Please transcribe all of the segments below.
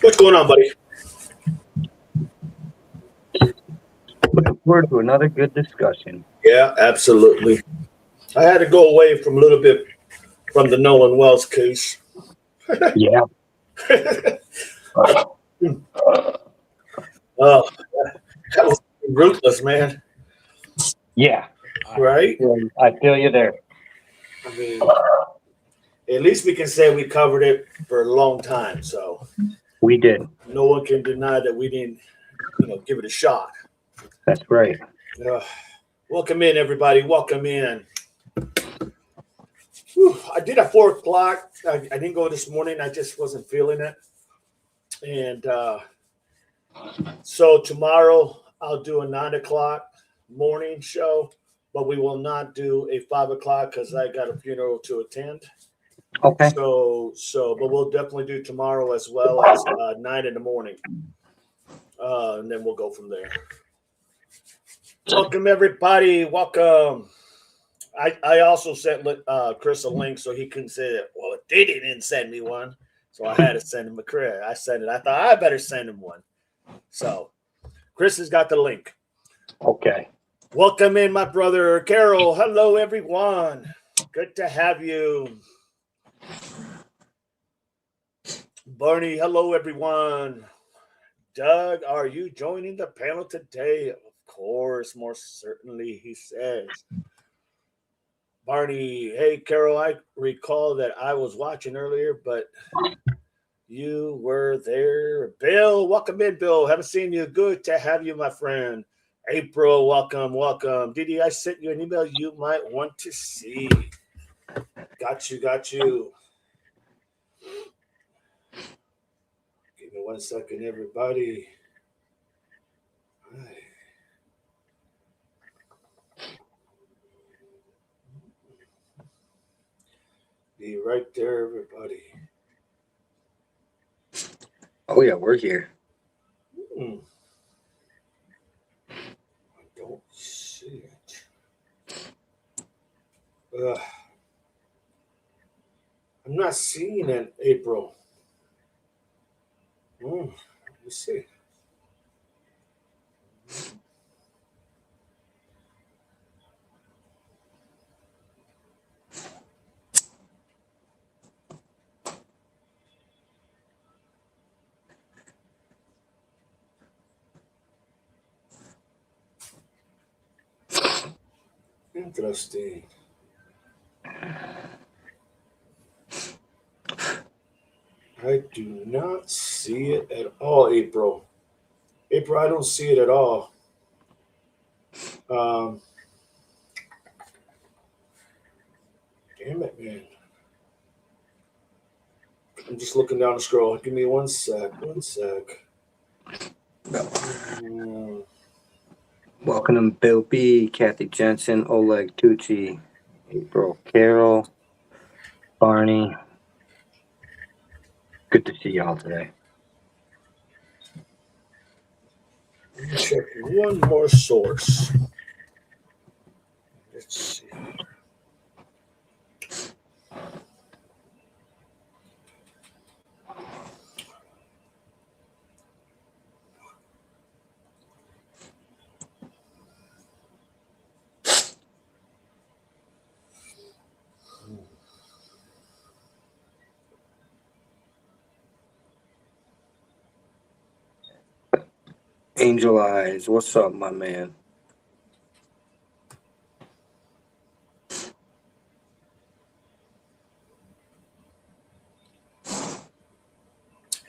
What's going on, buddy? Looking forward to another good discussion. Yeah, absolutely. I had to go away from a little bit from the Nolan Wells case. Yeah. Oh, that was ruthless, man. Yeah. Right? I feel you there. I mean, at least we can say we covered it for a long time. So We did. no one can deny that we didn't, give it a shot. That's right. Welcome in, everybody. Welcome in. Whew, I did at 4 o'clock. I didn't go this morning. I just wasn't feeling it. And so tomorrow I'll do a 9 o'clock morning show, but we will not do a 5 o'clock because I got a funeral to attend. Okay. But we'll definitely do tomorrow as well as 9 in the morning. And then we'll go from there. Welcome, everybody. Welcome. I also sent Chris a link so he couldn't say that. Well, they didn't send me one, so I had to send him a credit. I sent it. I thought I better send him one. So Chris has got the link. Okay. Welcome in, my brother Carol. Hello, everyone. Good to have you. Barney, hello, everyone. Doug, are you joining the panel today? Of course, more certainly, he says. Barney, hey, Carol, I recall that I was watching earlier, but you were there. Bill, welcome in, Bill. Haven't seen you. Good to have you, my friend. April, welcome. Didi, I sent you an email you might want to see. Got you. Give me 1 second, everybody. All right. Be right there, everybody. Oh, yeah, we're here. I don't see it. I'm not seeing it, April. Let me see. Interesting. I do not see it at all, April. April, I don't see it at all. Damn it, man. I'm just looking down the scroll. Give me 1 sec. Welcome, Bill B, Kathy Jensen, Oleg Tucci, April Carol, Barney. Good to see y'all today. Let me check one more source. Let's see. Angel Eyes, what's up, my man?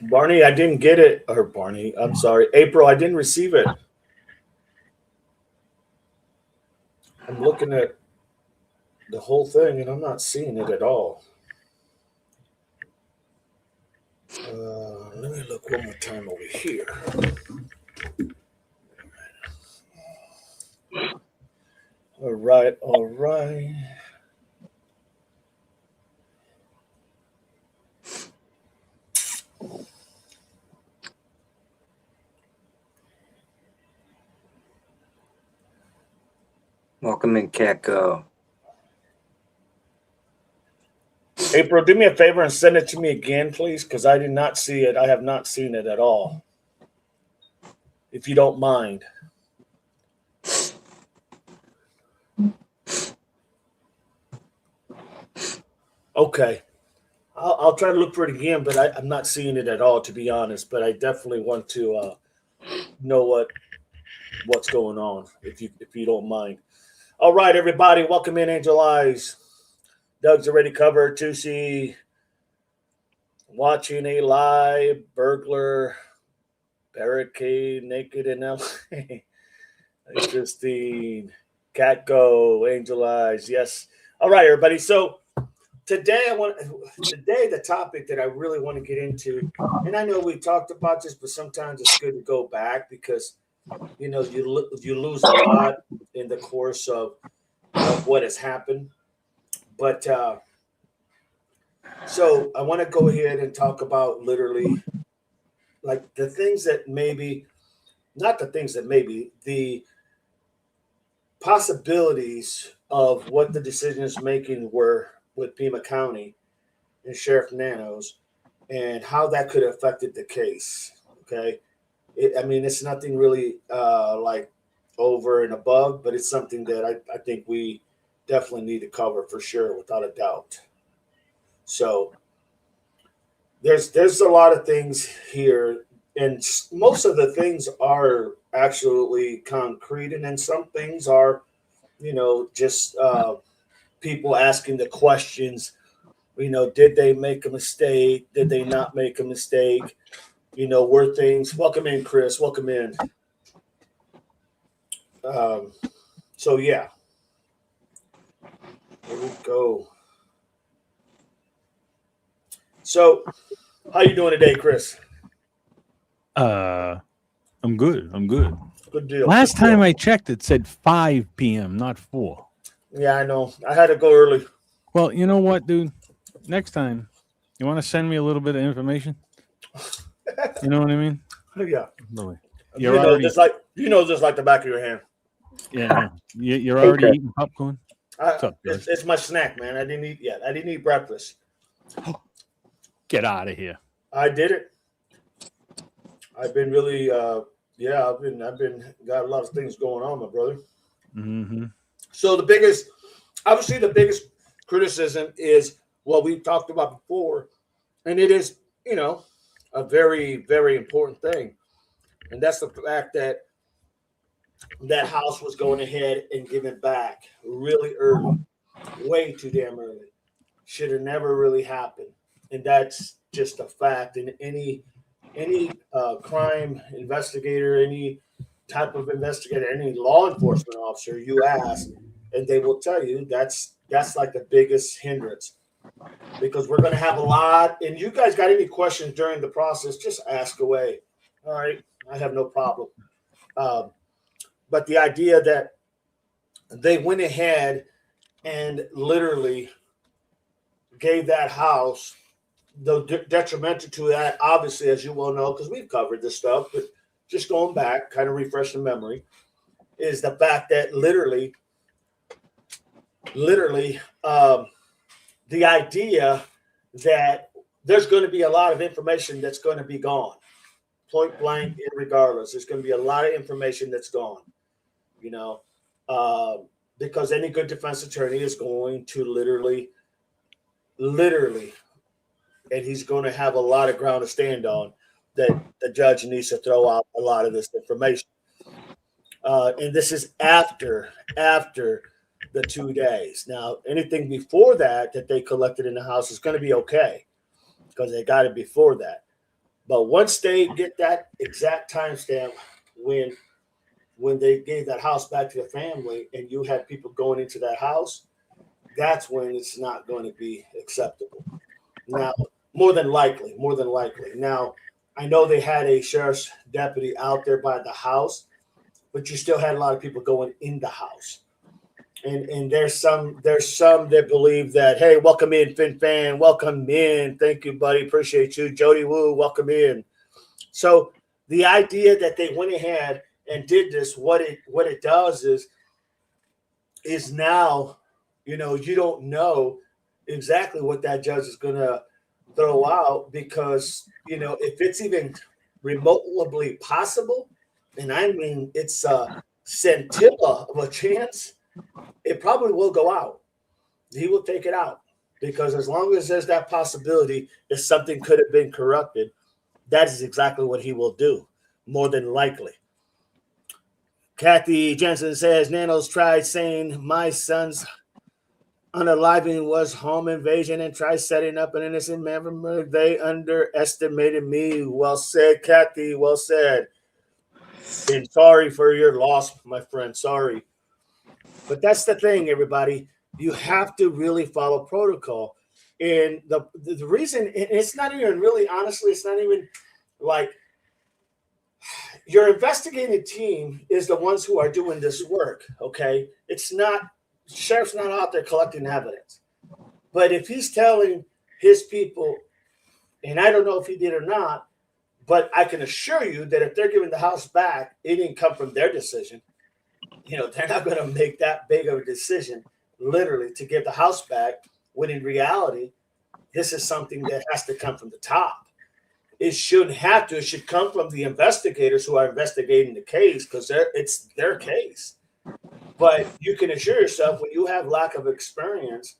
Barney, I didn't get it. Or Barney, I'm sorry. April, I didn't receive it. I'm looking at the whole thing and I'm not seeing it at all. Let me look one more time over here. All right. Welcome in, Catco. April, do me a favor and send it to me again, please, because I did not see it. I have not seen it at all. If you don't mind. Okay. I'll try to look for it again, but I'm not seeing it at all, to be honest. But I definitely want to know what's going on, if you don't mind. All right, everybody, welcome in Angel Eyes. Doug's already covered. Tusi watching a live burglar barricade naked in LA. Christine, Catgo, Angel Eyes. Yes. All right, everybody. So today the topic that I really want to get into, and I know we talked about this, but sometimes it's good to go back because you lose a lot in the course of what has happened. But so I want to go ahead and talk about literally like the things that maybe, not the things that maybe, the possibilities of what the decisions making were with Pima County and Sheriff Nanos and how that could have affected the case. Okay. I mean, it's nothing really like over and above, but it's something that I think we definitely need to cover for sure, without a doubt. So there's a lot of things here, and most of the things are absolutely concrete, and then some things are, just people asking the questions. Did they make a mistake? Did they not make a mistake? Were things. Welcome in, Chris. Welcome in. So yeah, here we go. So, how you doing today, Chris? I'm good. Good deal. Last Good deal. time I checked, it said 5 p.m., not 4. Yeah, I know. I had to go early. Well, you know what, dude? Next time, you want to send me a little bit of information? You know what I mean? Yeah. Really. You're already just like the back of your hand. Yeah. You're already eating popcorn? What's up, guys? It's my snack, man. I didn't eat yet. I didn't eat breakfast. Get out of here. I did it. I've been really I've been got a lot of things going on, my brother. Mm-hmm. So the biggest criticism is what we talked about before, and it is, a very, very important thing. And that's the fact that that house was going ahead and giving back really early, way too damn early. Should have never really happened. And that's just a fact. And any crime investigator, any type of investigator, any law enforcement officer you ask, and they will tell you that's like the biggest hindrance, because we're going to have a lot. And you guys got any questions during the process, just ask away. All right, I have no problem. But the idea that they went ahead and literally gave that house, the detrimental to that, obviously, as you well know, because we've covered this stuff, but just going back, kind of refresh the memory, is the fact that literally, the idea that there's going to be a lot of information that's going to be gone, point blank, regardless. There's going to be a lot of information that's gone, because any good defense attorney is going to literally, and he's going to have a lot of ground to stand on, that the judge needs to throw out a lot of this information. And this is after the 2 days. Now, anything before that they collected in the house is going to be okay, because they got it before that. But once they get that exact timestamp when they gave that house back to the family, and you had people going into that house, that's when it's not going to be acceptable. Now, more than likely. Now, I know they had a sheriff's deputy out there by the house, but you still had a lot of people going in the house. And there's some that believe that, hey, welcome in, Fin Fan, welcome in. Thank you, buddy. Appreciate you. Jody Woo, welcome in. So the idea that they went ahead and did this, what it does is now, you don't know exactly what that judge is going to throw out because, if it's even remotely possible, and I mean, it's a scintilla of a chance, it probably will go out. He will take it out because as long as there's that possibility that something could have been corrupted, that is exactly what he will do, more than likely. Kathy Jensen says, Nanos tried saying my son's unaliving was home invasion and tried setting up an innocent man. They underestimated me. Well said, Kathy. Well said. And sorry for your loss, my friend. Sorry. But that's the thing, everybody. You have to really follow protocol. And the reason, it's not even really, honestly, it's not even like your investigative team is the ones who are doing this work, okay? It's not, sheriff's not out there collecting evidence. But if he's telling his people, and I don't know if he did or not, but I can assure you that if they're giving the house back, it didn't come from their decision. They're not going to make that big of a decision, literally, to give the house back, when in reality, this is something that has to come from the top. It shouldn't have to. It should come from the investigators who are investigating the case because it's their case. But you can assure yourself when you have lack of experience,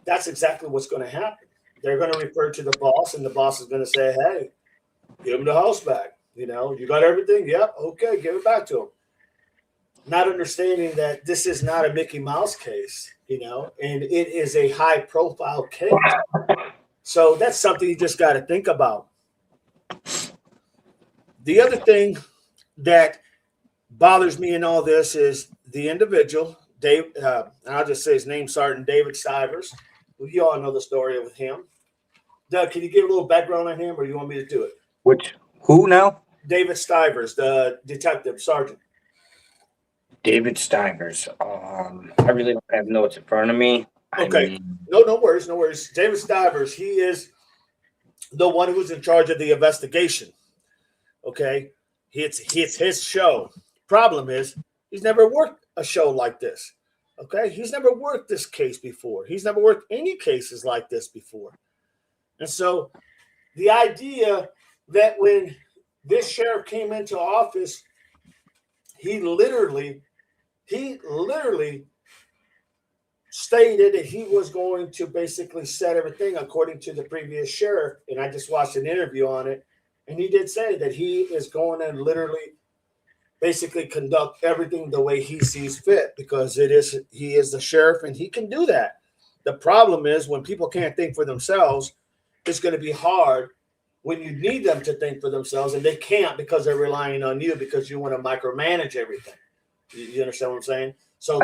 that's exactly what's going to happen. They're going to refer to the boss, and the boss is going to say, hey, give him the house back. You got everything? Yep. Okay, give it back to him. Not understanding that this is not a Mickey Mouse case, and it is a high-profile case. So that's something you just got to think about. The other thing that bothers me in all this is the individual, Dave. I'll just say his name, Sergeant David Stivers. Well, you all know the story with him. Doug, can you give a little background on him, or you want me to do it? Who now? David Stivers, the detective sergeant. David Stivers. I really don't have notes in front of me. Okay. No worries. David Stivers, he is the one who's in charge of the investigation. Okay. It's his show. Problem is, he's never worked a show like this. Okay. He's never worked this case before. He's never worked any cases like this before. And so the idea that when this sheriff came into office, he literally stated that he was going to basically set everything according to the previous sheriff. And I just watched an interview on it. And he did say that he is going to literally basically conduct everything the way he sees fit because he is the sheriff and he can do that. The problem is when people can't think for themselves, it's going to be hard when you need them to think for themselves and they can't because they're relying on you because you want to micromanage everything. You understand what I'm saying? So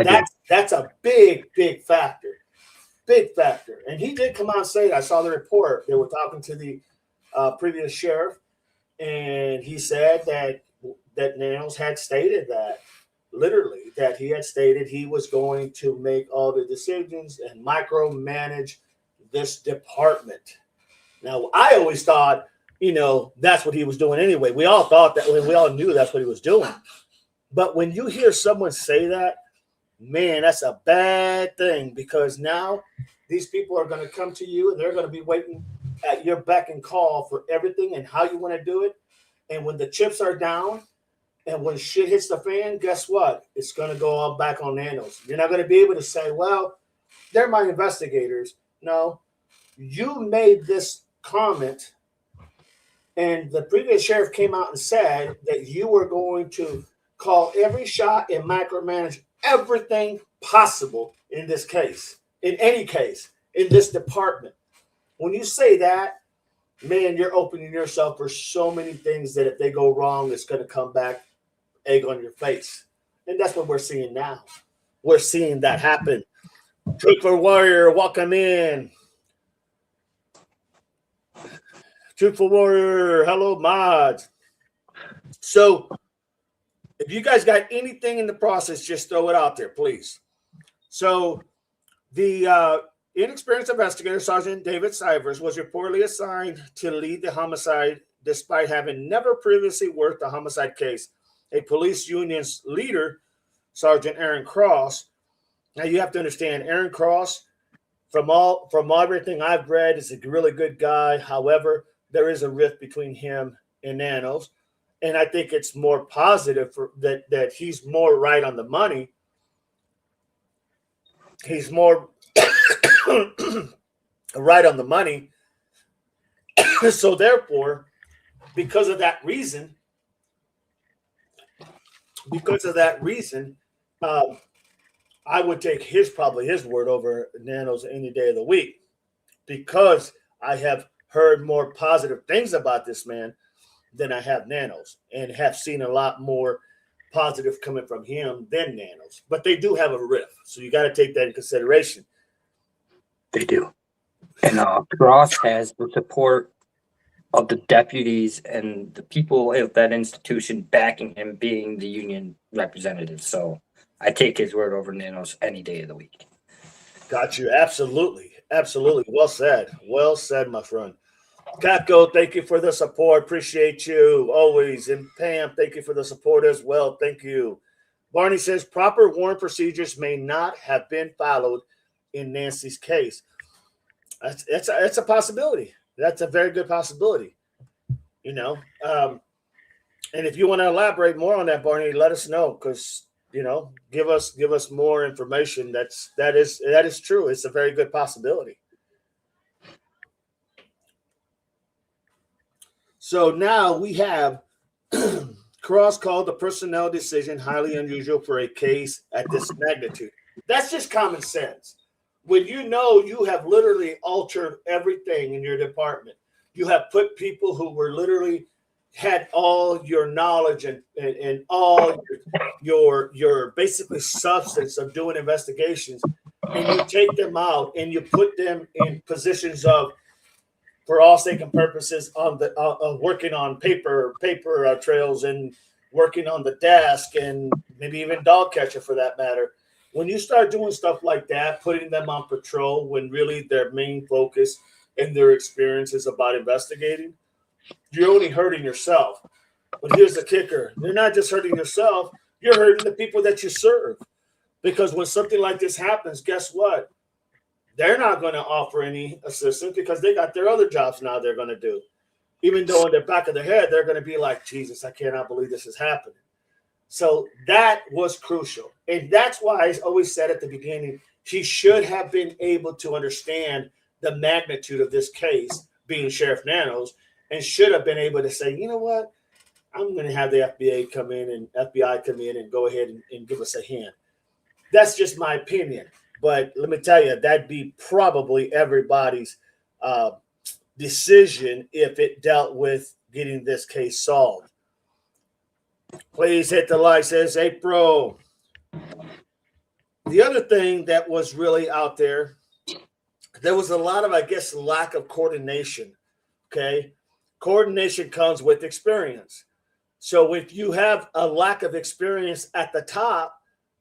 that's a big factor. Big factor. And he did come out and say, I saw the report. They were talking to the previous sheriff, and he said that Nails had stated that, literally, that he had stated he was going to make all the decisions and micromanage this department. Now, I always thought, that's what he was doing anyway. We all thought that, we all knew that's what he was doing. But when you hear someone say that, man, that's a bad thing because now these people are going to come to you and they're going to be waiting at your beck and call for everything and how you want to do it. And when the chips are down and when shit hits the fan, guess what? It's going to go all back on Nanos. You're not going to be able to say, well, they're my investigators. No, you made this comment and the previous sheriff came out and said that you were going to call every shot and micromanage everything possible in this case, in any case, in this department. When you say that, man, you're opening yourself for so many things that if they go wrong, it's going to come back egg on your face. And that's what we're seeing now. We're seeing that happen. Trooper Warrior, welcome in. Trooper Warrior, hello, mods. So, if you guys got anything in the process, just throw it out there, please. So the inexperienced investigator, Sergeant David Stivers, was reportedly assigned to lead the homicide despite having never previously worked a homicide case. A police union's leader, Sergeant Aaron Cross. Now you have to understand, Aaron Cross from everything I've read, is a really good guy. However, there is a rift between him and Nanos, and I think it's more positive for that he's more right on the money. He's more right on the money. So therefore, because of that reason, I would take probably his word over Nanos any day of the week, because I have heard more positive things about this man than I have Nanos, and have seen a lot more positive coming from him than Nanos. But they do have a rift, so you got to take that in consideration. They do. And Cross has the support of the deputies and the people of that institution backing him, being the union representative. So I take his word over Nanos any day of the week. Got you. Absolutely. Absolutely. Well said. Well said, my friend. Catco, thank you for the support. Appreciate you always. And Pam, thank you for the support as well. Thank you. Barney says proper warrant procedures may not have been followed in Nancy's case. That's a possibility. That's a very good possibility. You know, and if you want to elaborate more on that, Barney, let us know, because give us more information. That is true. It's a very good possibility. So now we have Cross called the personnel decision highly unusual for a case at this magnitude. That's just common sense. When you have literally altered everything in your department, you have put people who were literally had all your knowledge and all your basically substance of doing investigations, and you take them out and you put them in positions of, for all sake and purposes, on the working on paper trails and working on the desk, and maybe even dog catcher for that matter. When you start doing stuff like that, putting them on patrol when really their main focus and their experience is about investigating, you're only hurting yourself. But here's the kicker. You're not just hurting yourself, you're hurting the people that you serve. Because when something like this happens, guess what? They're not going to offer any assistance, because they got their other jobs now they're going to do. Even though in the back of their head, they're going to be like, Jesus, I cannot believe this is happening. So that was crucial. And that's why I always said at the beginning, he should have been able to understand the magnitude of this case, being Sheriff Nanos, and should have been able to say, you know what? I'm going to have the FBI come in and go ahead and give us a hand. That's just my opinion. But let me tell you, that'd be probably everybody's decision if it dealt with getting this case solved. Please hit the like, says April. The other thing that was really out there was a lot of, I guess, lack of coordination. Okay. Coordination comes with experience. So if you have a lack of experience at the top,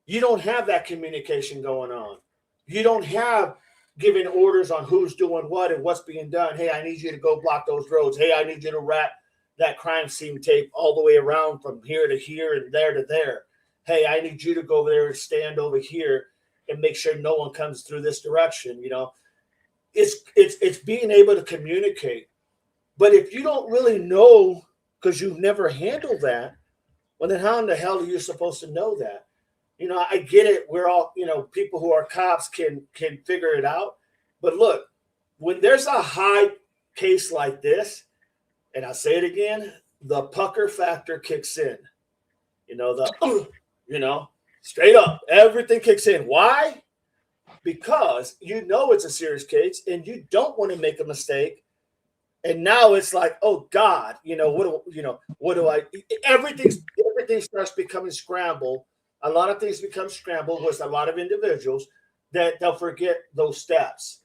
you don't have that communication going on. You don't have giving orders on who's doing what and what's being done. Hey, I need you to go block those roads. Hey, I need you to wrap that crime scene tape all the way around from here to here and there to there. Hey, I need you to go over there and stand over here and make sure no one comes through this direction. It's being able to communicate. But if you don't really know, because you've never handled that, well, then how in the hell are you supposed to know that? I get it. We're all, people who are cops can figure it out. But look, when there's a high case like this, and I'll say it again, the pucker factor kicks in. Straight up, everything kicks in. Why? Because it's a serious case and you don't want to make a mistake. And now it's like, oh God, what do I? Everything starts becoming scrambled. A lot of things become scrambled with a lot of individuals that they'll forget those steps.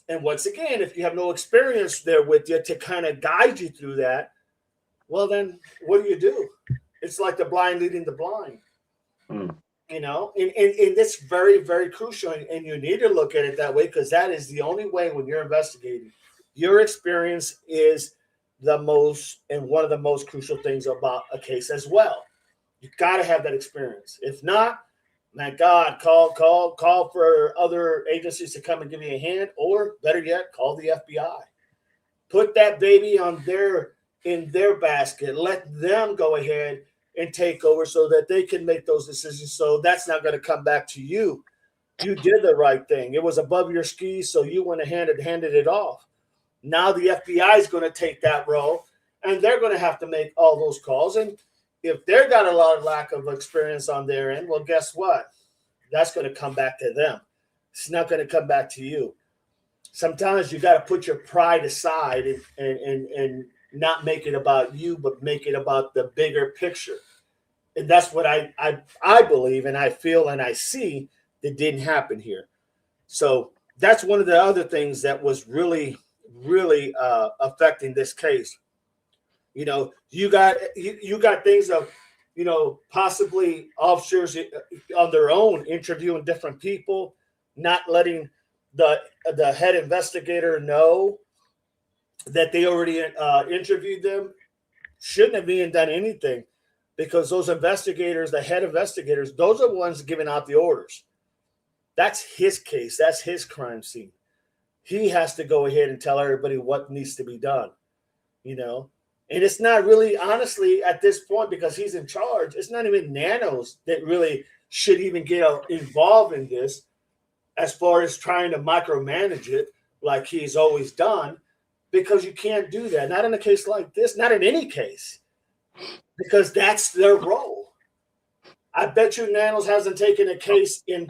And once again, if you have no experience there with you to kind of guide you through that, well, then what do? It's like the blind leading the blind, and it's very, very crucial. And you need to look at it that way, because that is the only way when you're investigating. Your experience is the most and one of the most crucial things about a case as well. You got to have that experience. If not, My God, call for other agencies to come and give you a hand, or better yet, call the FBI. Put that baby in their basket. Let them go ahead and take over so that they can make those decisions. So that's not going to come back to you. You did the right thing. It was above your skis, so you went ahead and handed it off. Now the FBI is going to take that role, and they're going to have to make all those calls. And if they've got a lot of lack of experience on their end, well, guess what? That's going to come back to them. It's not going to come back to you. Sometimes you got to put your pride aside and not make it about you, but make it about the bigger picture. And that's what I believe and I feel and I see that didn't happen here. So that's one of the other things that was really, really affecting this case. You know, you got things of, you know, possibly officers on their own interviewing different people, not letting the head investigator know that they already interviewed them. Shouldn't have even done anything, because those investigators, the head investigators, those are the ones giving out the orders. That's his case. That's his crime scene. He has to go ahead and tell everybody what needs to be done, you know. And it's not really, honestly, at this point, because he's in charge, it's not even Nanos that really should even get involved in this as far as trying to micromanage it like he's always done, because you can't do that. Not in a case like this, not in any case, because that's their role. I bet you Nanos hasn't taken a case in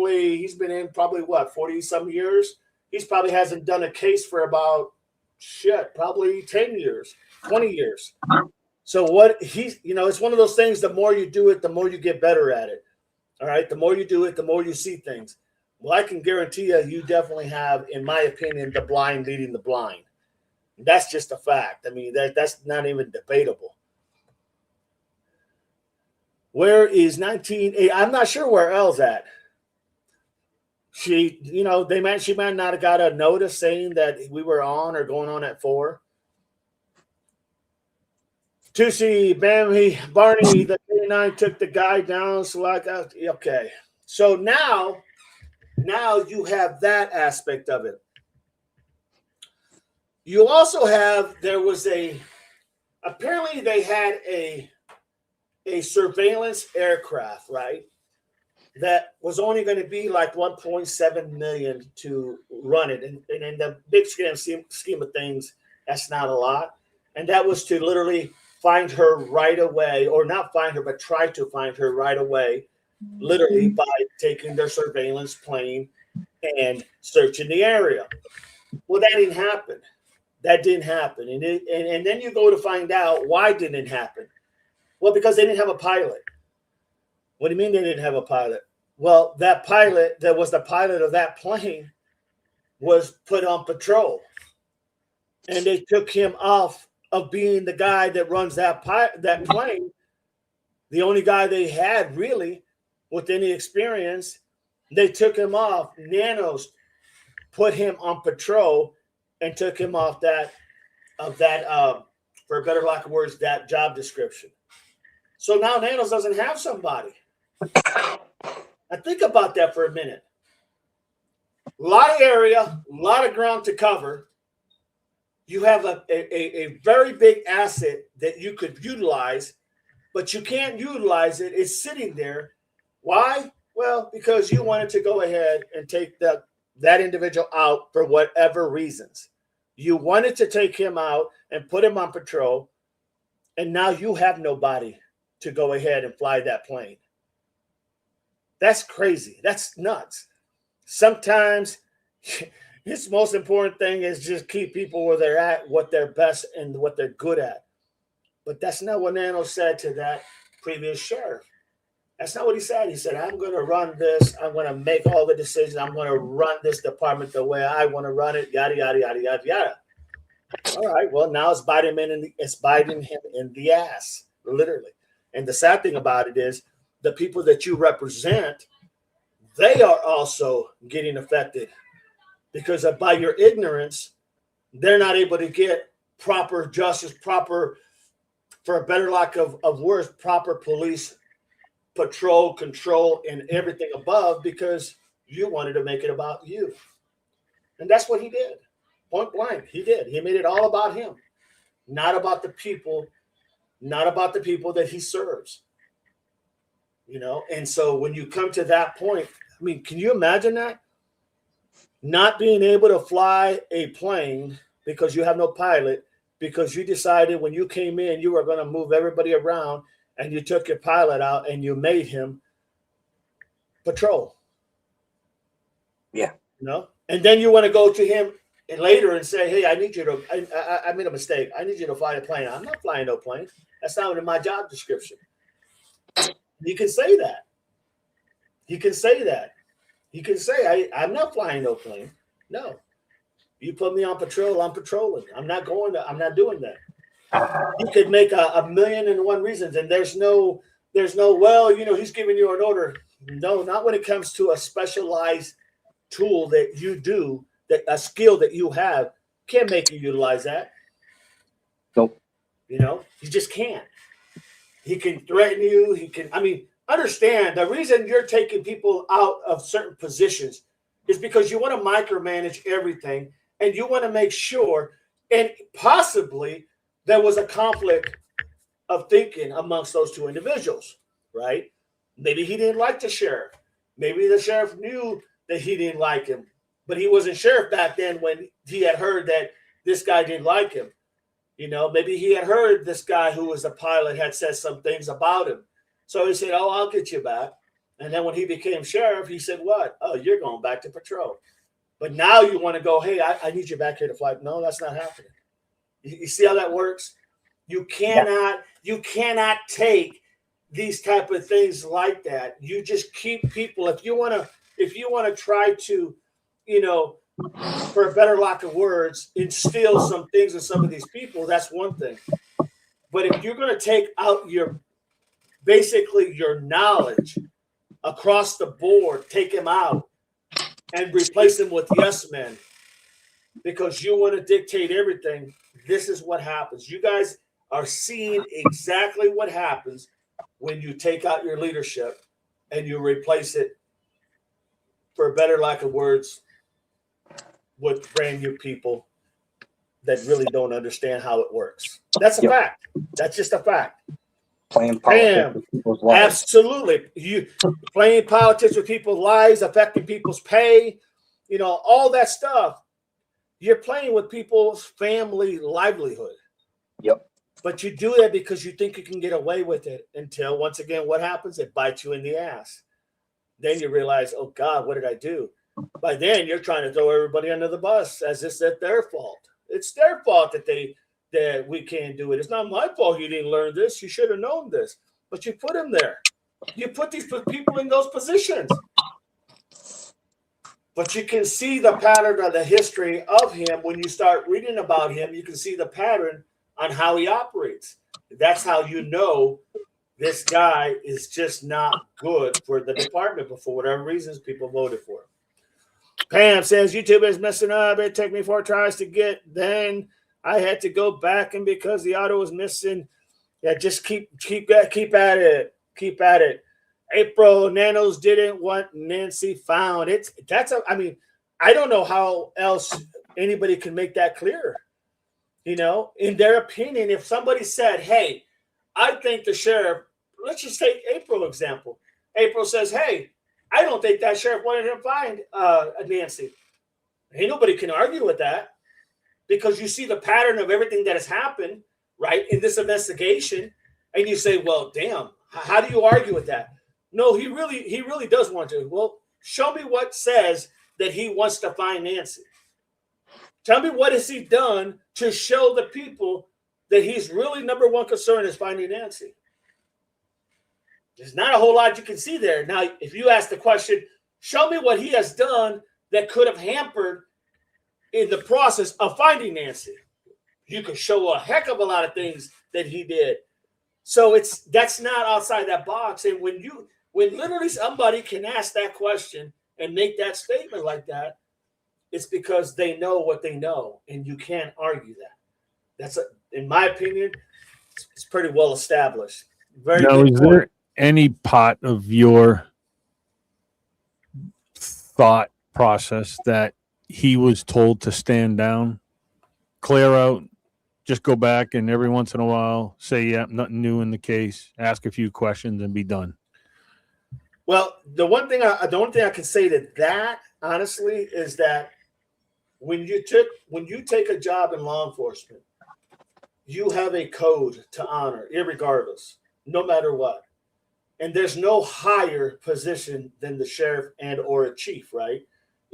he's been in probably what, 40 some years? He's probably hasn't done a case for about probably 10 years, 20 years. So what it's one of those things, the more you do it, the more you get better at it. All right. The more you do it, the more you see things. Well, I can guarantee you definitely have, in my opinion, the blind leading the blind. That's just a fact. I mean, that's not even debatable. Where is 19? I'm not sure where Elle's at. She might not have got a notice saying that we were on or going on at 4. Tusi, Barney, the 89 took the guy down. So okay. So now you have that aspect of it. You also have, apparently they had a surveillance aircraft, right? That was only going to be like 1.7 million to run it. And in the big scheme of things, that's not a lot. And that was to literally find her right away, or not find her, but try to find her right away, literally by taking their surveillance plane and searching the area. Well, that didn't happen. And then you go to find out why didn't it happen. Well, because they didn't have a pilot. What do you mean they didn't have a pilot? Well, that pilot that was the pilot of that plane was put on patrol. And they took him off of being the guy that runs that plane. The only guy they had really with any experience, they took him off. Nanos put him on patrol and took him off for a better lack of words, that job description. So now Nanos doesn't have somebody. Now think about that for a minute. A lot of area, a lot of ground to cover. You have a very big asset that you could utilize, but you can't utilize it. It's sitting there. Why? Well, because you wanted to go ahead and take that individual out for whatever reasons. You wanted to take him out and put him on patrol, and now you have nobody to go ahead and fly that plane. That's crazy. That's nuts. Sometimes its most important thing is just keep people where they're at, what they're best and what they're good at. But that's not what Nano said to that previous sheriff. That's not what he said. He said, I'm going to run this. I'm going to make all the decisions. I'm going to run this department the way I want to run it, yada, yada, yada, yada, yada. All right, well, now it's biting him in the ass, literally. And the sad thing about it is the people that you represent, they are also getting affected because by your ignorance, they're not able to get proper justice, for a better lack of words, proper police patrol, control, and everything above because you wanted to make it about you. And that's what he did. Point blank, he did. He made it all about him, not about the people, not about the people that he serves. And so when you come to that point, I mean, can you imagine that? Not being able to fly a plane because you have no pilot, because you decided when you came in, you were going to move everybody around and you took your pilot out and you made him patrol. Yeah. And then you want to go to him later and say, hey, I need you to, I made a mistake. I need you to fly a plane. I'm not flying no plane. That's not in my job description. You can say that. He can say that. He can say, I'm not flying no plane. No. You put me on patrol, I'm patrolling. I'm not doing that. You could make a million and one reasons, and there's no, well, he's giving you an order. No, not when it comes to a specialized tool that you do, that a skill that you have. Can't make you utilize that. Nope. You just can't. He can threaten you. Understand the reason you're taking people out of certain positions is because you want to micromanage everything and you want to make sure, and possibly there was a conflict of thinking amongst those two individuals, right? Maybe he didn't like the sheriff. Maybe the sheriff knew that he didn't like him, but he wasn't sheriff back then when he had heard that this guy didn't like him. Maybe he had heard this guy who was a pilot had said some things about him. So he said, oh, I'll get you back. And then when he became sheriff, he said, what? Oh, you're going back to patrol. But now you want to go, hey, I need you back here to fly. No, that's not happening. You see how that works? You cannot take these type of things like that. You just keep people. If you want to try to, for a better lack of words, instill some things in some of these people, that's one thing. But if you're going to take out your knowledge across the board, take him out and replace him with yes men because you want to dictate everything, this is what happens. You guys are seeing exactly what happens when you take out your leadership and you replace it, for a better lack of words, with brand new people that really don't understand how it works. That's a fact. That's just a fact. Playing politics with people's lives. Absolutely. You playing politics with people's lives, affecting people's pay, all that stuff. You're playing with people's family livelihood. Yep. But you do that because you think you can get away with it until, once again, what happens? It bites you in the ass. Then you realize, oh, God, what did I do? By then, you're trying to throw everybody under the bus as if it's their fault. It's their fault that we can't do it. It's not my fault you didn't learn this. You should have known this. But you put him there. You put these people in those positions. But you can see the pattern of the history of him. When you start reading about him, you can see the pattern on how he operates. That's how you know this guy is just not good for the department, but for whatever reasons, people voted for him. Pam says, YouTube is messing up. It took me 4 tries to get. Then I had to go back, and because the auto was missing, just keep at it. Keep at it. April, Nanos didn't want Nancy found. I don't know how else anybody can make that clear. In their opinion, if somebody said, hey, I think the sheriff, let's just take April example. April says, hey, I don't think that sheriff wanted him to find Nancy. Ain't nobody can argue with that because you see the pattern of everything that has happened, right, in this investigation, and you say, well, damn, how do you argue with that? No, he really does want to. Well, show me what says that he wants to find Nancy. Tell me what has he done to show the people that he's really number one concern is finding Nancy. There's not a whole lot you can see there. Now, if you ask the question, show me what he has done that could have hampered in the process of finding Nancy. You could show a heck of a lot of things that he did. So that's not outside that box. And when literally somebody can ask that question and make that statement like that, it's because they know what they know, and you can't argue that. In my opinion, it's pretty well established. Very now, good point. any part of your thought process that he was told to stand down, clear out, just go back and every once in a while say, yeah, nothing new in the case, ask a few questions and be done? Well, the only thing I can say to that, honestly, is that when you take a job in law enforcement, you have a code to honor, irregardless, no matter what. And there's no higher position than the sheriff and or a chief, right?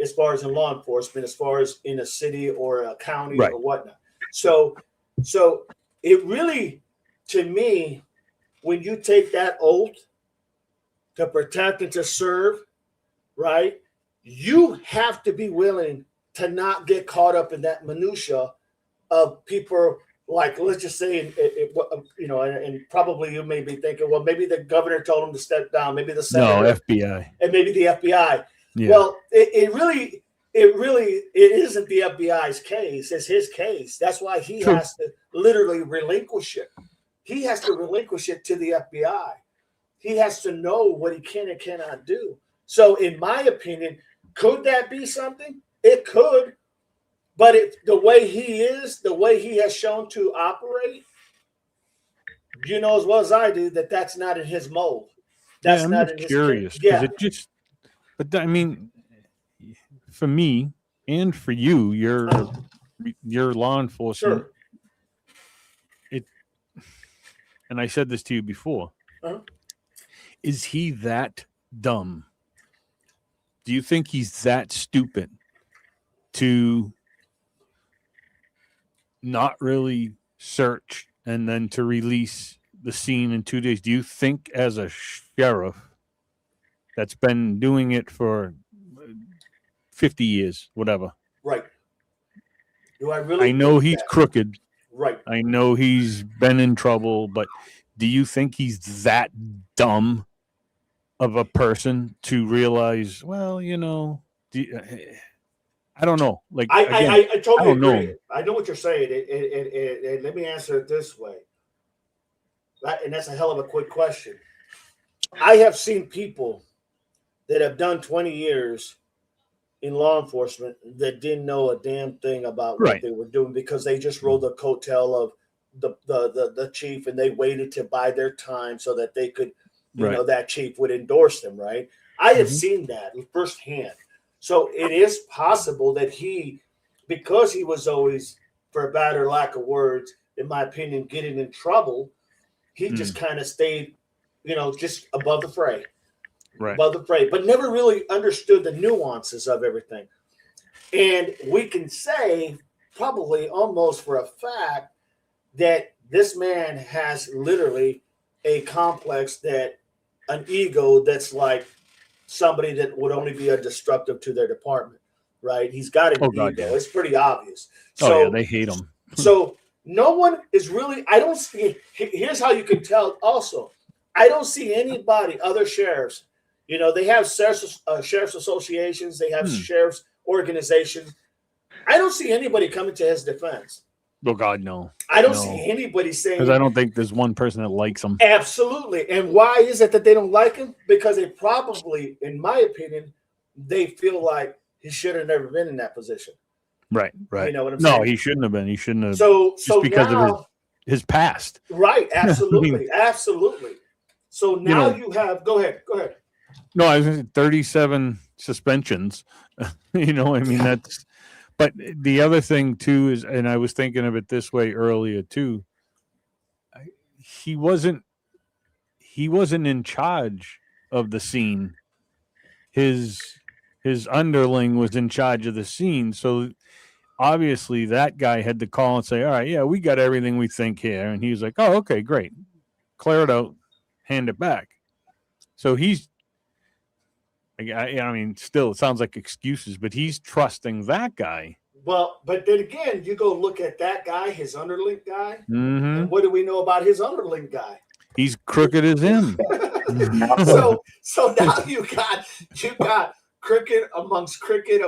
As far as in law enforcement, as far as in a city or a county Right. or whatnot. So it really, to me, when you take that oath to protect and to serve, right, you have to be willing to not get caught up in that minutia of people. Like, let's just say, and probably you may be thinking, well, maybe the governor told him to step down, maybe the senator, FBI, and maybe the FBI. Yeah. Well, it isn't the FBI's case; it's his case. That's why he True. has to literally relinquish it. He has to relinquish it to the FBI. He has to know what he can and cannot do. So, in my opinion, could that be something? It could. But the way he is, the way he has shown to operate, you know as well as I do that that's not in his mold. That's I'm not just in curious his because it just. But I mean, for me and for you, your law enforcement. Sure. And I said this to you before. Uh-huh. Is he that dumb? Do you think he's that stupid to not really search and then to release the scene in 2 days? Do you think as a sheriff that's been doing it for 50 years, whatever? Right. Do I really? I know he's that? crooked. Right. I know he's been in trouble, but do you think he's that dumb of a person to realize, well, I don't know. Like, I totally I don't agree. know. I know what you're saying. And let me answer it this way. And that's a hell of a quick question. I have seen people that have done 20 years in law enforcement that didn't know a damn thing about what they were doing because they just rode the coattail of the chief and they waited to buy their time so that they could, that chief would endorse them, right? I have seen that firsthand. So it is possible that because he was always, for a better lack of words, in my opinion, getting in trouble, he just kind of stayed, just above the fray. Right. Above the fray, but never really understood the nuances of everything. And we can say, probably almost for a fact, that this man has literally a complex an ego that's like somebody that would only be a destructive to their department, right? He's got an ego. Yeah. It's pretty obvious. So they hate him. So no one is really, I don't see, here's how you can tell also. I don't see anybody, other sheriffs, they have sheriff's associations, they have sheriff's organizations. I don't see anybody coming to his defense. Oh, God, no. I don't see anybody saying. Because I don't think there's one person that likes him. Absolutely. And why is it that they don't like him? Because they probably, in my opinion, they feel like he should have never been in that position. Right. You know what I'm saying? No, he shouldn't have been. He shouldn't have. So because now, of his past. Right. Absolutely. Absolutely. So now you have. Go ahead. No, I was 37 suspensions. That's. But the other thing too is, and I was thinking of it this way earlier too. He wasn't in charge of the scene. His underling was in charge of the scene. So obviously that guy had to call and say, all right, yeah, we got everything we think here. And he was like, oh, okay, great. Clear it out, hand it back. So he's, still it sounds like excuses, but he's trusting that guy. Well, but then again, you go look at that guy, his underling guy, Mm-hmm. and what do we know about his underling guy? He's crooked as him. So now you got cricket amongst cricket,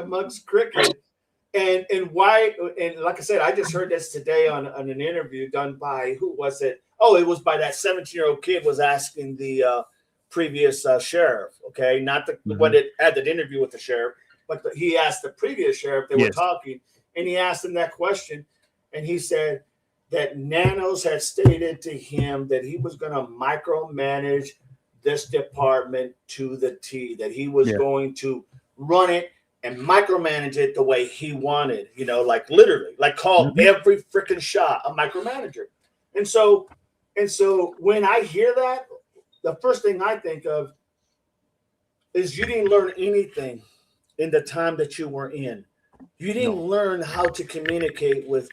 and why? And like I said, I just heard this today on an interview done by, who was it? Oh, it was by that 17-year-old kid was asking the previous sheriff. Okay, not the one that had that interview with the sheriff, but he asked the previous sheriff. They were talking, and he asked him that question, and he said that Nanos had stated to him that he was going to micromanage this department to the T, that he was going to run it and micromanage it the way he wanted, you know, like literally, like call every freaking shot a micromanager. And so when I hear that, the first thing I think of is you didn't learn anything in the time that you were in. You didn't learn how to communicate with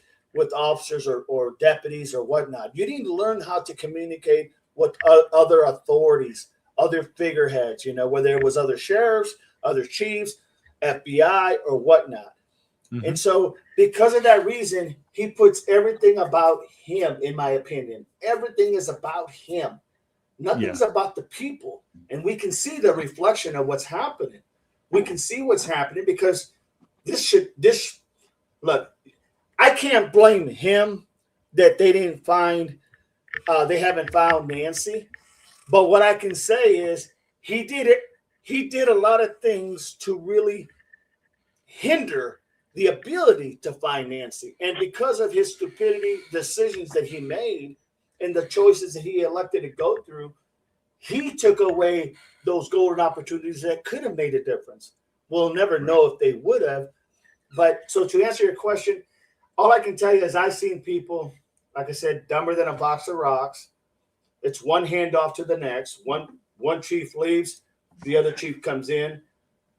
officers or deputies or whatnot. You didn't learn how to communicate with other authorities, other figureheads, you know, whether it was other sheriffs, other chiefs, FBI or whatnot. And so because of that reason, he puts everything about him, in my opinion. Everything is about him. Nothing's about the people. And we can see the reflection of what's happening. We can see what's happening because look, I can't blame him that they didn't find, they haven't found Nancy. But what I can say is he did a lot of things to really hinder the ability to find Nancy. And because of his stupidity, decisions that he made and the choices that he elected to go through, he took away those golden opportunities that could have made a difference. We'll never know if they would have. But so to answer your question, all I can tell you is I've seen people, like I said, dumber than a box of rocks. It's one handoff to the next. One chief leaves, the other chief comes in,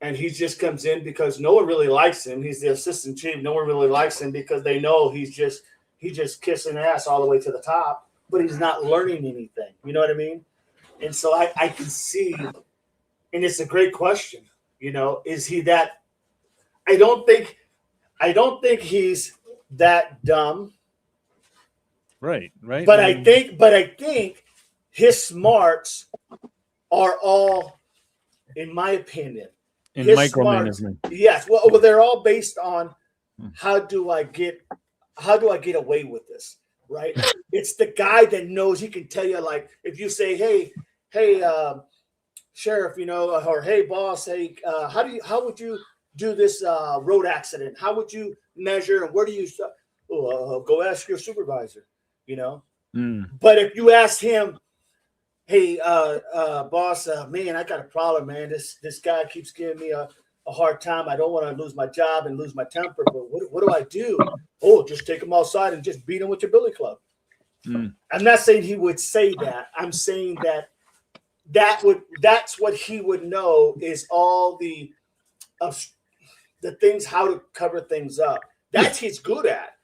and he just comes in because no one really likes him. He's the assistant chief. No one really likes him because they know he's just kissing ass all the way to the top, but he's not learning anything. You know what I mean? And so I can see, and it's a great question. You know, is he that? I don't think he's that dumb. Right. But I think his smarts are all, in my opinion, in micromanagement. Yes. Well, they're all based on how do I get away with this, right? It's the guy that knows. He can tell you, like, if you say, hey, sheriff, you know, or hey, boss, hey, how would you do this road accident? How would you measure and where do you start? Go ask your supervisor, you know. But if you ask him, hey, boss, man, I got a problem, man. This guy keeps giving me a hard time. I don't want to lose my job and lose my temper, but what do I do? Oh, just take him outside and just beat him with your billy club. I'm not saying he would say that. I'm saying that's what he would know is all the things, how to cover things up. That's he's good at.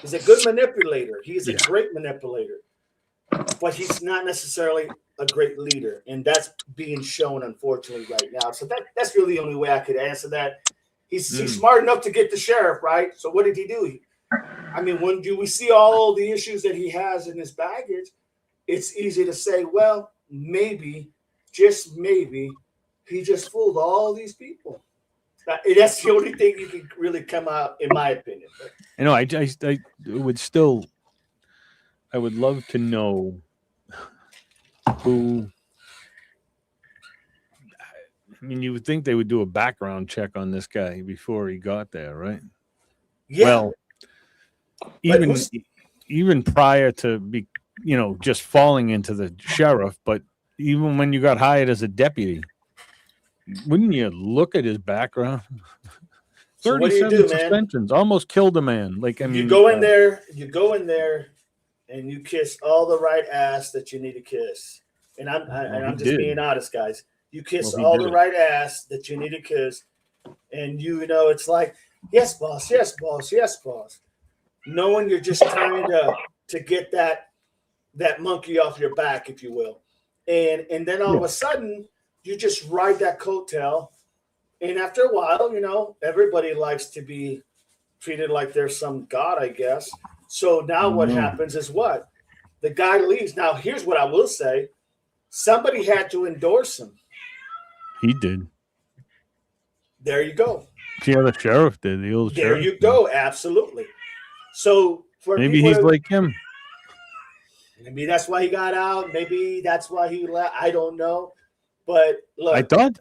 He's a good manipulator. He's a great manipulator, but he's not necessarily a great leader, and that's being shown, unfortunately, right now. So that's really the only way I could answer that. He's smart enough to get the sheriff, right? So what did he do? I mean, when do we see all the issues that he has in his baggage, it's easy to say, well, maybe, just maybe, he just fooled all these people. That's the only thing you can really come out, in my opinion. You know, I would love to know who. I mean, you would think they would do a background check on this guy before he got there, right? Yeah. Well, even prior to just falling into the sheriff, but even when you got hired as a deputy, wouldn't you look at his background? So what do you 37 do, suspensions, man? Almost killed a man. Like, I mean, you go in there, and you kiss all the right ass that you need to kiss. And I'm just being honest, guys. You kiss all the right ass that you need to kiss, and it's like, yes, boss, yes, boss, yes, boss. Knowing you're just trying to get that monkey off your back, if you will, and then all of a sudden you just ride that coattail, and after a while, everybody likes to be treated like they're some god, I guess. So now what happens is what? The guy leaves. Now here's what I will say: somebody had to endorse him. He did. There you go. Yeah, the sheriff did. The old there sheriff. You go. Absolutely. So for maybe he's like him. Maybe that's why he got out. Maybe that's why he left. I don't know. But look, I thought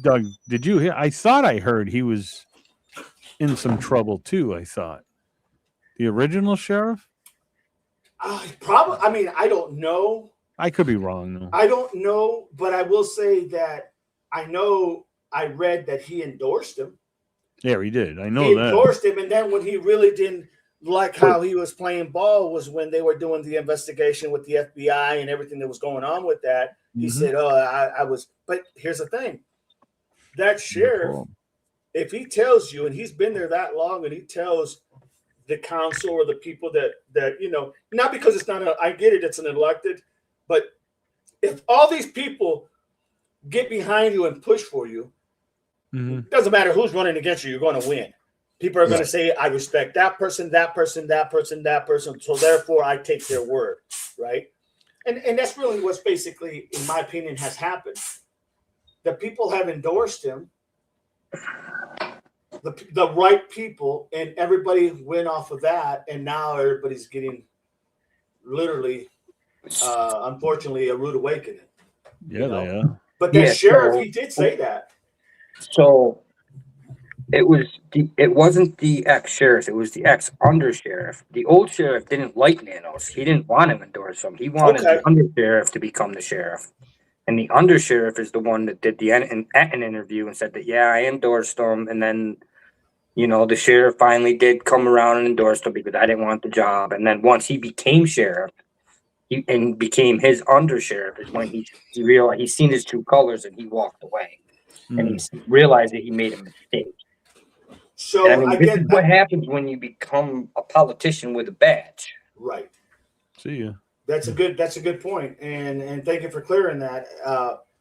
Doug, did you hear? I thought I heard he was in some trouble too. I thought the original sheriff. probably. I mean, I don't know. I could be wrong though. I don't know, but I will say that I know I read that he endorsed him. Yeah, he did. I know He that. endorsed him, and then when he really didn't like how he was playing ball was when they were doing the investigation with the FBI and everything that was going on with that. He said, "Oh, I was." But here's the thing: that sheriff, if he tells you, and he's been there that long, and he tells the council or the people that not because it's not I get it, it's an elected, but if all these people get behind you and push for you, it doesn't matter who's running against you, you're going to win. People are going to say, I respect that person, that person, that person, that person. So therefore I take their word. Right. And that's really what's basically, in my opinion, has happened. The people have endorsed him, the right people, and everybody went off of that. And now everybody's getting literally, unfortunately, a rude awakening. Yeah, they are. But that sheriff, he did say that. So it wasn't the ex-sheriff, it was the ex-under-sheriff. The old sheriff didn't like Nanos. He didn't want him endorsed him. He wanted the under-sheriff to become the sheriff. And the under-sheriff is the one that did an interview and said that, yeah, I endorsed him. And then, the sheriff finally did come around and endorsed him because I didn't want the job. And then once he became sheriff, and became his under-sheriff is when he realized he's seen his true colors and he walked away. And he realized that he made a mistake. So this is what happens when you become a politician with a badge. Right. See ya. That's a good point, and thank you for clearing that.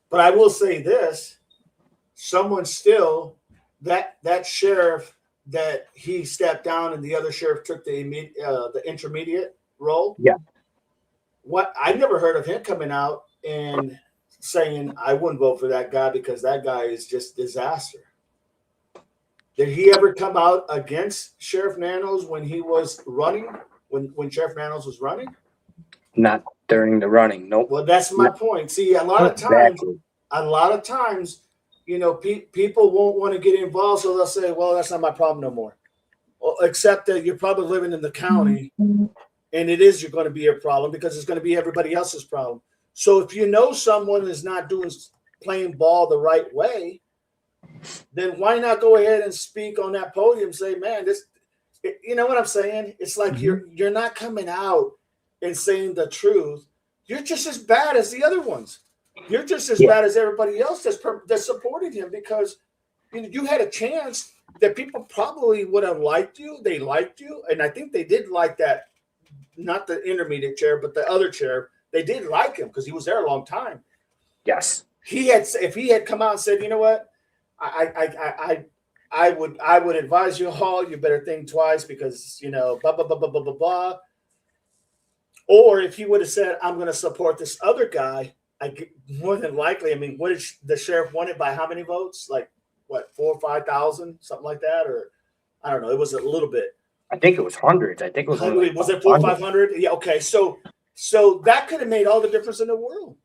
But I will say this: someone still that sheriff that he stepped down and the other sheriff took the intermediate role. Yeah. What I never heard of him coming out and saying I wouldn't vote for that guy because that guy is just disaster. Did he ever come out against Sheriff Nanos when he was running? When Sheriff Nanos was running? Not during the running. Nope. Well, that's my point. See, a lot of times, people won't want to get involved, so they'll say, "Well, that's not my problem no more." Well, except that you're probably living in the county, and it is you're going to be a problem because it's going to be everybody else's problem. So if you know someone is not playing ball the right way, then why not go ahead and speak on that podium? Say, man, you know what I'm saying? It's like you're not coming out and saying the truth. You're just as bad as the other ones. You're just as bad as everybody else that's supporting him because you had a chance that people probably would have liked you. They liked you, and I think they did like that. Not the intermediate chair, but the other chair. They did like him because he was there a long time. Yes. If he had come out and said, you know what, I would advise you all, you better think twice because blah blah blah blah blah blah blah. Or if he would have said, I'm going to support this other guy, more than likely. I mean, what did the sheriff won it by? How many votes? Like what, 4,000 or 5,000, something like that, or I don't know. It was a little bit. I think it was hundreds. I think it was. Was it 400 or 500? Yeah. Okay. So that could have made all the difference in the world.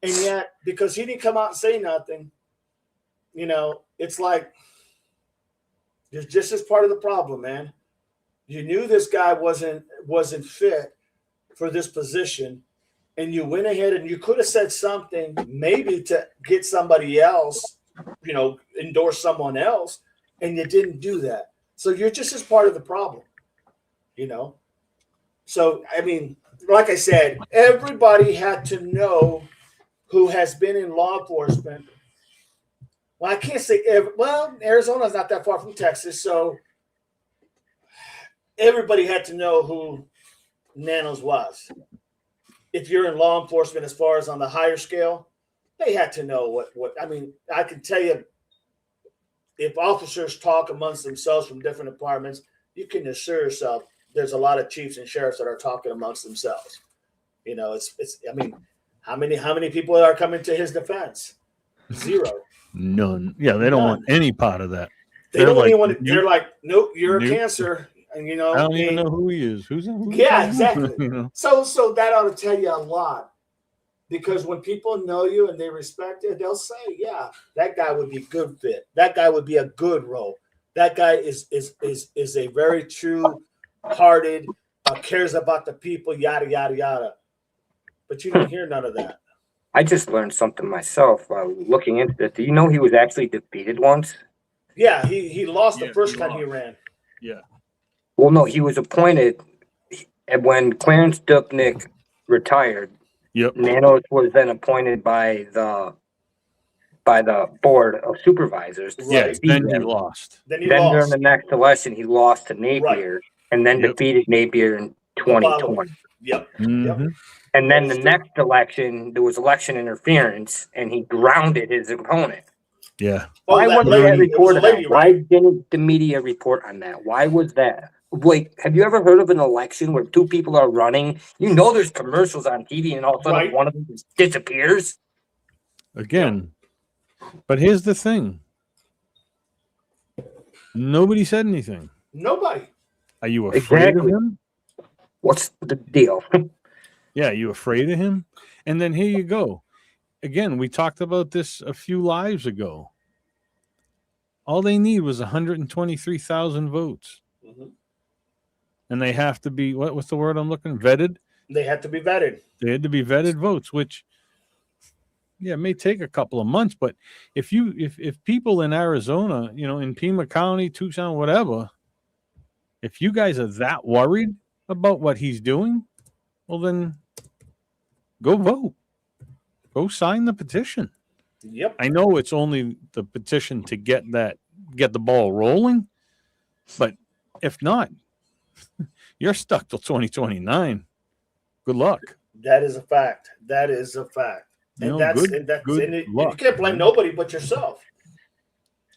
And yet, because he didn't come out and say nothing, it's like you're just as part of the problem, man. You knew this guy wasn't fit for this position, and you went ahead and you could have said something maybe to get somebody else, endorse someone else, and you didn't do that. So you're just as part of the problem, So, I mean, like I said, everybody had to know who has been in law enforcement. Well, I can't say Arizona's not that far from Texas, so everybody had to know who Nanos was. If you're in law enforcement, as far as on the higher scale, they had to know what I mean, I can tell you, if officers talk amongst themselves from different departments, you can assure yourself there's a lot of chiefs and sheriffs that are talking amongst themselves. It's I mean, how many people are coming to his defense? Zero. None. Yeah, they don't want any part of that. They don't even want to. They're like, nope, you're a cancer, and I don't even know who he is. Who's yeah, exactly. So that ought to tell you a lot Because when people know you and they respect you, they'll say, "Yeah, that guy would be a good fit. That guy would be a good role. That guy is a very true hearted, cares about the people, yada yada yada." But you don't hear none of that. I just learned something myself while looking into this. Do you know he was actually defeated once? Yeah, he lost the Yeah, first he time he lost. ran. Yeah. Well, no, he was appointed and when Clarence Dupnick retired. Yep. Nanos was then appointed by the board of supervisors to Right. Yes. succeed Then he him. lost. Then he Then during lost. the next election, he lost to Right. Napier and then Yep. defeated Napier in The following. 2020. Yep. Mhm. Yep. And That then is the true. next election, there was election interference, and he grounded his opponent. Yeah. Oh, Why that wasn't lady. that It was a reported lady, on? Why right? didn't the media report on that? Why was that? Like, have you ever heard of an election where two people are running? You know there's commercials on TV, and all of a sudden Right. one of them just disappears. Again. But here's the thing. Nobody said anything. Nobody. Are you afraid Exactly. of him? What's the deal? Yeah, you afraid of him? And then here you go. Again, we talked about this a few lives ago. All they need was 123,000 votes. Mhm. And they have to be, what's the word I'm looking? Vetted? They had to be vetted. They had to be vetted votes, which, yeah, it may take a couple of months. But if people in Arizona, in Pima County, Tucson, whatever, if you guys are that worried about what he's doing, well, then go vote. Go sign the petition. Yep. I know it's only the petition to get the ball rolling, but if not, you're stuck till 2029. Good luck. That is a fact. That is a fact. You know, That's good and you luck. can't blame nobody but yourself.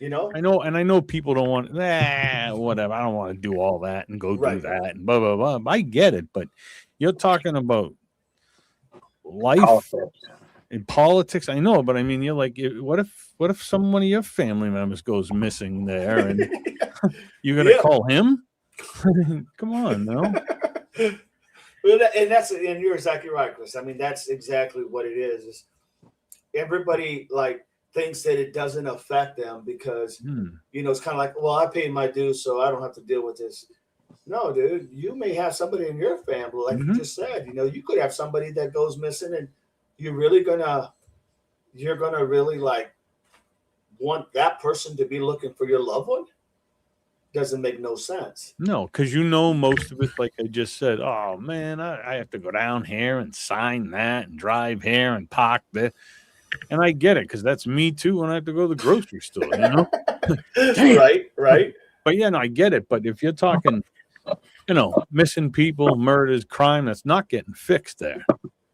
You know? I know people don't want whatever. I don't want to do all that and go do Right. that and blah blah blah. I get it, but you're talking about life Politics. in politics. I know, but I mean, you're like, what if someone of your family members goes missing there, and you're gonna Yeah. call him? Come on, no. Well, and you're exactly right, Chris. I mean, that's exactly what it is everybody like thinks that it doesn't affect them because it's kind of like, well, I paid my dues, so I don't have to deal with this. No, dude, you may have somebody in your family, like you just said. You could have somebody that goes missing, and you're gonna really like want that person to be looking for your loved one. Doesn't make no sense. No, because most of it, like I just said, oh man, I have to go down here and sign that and drive here and park there. And I get it, because that's me too when I have to go to the grocery store, Right. But yeah, no, I get it. But if you're talking, missing people, murders, crime, that's not getting fixed there.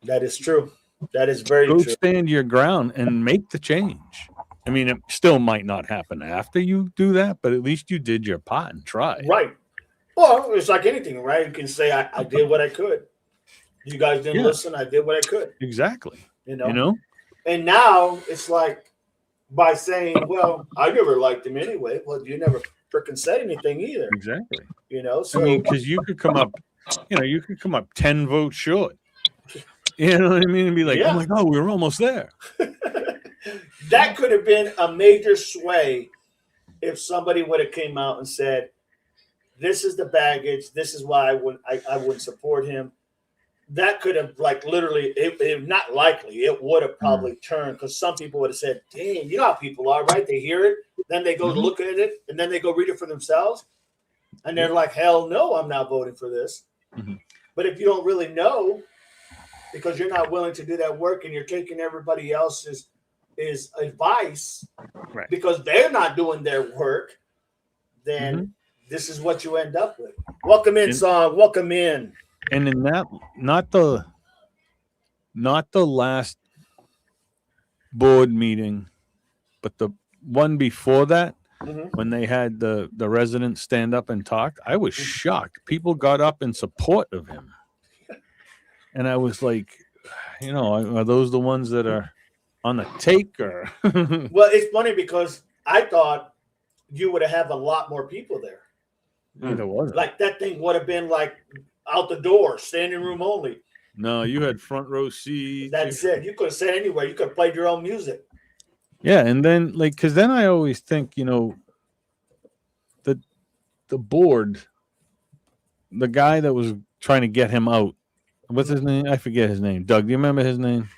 That is true. That is very Go true. stand your ground and make the change. I mean, it still might not happen after you do that, but at least you did your part and tried. Right. Well, it's like anything, right? You can say, I did what I could. You guys didn't listen. I did what I could. Exactly. And now it's like by saying, well, I never liked him anyway. Well, you never freaking said anything either. Exactly. So I mean, because you could come up, 10 votes short. You know what I mean? And be like, oh my God, we were almost there. That could have been a major sway if somebody would have came out and said, this is the baggage. This is why I wouldn't support him. That could have literally, it not likely, it would have probably turned, because some people would have said, dang, you know how people are, right? They hear it, then they go look at it, and then they go read it for themselves. And they're like, hell no, I'm not voting for this. But if you don't really know, because you're not willing to do that work and you're taking everybody else's advice because they're not doing their work, then this is what you end up with. Welcome in, Song. Welcome in. And in that, not the last board meeting, but the one before that, when they had the residents stand up and talk, I was shocked. People got up in support of him. And I was like, are those the ones that are on the take? Or Well, it's funny because I thought you would have a lot more people there. There wasn't. Like that thing would have been like out the door, standing room only. No, you had front row seats. That's it. You could have said anywhere. You could have played your own music. Yeah, and then because then I always think, the board, the guy that was trying to get him out, what's his name? I forget his name. Doug, do you remember his name?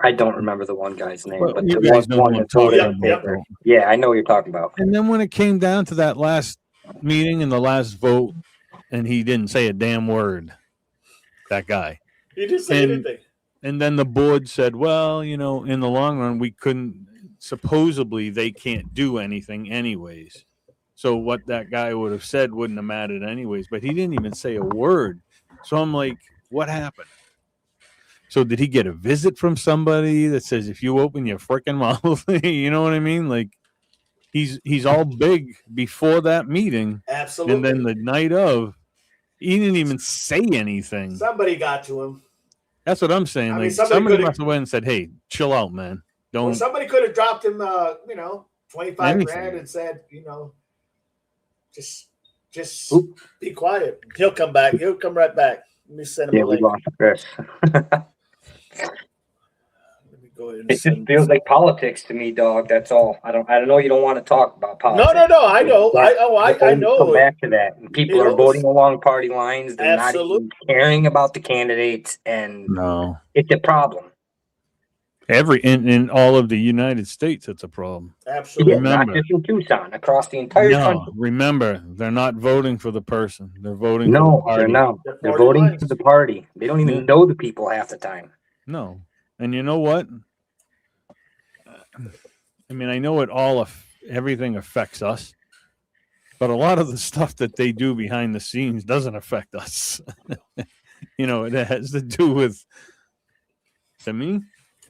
I don't remember the one guy's name, Well, but you the guys know one who I'm that's voted talking in about. favor. Yeah, I know what you're talking about. And then when it came down to that last meeting and the last vote, and he didn't say a damn word, that guy. He didn't say anything. And then the board said, well, in the long run, we couldn't, supposedly they can't do anything anyways. So what that guy would have said wouldn't have mattered anyways, but he didn't even say a word. So I'm like, what happened? So did he get a visit from somebody that says, if you open your freaking mouth, you know what I mean? Like he's all big before that meeting. Absolutely. And then the night of, he didn't even say anything. Somebody got to him. That's what I'm saying. I mean, somebody must have went and said, hey, chill out, man. Don't. Well, somebody could have dropped him, 25 Anything. grand and said, just be quiet. He'll come back. He'll come right back. Let me send him a we link. lost Chris. Let me go ahead and It just feels like politics to me, dog. That's all. I don't know. You don't want to talk about politics. No. I know. I know. Come back to that. And people are voting along party lines. They're not even caring about the candidates, and No. It's a problem. In all of the United States, it's a problem. Absolutely. Yeah, not just in Tucson, across the entire country. Remember, they're not voting for the person. They're voting for the party. They're not. They're voting for the party. They don't even know the people half the time. No. And you know what? I mean, I know everything affects us, but a lot of the stuff that they do behind the scenes doesn't affect us. It has to do with, to me,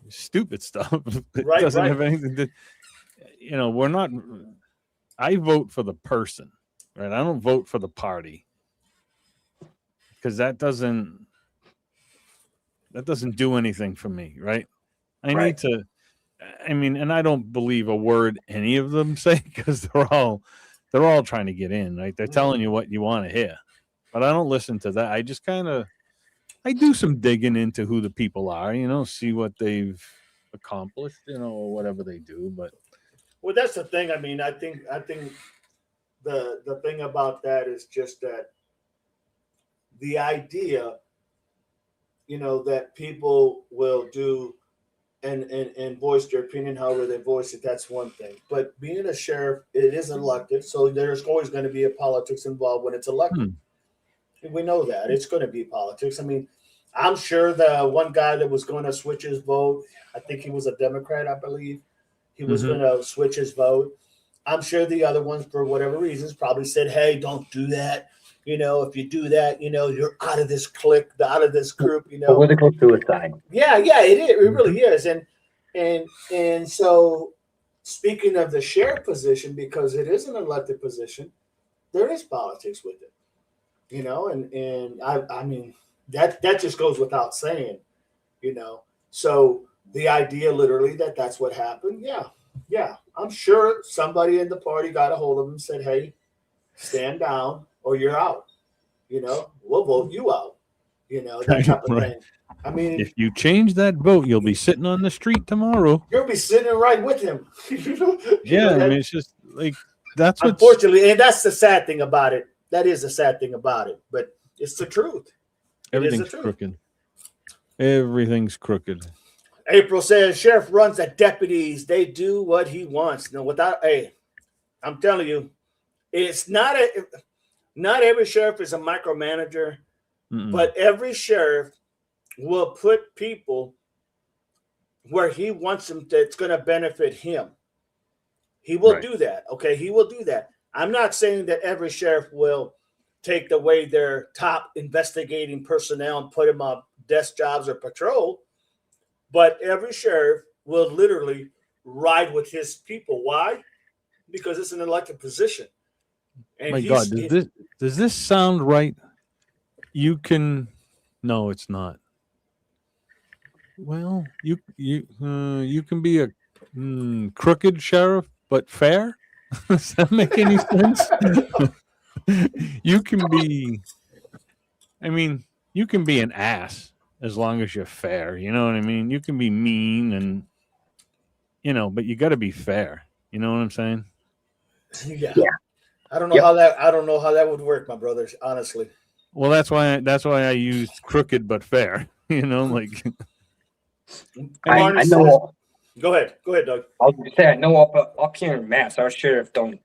stupid stuff. It doesn't have anything to, we're not, I vote for the person, right? I don't vote for the party, because that doesn't do anything for me, right? I need to, and I don't believe a word any of them say, because they're all trying to get in, right? They're telling you what you want to hear, but I don't listen to that. I just I do some digging into who the people are, see what they've accomplished, or whatever they do. But that's the thing. I mean, I think the thing about that is just that the idea, that people will do and voice their opinion however they voice it, that's one thing. But being a sheriff, it is elected, so there's always going to be a politics involved when it's elected. We know that it's going to be politics. I mean, I'm sure the one guy that was going to switch his vote, I think he was a Democrat, I believe. He was going to switch his vote. I'm sure the other ones, for whatever reasons, probably said, hey, don't do that. If you do that, you're out of this clique, out of this group, Political suicide. Yeah, it is. It really is. And so, speaking of the sheriff position, because it is an elected position, there is politics with it. And I mean that just goes without saying, So the idea, literally, that's what happened. Yeah. I'm sure somebody in the party got a hold of him and said, "Hey, stand down, or you're out. We'll vote you out. That type of thing." I mean, if you change that vote, you'll be sitting on the street tomorrow. You'll be sitting right with him. I mean, it's just like that's what. Unfortunately, and that's the sad thing about it. That is the sad thing about it, but it's the truth. Everything's crooked. Everything's crooked. April says, sheriff runs the deputies. They do what he wants. No, I'm telling you, it's not every sheriff is a micromanager, but every sheriff will put people where he wants them that's going to benefit him. He will do that. Okay. He will do that. I'm not saying that every sheriff will take away their top investigating personnel and put them on desk jobs or patrol, but every sheriff will literally ride with his people. Why? Because it's an elected position. And my God, does this sound right? No, it's not. Well, you can be a crooked sheriff, but fair. Does that make any sense? You can be an ass as long as you're fair. You know what I mean? You can be mean and, but you got to be fair. You know what I'm saying? Yeah. Yeah. I don't know I don't know how that would work, my brothers, honestly. Well, that's why I used crooked but fair. Like I know. Go ahead, Doug. I was gonna say, I know up here in Mass, our sheriff don't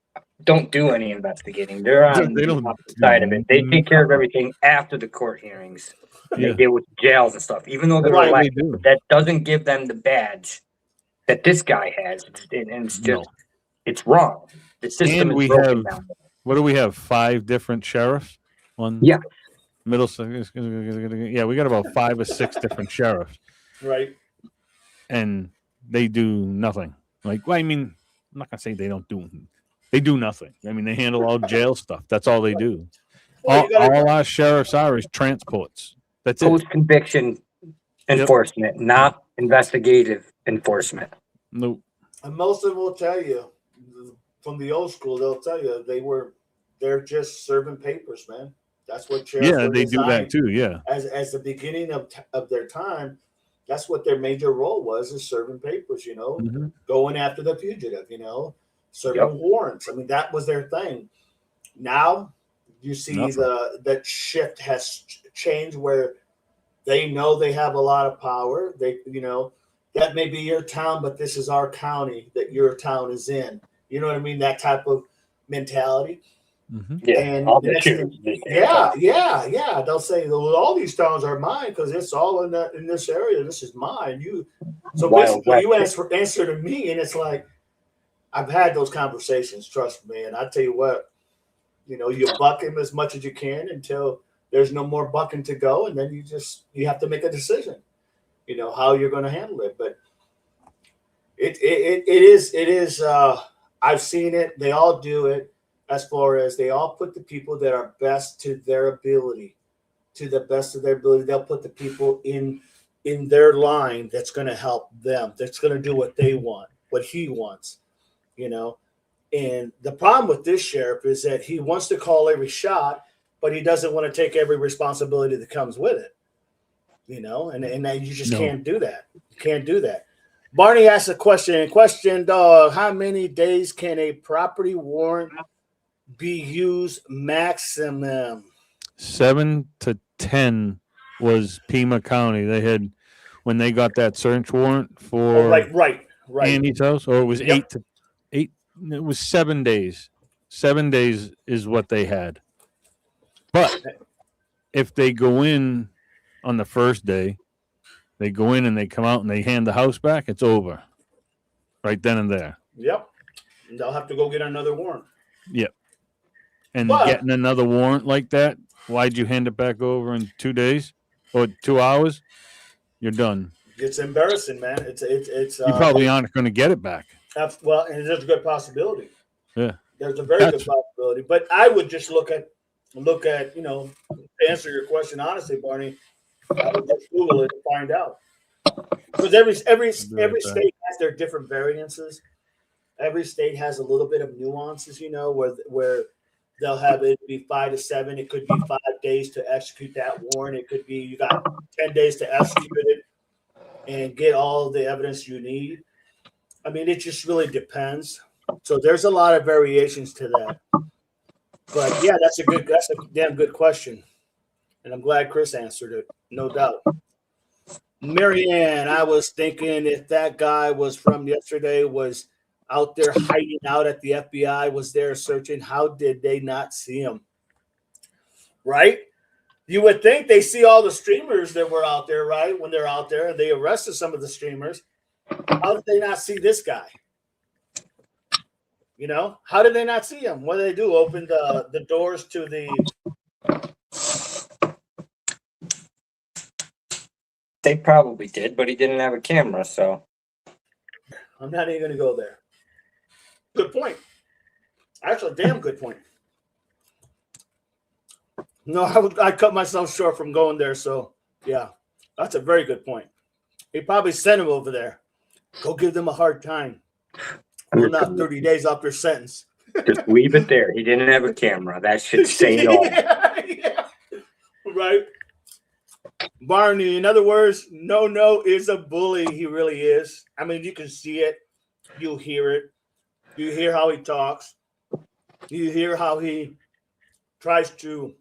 do any investigating. They're on They the don't opposite side of it. They take care of everything after the court hearings. And Yeah. they deal with jails and stuff. Even though they're Right, they elected, do. but that doesn't give them the badge that this guy has. And it's just, it's wrong. The system And is broken down. what do we have? 5 different sheriffs on Yeah. Middlesex. Yeah, we got about 5 or 6 different sheriffs, Right. and they do nothing. Like, well, I mean, I'm not gonna say they don't do. They do nothing. I mean, they handle all jail stuff. That's all they do. Well, All our sheriffs are is transports. That's it. Post-conviction enforcement, not investigative enforcement. Nope. And most of them will tell you, from the old school, they'll tell you they're just serving papers, man. That's what sheriffs were they do that designed too. Yeah. As the beginning of their time, that's what their major role was, is serving papers, Mhm. going after the fugitive, serving warrants. I mean, that was their thing. Now you see that shift has changed where they know they have a lot of power. They, that may be your town, but this is our county that your town is in. You know what I mean? That type of mentality. Mhm. Yeah. And I'll the next bet thing, you. yeah. They'll say, well, all these towns are mine because it's all in this area. This is mine. So Wild basically, you West. answer to me, and it's like, I've had those conversations. Trust me, and I tell you what, you buck him as much as you can until there's no more bucking to go, and then you have to make a decision. How you're going to handle it, but it is. I've seen it. They all do it. As far as they all put the people that are best to their ability, to the best of their ability, they'll put the people in their line that's going to help them, that's going to do what they want, what he wants, And the problem with this sheriff is that he wants to call every shot, but he doesn't want to take every responsibility that comes with it, and you just can't do that. You can't do that. Barney asked a question, dog, how many days can a property warrant be used maximum? 7 to 10 was Pima County. They had, when they got that search warrant for Right. Andy's house, or it was 8 to 8. It was 7 days. 7 days is what they had. But if they go in on the first day, they go in and they come out and they hand the house back, it's over. Right then and there. Yep. And they'll have to go get another warrant. Yep. And getting another warrant like that, why'd you hand it back over in 2 days or 2 hours? You're done. It's embarrassing, man. It's you probably aren't going to get it back. Well, and there's a good possibility. Yeah. There's a very good possibility. But I would just look at, to answer your question honestly, Barney, I would just Google it to find out. Because every state has their different variances. Every state has a little bit of nuances, where they'll have it be 5 to 7. It could be 5 days to execute that warrant. It could be you got 10 days to execute it and get all the evidence you need. I mean, it just really depends. So there's a lot of variations to that. But yeah, that's a damn good question. And I'm glad Chris answered it, no doubt. Marianne, I was thinking if that guy was from yesterday was out there hiding out at the FBI, was there searching, how did they not see him? Right? You would think they see all the streamers that were out there, right? When they're out there and they arrested some of the streamers. How did they not see this guy? How did they not see him? What did they do? Open the doors to the... They probably did, but he didn't have a camera, so. I'm not even going to go there. Good point. Actually, damn good point. No, I cut myself short from going there, so yeah, that's a very good point. He probably sent him over there. Go give them a hard time. We're not 30 days off their sentence. Just leave it there. He didn't have a camera. That should say it all. Yeah. Right. Barney, in other words, no is a bully. He really is. I mean, you can see it. You hear it. You hear how he talks. You hear how he tries to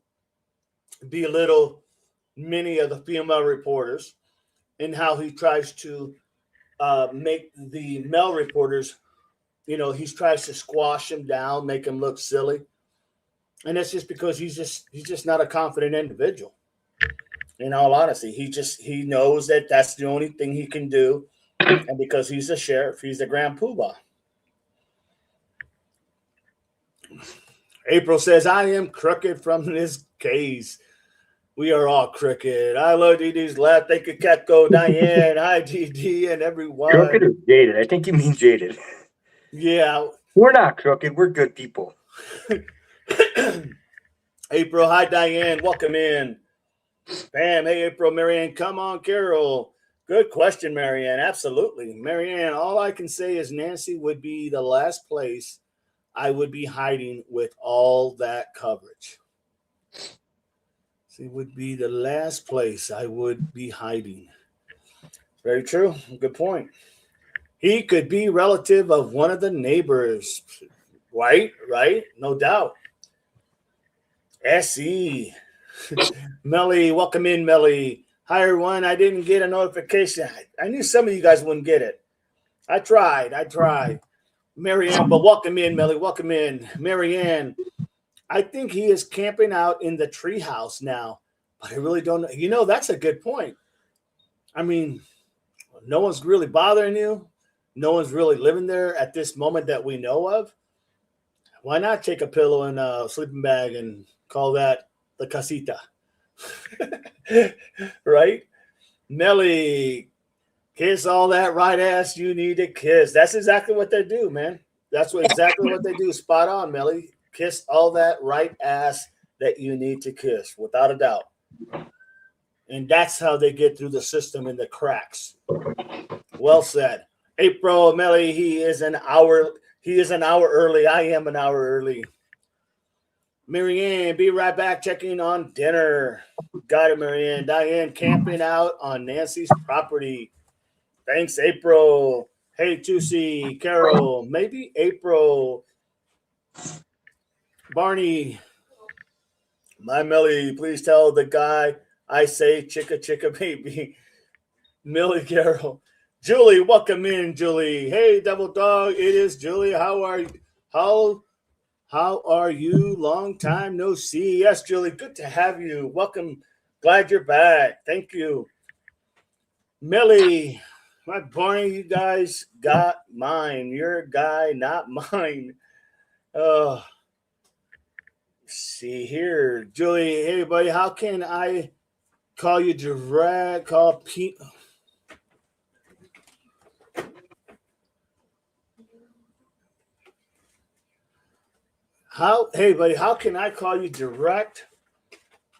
belittle many of the female reporters and how he tries to make the male reporters, he tries to squash them down, make them look silly. And that's just because he's just not a confident individual. In all honesty, he knows that that's the only thing he can do, and because he's the sheriff, he's the grand poobah. April says, "I am crooked from this case. We are all crooked. I love DD's laugh. Thank you, Catco, Diane, hi DD, and everyone." Crooked or jaded? I think you mean jaded. Yeah, we're not crooked. We're good people. April, hi Diane, welcome in. Bam, hey April, Marianne, come on, Carol. Good question, Marianne. Absolutely, Marianne. All I can say is Nancy would be the last place I would be hiding with all that coverage. She would be the last place I would be hiding. Very true. Good point. He could be relative of one of the neighbors. Right? No doubt. SE. Melly, welcome in, Melly. Hi, everyone. I didn't get a notification. I knew some of you guys wouldn't get it. I tried. Marianne, but welcome in, Melly. Welcome in. Marianne, I think he is camping out in the treehouse now, but I really don't know. That's a good point. I mean, no one's really bothering you. No one's really living there at this moment that we know of. Why not take a pillow and a sleeping bag and call that the casita? Right? Melly, kiss all that right ass you need to kiss. That's exactly what they do, man. That's exactly what they do. Spot on, Melly. Kiss all that right ass that you need to kiss, without a doubt. And that's how they get through the system in the cracks. Well said. April, Melly, he is an hour early. I am an hour early. Marianne, be right back checking on dinner. Got it, Marianne. Diane camping out on Nancy's property. Thanks, April. Hey, Tusi, Carol, maybe April. Barney, my Melly, please tell the guy I say chicka baby. Millie, Carol. Julie, welcome in, Julie. Hey, Double Dog, it is Julie. How are you? How are you? Long time no see. Yes, Julie, good to have you. Welcome. Glad you're back. Thank you. Millie, my Barney, you guys got mine. Your guy, not mine. See here. Julie, hey, buddy, how can I call you direct? Call Pete. Hey, buddy, how can I call you direct?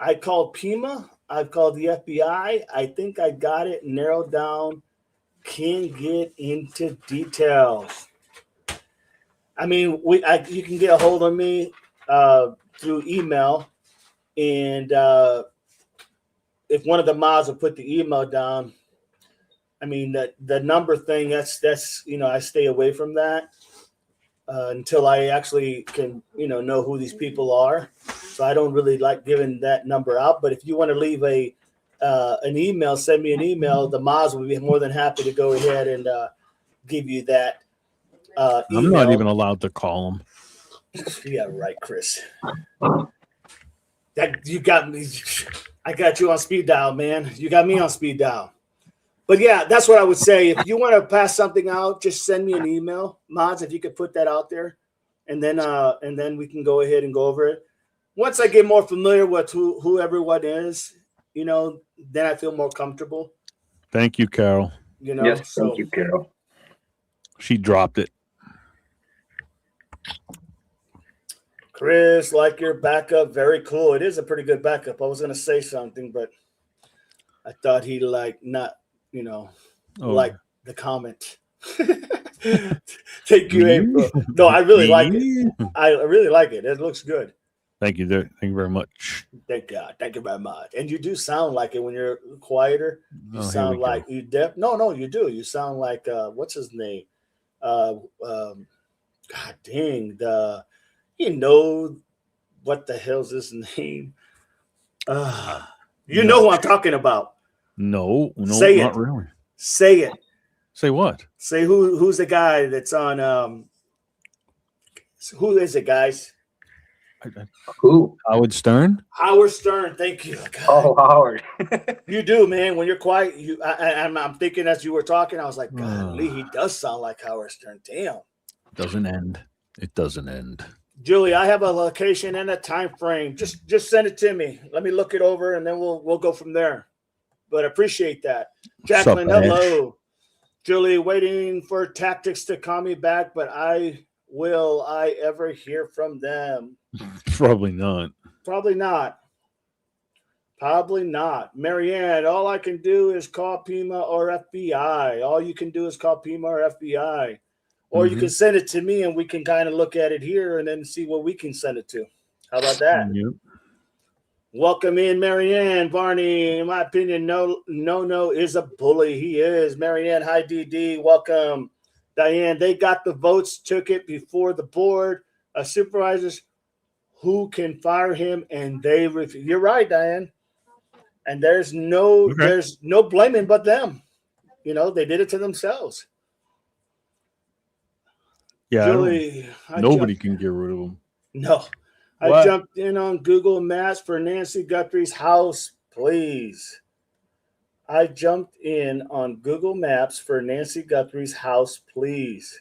I called Pima. I've called the FBI. I think I got it narrowed down. Can't get into details. I mean, you can get a hold of me through email, and if one of the mods will put the email down, I mean the number thing. That's I stay away from that until I actually can know who these people are. So I don't really like giving that number out. But if you want to leave an email, send me an email. The mods will be more than happy to go ahead and give you that. Email. I'm not even allowed to call them. Yeah, right, Chris. That you got me. I got you on speed dial, man. You got me on speed dial. But yeah, that's what I would say. If you want to pass something out, just send me an email, mods. If you could put that out there, and then we can go ahead and go over it. Once I get more familiar with who everyone is, then I feel more comfortable. Thank you, Carol. Yes, thank you, Carol. She dropped it. Chris, like your backup, very cool. It is a pretty good backup. I was going to say something, but I thought he like the comment. Thank you, April. No, I really like it. I really like it. It looks good. Thank you. Thank you very much. Thank God. Thank you very much. And you do sound like it when you're quieter. You Oh, here we sound go. like no, you do. You sound like what's his name? God dang, you know what the hell's his name? You know who I'm talking about. No, Say not it. really. Say it. Say what? Say who's the guy that's on who is it, guys? Who? Howard Stern? Howard Stern. Thank you. God. Oh, Howard. You do, man. When you're quiet, I'm thinking as you were talking, I was like, God, Lee, he does sound like Howard Stern. Damn. Doesn't end. It doesn't end. Julie, I have a location and a time frame. Just send it to me. Let me look it over, and then we'll go from there. But I appreciate that. Jacqueline, hello. Julie, waiting for tactics to call me back, but will I ever hear from them? Probably not. Probably not. Probably not. Marianne, all I can do is call Pima or FBI. All you can do is call Pima or FBI. Or you can send it to me and we can kind of look at it here and then see what we can send it to. How about that? Yep. Welcome in, Marianne. Barney, in my opinion, no is a bully. He is. Marianne, hi, DD. Welcome. Diane, they got the votes, took it before the board. Supervisors who can fire him, and they refuse. You're right, Diane. And there's no blaming but them. You know, they did it to themselves. Yeah, Julie, nobody can get rid of them. No. I jumped in on Google Maps for Nancy Guthrie's house, please. I jumped in on Google Maps for Nancy Guthrie's house, please.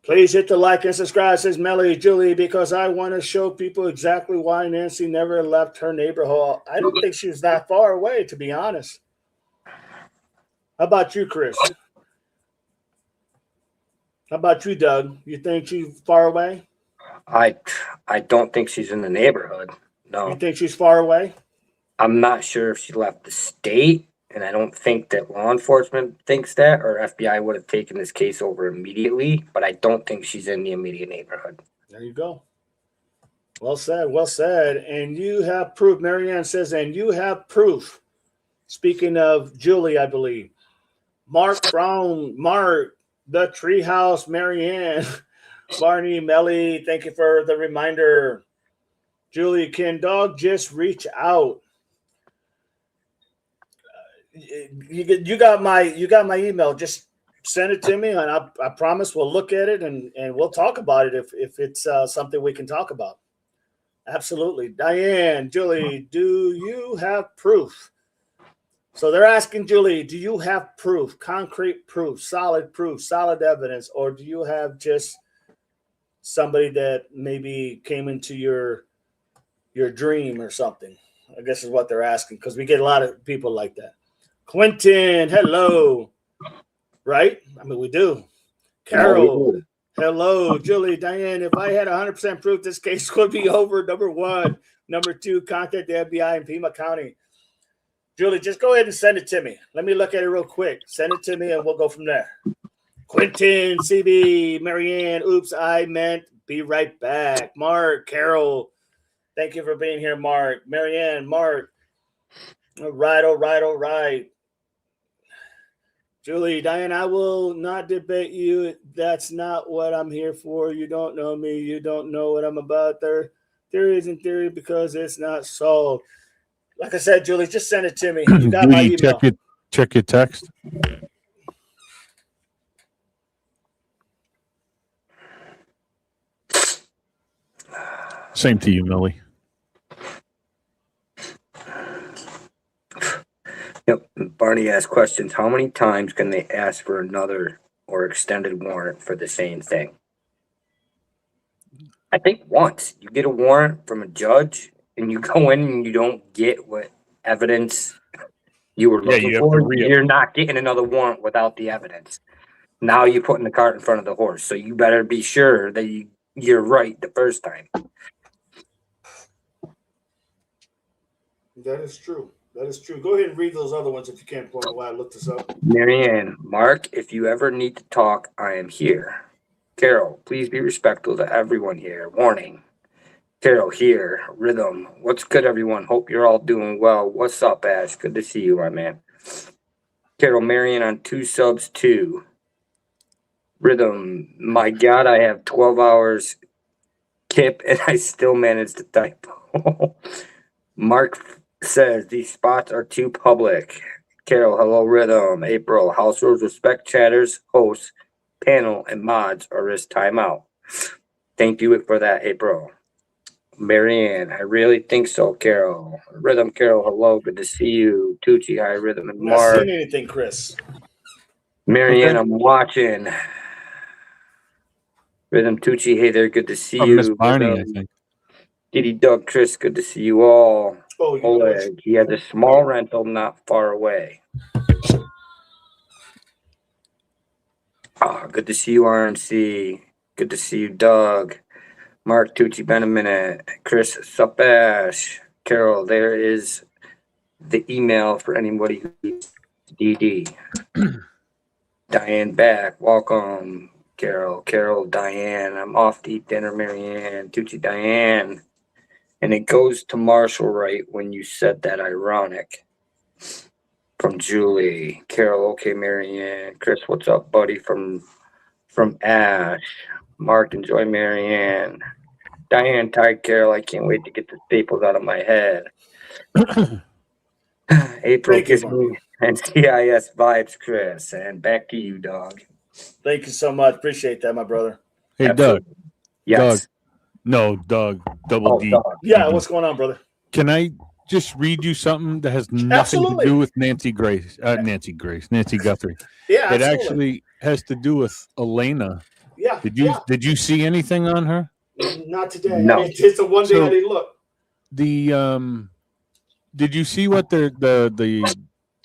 Please hit the like and subscribe, says Melly Julie, because I want to show people exactly why Nancy never left her neighborhood. I don't think she was that far away, to be honest. How about you, Chris? How about you, Doug? You think she's far away? I don't think she's in the neighborhood. No. You think she's far away? I'm not sure if she left the state, and I don't think that law enforcement thinks that, or FBI would have taken this case over immediately, but I don't think she's in the immediate neighborhood. There you go. Well said, well said. And you have proof. Marianne says, and you have proof. Speaking of Julie, I believe. Mark Brown, Mark, the Treehouse, Marianne, Barney, Melly, thank you for the reminder. Julie, can dog just reach out? You got my email. Just send it to me, and I promise we'll look at it and we'll talk about it if it's something we can talk about. Absolutely. Diane, Julie, do you have proof? So they're asking Julie, do you have proof, concrete proof, solid evidence, or do you have just somebody that maybe came into your dream or something? I guess is what they're asking, because we get a lot of people like that. Quentin, hello. Right? I mean, we do. Carol, hello. Julie, Diane, if I had 100% proof, this case would be over. Number one. Number two, contact the FBI in Pima County. Julie, just go ahead and send it to me. Let me look at it real quick. Send it to me and we'll go from there. Quentin, CB, Marianne, oops, I meant be right back. Mark, Carol, thank you for being here, Mark. Marianne, Mark. All right. Julie, Diane, I will not debate you. That's not what I'm here for. You don't know me. You don't know what I'm about. Theory isn't theory because it's not solved. Like I said, Julie, just send it to me. You got my email. Check your text. Same to you, Millie. Yep. Barney asked questions. How many times can they ask for another or extended warrant for the same thing? I think once. You get a warrant from a judge and you go in and you don't get what evidence you were looking for, you're not getting another warrant without the evidence. Now you're putting the cart in front of the horse. So you better be sure that you're right the first time. That is true. Go ahead and read those other ones if you can't, while I look this up. Marianne, Mark, if you ever need to talk, I am here. Carol, please be respectful to everyone here. Warning. Carol here. Rhythm. What's good, everyone? Hope you're all doing well. What's up, Ash? Good to see you, my man. Carol Marion on 2 subs 2. Rhythm. My God, I have 12 hours Kip and I still managed to type. Mark says these spots are too public. Carol, hello, Rhythm. April, House rules respect chatters, hosts, panel, and mods or risk timeout. Thank you for that, April. Marianne, I really think so, Carol. Rhythm, Carol, hello, good to see you. Tucci, hi, Rhythm, and I'm not Mark. seeing anything, Chris. Marianne, Okay. I'm watching. Rhythm, Tucci, hey there, good to see Oh, you. Miss Barney, I Rhythm, think. Diddy, Doug, Chris, good to see you all. Oh, you Oleg, he has a small rental not far away. Good to see you, RMC. Good to see you, Doug. Mark Tucci, been a minute. Chris Supash. Carol, there is the email for anybody who's DD. Diane back. Welcome, Carol. Carol, Diane. I'm off to eat dinner, Marianne. Tucci, Diane. And it goes to Marshall right when you said that. Ironic. From Julie. Carol, okay, Marianne. Chris, what's up, buddy? From Ash. Mark, enjoy Marianne. Diane, tired, Carol. I can't wait to get the staples out of my head. April, Thank you, kiss me and CIS vibes, Chris. And back to you, dog. Thank you so much. Appreciate that, my brother. Hey, Absolutely. Doug. Yes. Doug. No, Doug. Double D. Dog. Yeah, what's going on, brother? Can I just read you something that has nothing Absolutely. to do with Nancy Guthrie? Yeah, It absolutely. actually has to do with Elena. Yeah. Did you see anything on her? Not today. No. It's the one day I didn't look. Did you see what the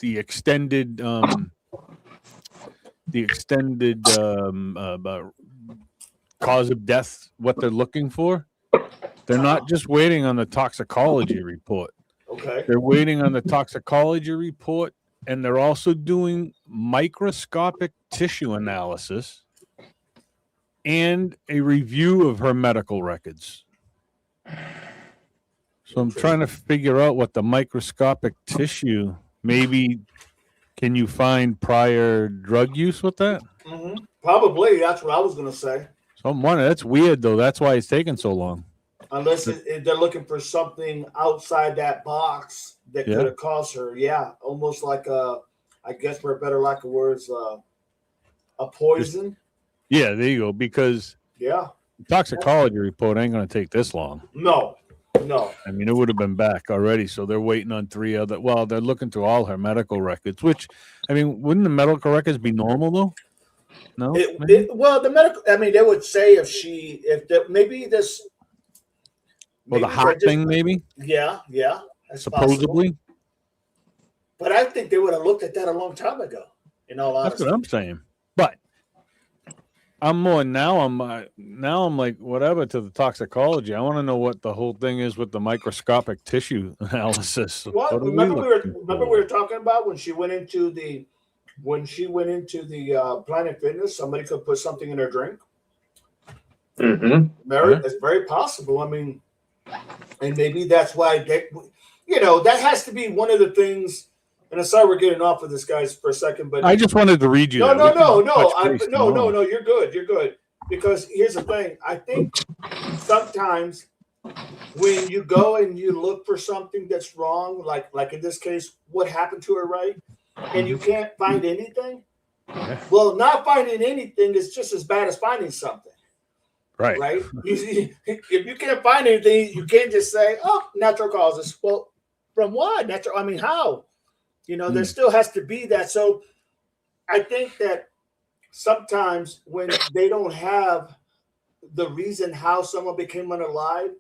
extended cause of death, what they're looking for? They're not just waiting on the toxicology report. Okay. They're waiting on the toxicology report, and they're also doing microscopic tissue analysis and a review of her medical records. So I'm trying to figure out what the microscopic tissue, maybe can you find prior drug use with that? Mm-hmm. Probably. That's what I was going to say. So I'm wondering, that's weird though. That's why it's taking so long. Unless they're looking for something outside that box that could have caused her. Yeah. Almost like I guess for a better lack of words, a poison. Yeah, there you go. Because the toxicology report ain't going to take this long. No. I mean, it would have been back already. So they're waiting on 3 other. Well, they're looking through all her medical records. Which, I mean, wouldn't the medical records be normal though? No. Well, the medical. I mean, they would say maybe this. Well, the heart thing, maybe. Yeah. That's supposedly. Possible. But I think they would have looked at that a long time ago. In all honesty, that's what I'm saying. But I'm more now. I'm like whatever to the toxicology. I want to know what the whole thing is with the microscopic tissue analysis. What remember we were talking about when she went into the Planet Fitness. Somebody could put something in her drink. Mm-hmm. It's very possible. I mean, and maybe that's why that has to be one of the things. And I'm sorry we're getting off of this, guys, for a second, but I just wanted to read you. No. You're good. Because here's the thing. I think sometimes when you go and you look for something that's wrong, like in this case, what happened to her, right? And you can't find anything. Well, not finding anything is just as bad as finding something. Right. If you can't find anything, you can't just say, "Oh, natural causes." Well, from what natural? I mean, how? There still has to be that. So I think that sometimes when they don't have the reason how someone became unalive,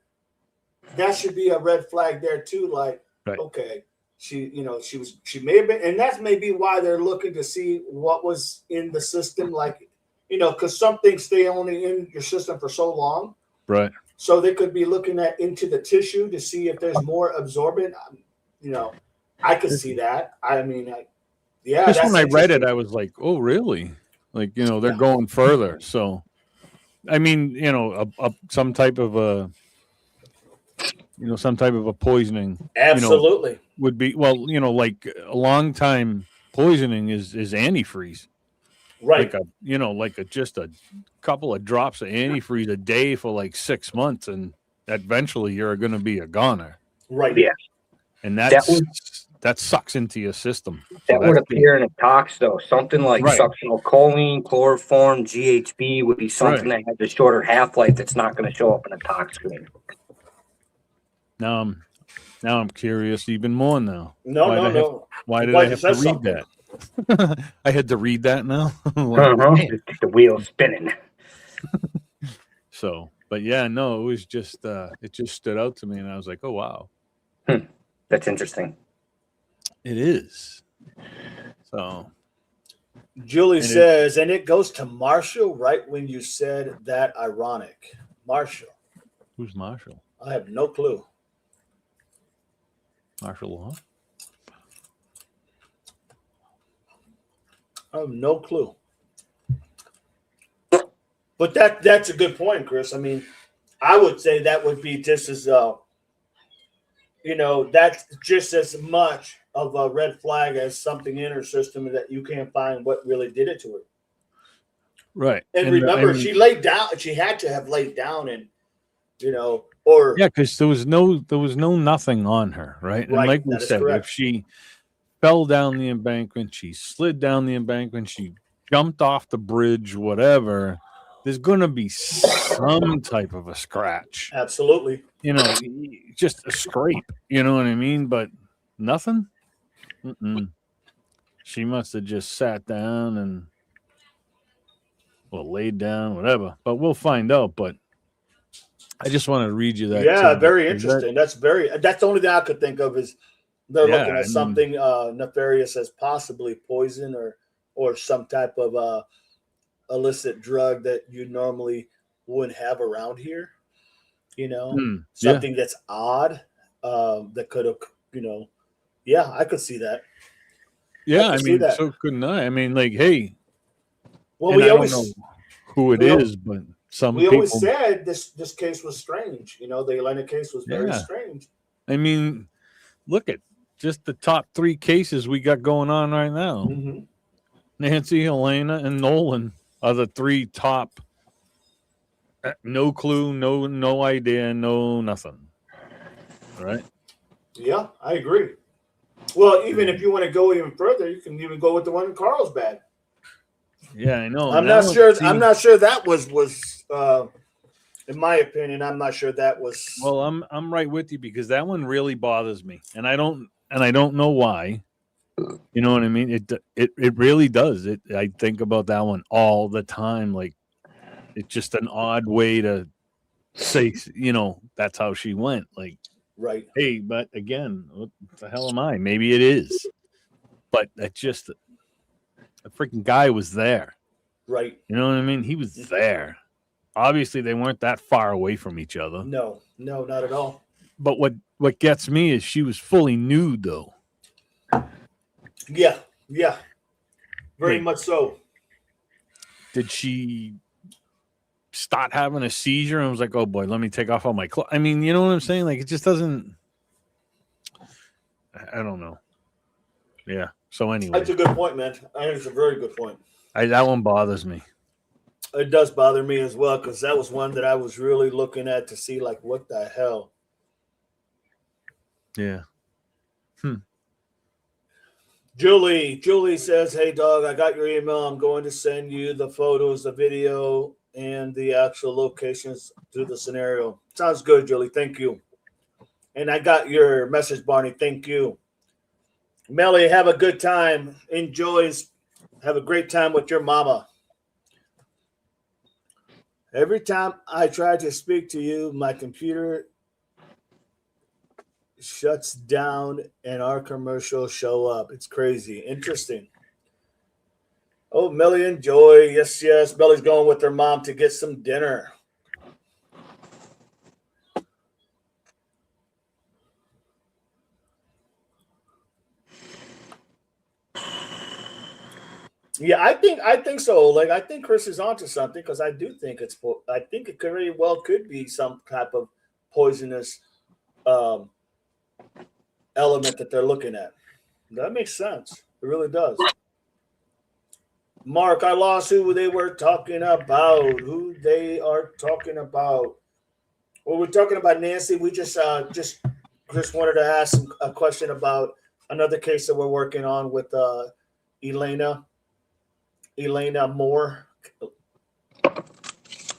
that should be a red flag there too. Like, okay, she may have been, and that's maybe why they're looking to see what was in the system. Like, because some things stay only in your system for so long. Right. So they could be looking into the tissue to see if there's more absorbent. I could see that. I mean, Just when I read it, I was like, "Oh, really?" Like, they're going further. So, I mean, some type of a, some type of a poisoning, Absolutely. would be, well, like a long time poisoning is antifreeze. Right. Like just a couple of drops of antifreeze a day for like 6 months, and eventually you're going to be a goner, Right. Yeah. and That would that sucks into your system. So that would that's appear in a tox though. Something like Right. succinylcholine, choline, chloroform, GHB would be something Right. that has a shorter half life that's not going to show up in a tox screen. Now I'm curious even more now. No, Why'd no, I have, no. why did Why I you have said to read something. that? I had to read that now. Like, man. The wheel's spinning. So, but yeah, no, it was just it just stood out to me, and I was like, oh wow, That's interesting. it is. So Julie And it- says, and it goes to Marshall right when you said that ironic. Marshall. who's Marshall? I have no clue. Marshall Law? I have no clue. But that's a good point, Chris. I mean, I would say that would be just as that's just as much of a red flag as something in her system that you can't find what really did it to her. Right. And remember, she laid down. She had to have laid down, and or yeah, because there was no nothing on her, right? And Right, like we that is said, correct. if she fell down the embankment, she slid down the embankment, she jumped off the bridge, whatever, there's going to be some type of a scratch. absolutely. Just a scrape. You know what I mean? But nothing. Mm-mm. She must have just sat down and laid down, whatever. But we'll find out. But I just wanted to read you that. Yeah, too, very because interesting. That's the only thing I could think of is they're looking at something nefarious as possibly poison or some type of illicit drug that you normally wouldn't have around here. Something that's odd that could have, yeah, I could see that. Yeah, I mean, so couldn't I? I mean, like, hey, well, I don't know who it is, but some we people always said this case was strange. The Elena case was very strange. I mean, look at just the top 3 cases we got going on right now. Mm-hmm. Nancy, Elena, and Nolan are the 3 top. No clue, no idea, no nothing. Right? Yeah, I agree. Well, even if you want to go even further, you can even go with the one in Carlsbad. Yeah, I know. I'm not sure that was in my opinion, I'm not sure that was. Well, I'm right with you because that one really bothers me, and I don't know why. You know what I mean? It really does. I think about that one all the time. Like, it's just an odd way to say, that's how she went. Like, right. Hey, but again, what the hell am I? Maybe it is, but that's just the freaking guy was there. Right. You know what I mean? He was there. Obviously, they weren't that far away from each other. No, not at all. But what gets me is she was fully nude, though. Yeah. Very much so. Did she start having a seizure and was like, oh boy, let me take off all my clothes? I mean, you know what I'm saying? Like, it just doesn't. I don't know. Yeah. So anyway, that's a good point, man. I think it's a very good point. That one bothers me. It does bother me as well because that was one that I was really looking at to see, like, what the hell. Yeah. Julie says, hey, dog, I got your email. I'm going to send you the photos, the video, and the actual locations to the scenario. Sounds good, Julie. Thank you. And I got your message, Barney. Thank you. Melly, have a good time. Have a great time with your mama. Every time I try to speak to you, my computer shuts down and our commercials show up. It's crazy. Interesting. Oh, Melly, enjoy. Yes. Melly's going with her mom to get some dinner. Yeah, I think so. Like I think Chris is onto something because I do think I think it could very well could be some type of poisonous um, element that they're looking at. That makes sense. It really does. Mark, I lost who they were talking about. Who they are talking about. Well, we're talking about Nancy. We just wanted to ask a question about another case that we're working on with Elena Elena Moore.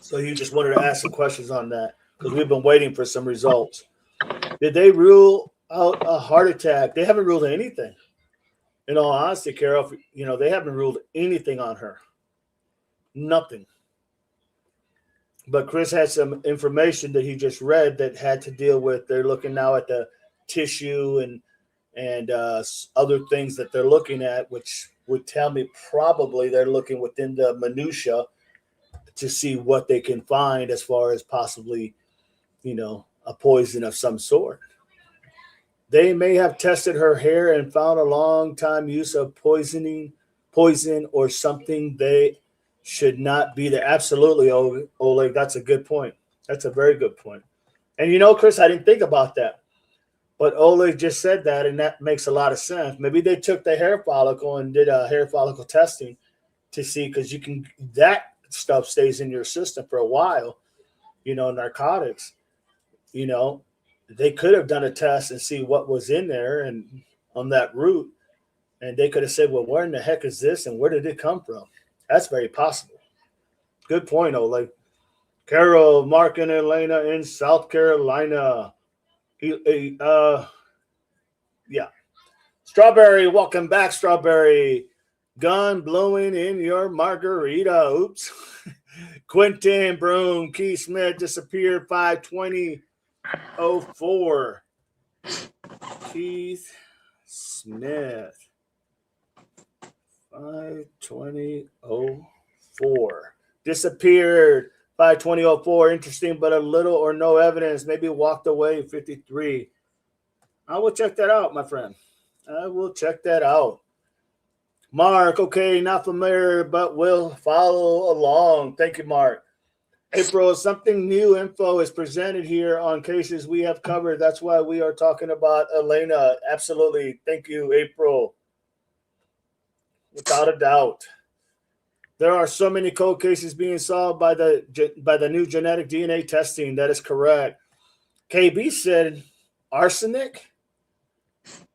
So you just wanted to ask some questions on that because we've been waiting for some results. Did they rule out a heart attack? They haven't ruled anything. In all honesty, Carol, they haven't ruled anything on her. Nothing. But Chris had some information that he just read that had to deal with. They're looking now at the tissue and other things that they're looking at, which would tell me probably they're looking within the minutia to see what they can find as far as possibly, a poison of some sort. They may have tested her hair and found a long time use of poison or something. They should not be there. Absolutely, Oleg. That's a good point. That's a very good point. And Chris, I didn't think about that. But Oleg just said that, and that makes a lot of sense. Maybe they took the hair follicle and did a hair follicle testing to see, because that stuff stays in your system for a while, narcotics, they could have done a test and see what was in there and on that route. And they could have said, well, where in the heck is this and where did it come from? That's very possible. Good point, Oleg. Carol, Mark, and Elena in South Carolina. Yeah. Strawberry, welcome back, Strawberry. Gun blowing in your margarita. Oops. Quentin Broom, Keith Smith disappeared 5/20/04. Keith Smith 5/20/04 disappeared 5/20/04. Interesting, but a little or no evidence. Maybe walked away 53. I will check that out, my friend. I will check that out. Mark, okay, not familiar, but will follow along. Thank you, Mark. April, something new info is presented here on cases we have covered. That's why we are talking about Elena. Absolutely. Thank you, April. Without a doubt. There are so many cold cases being solved by the new genetic DNA testing. That is correct. KB said arsenic.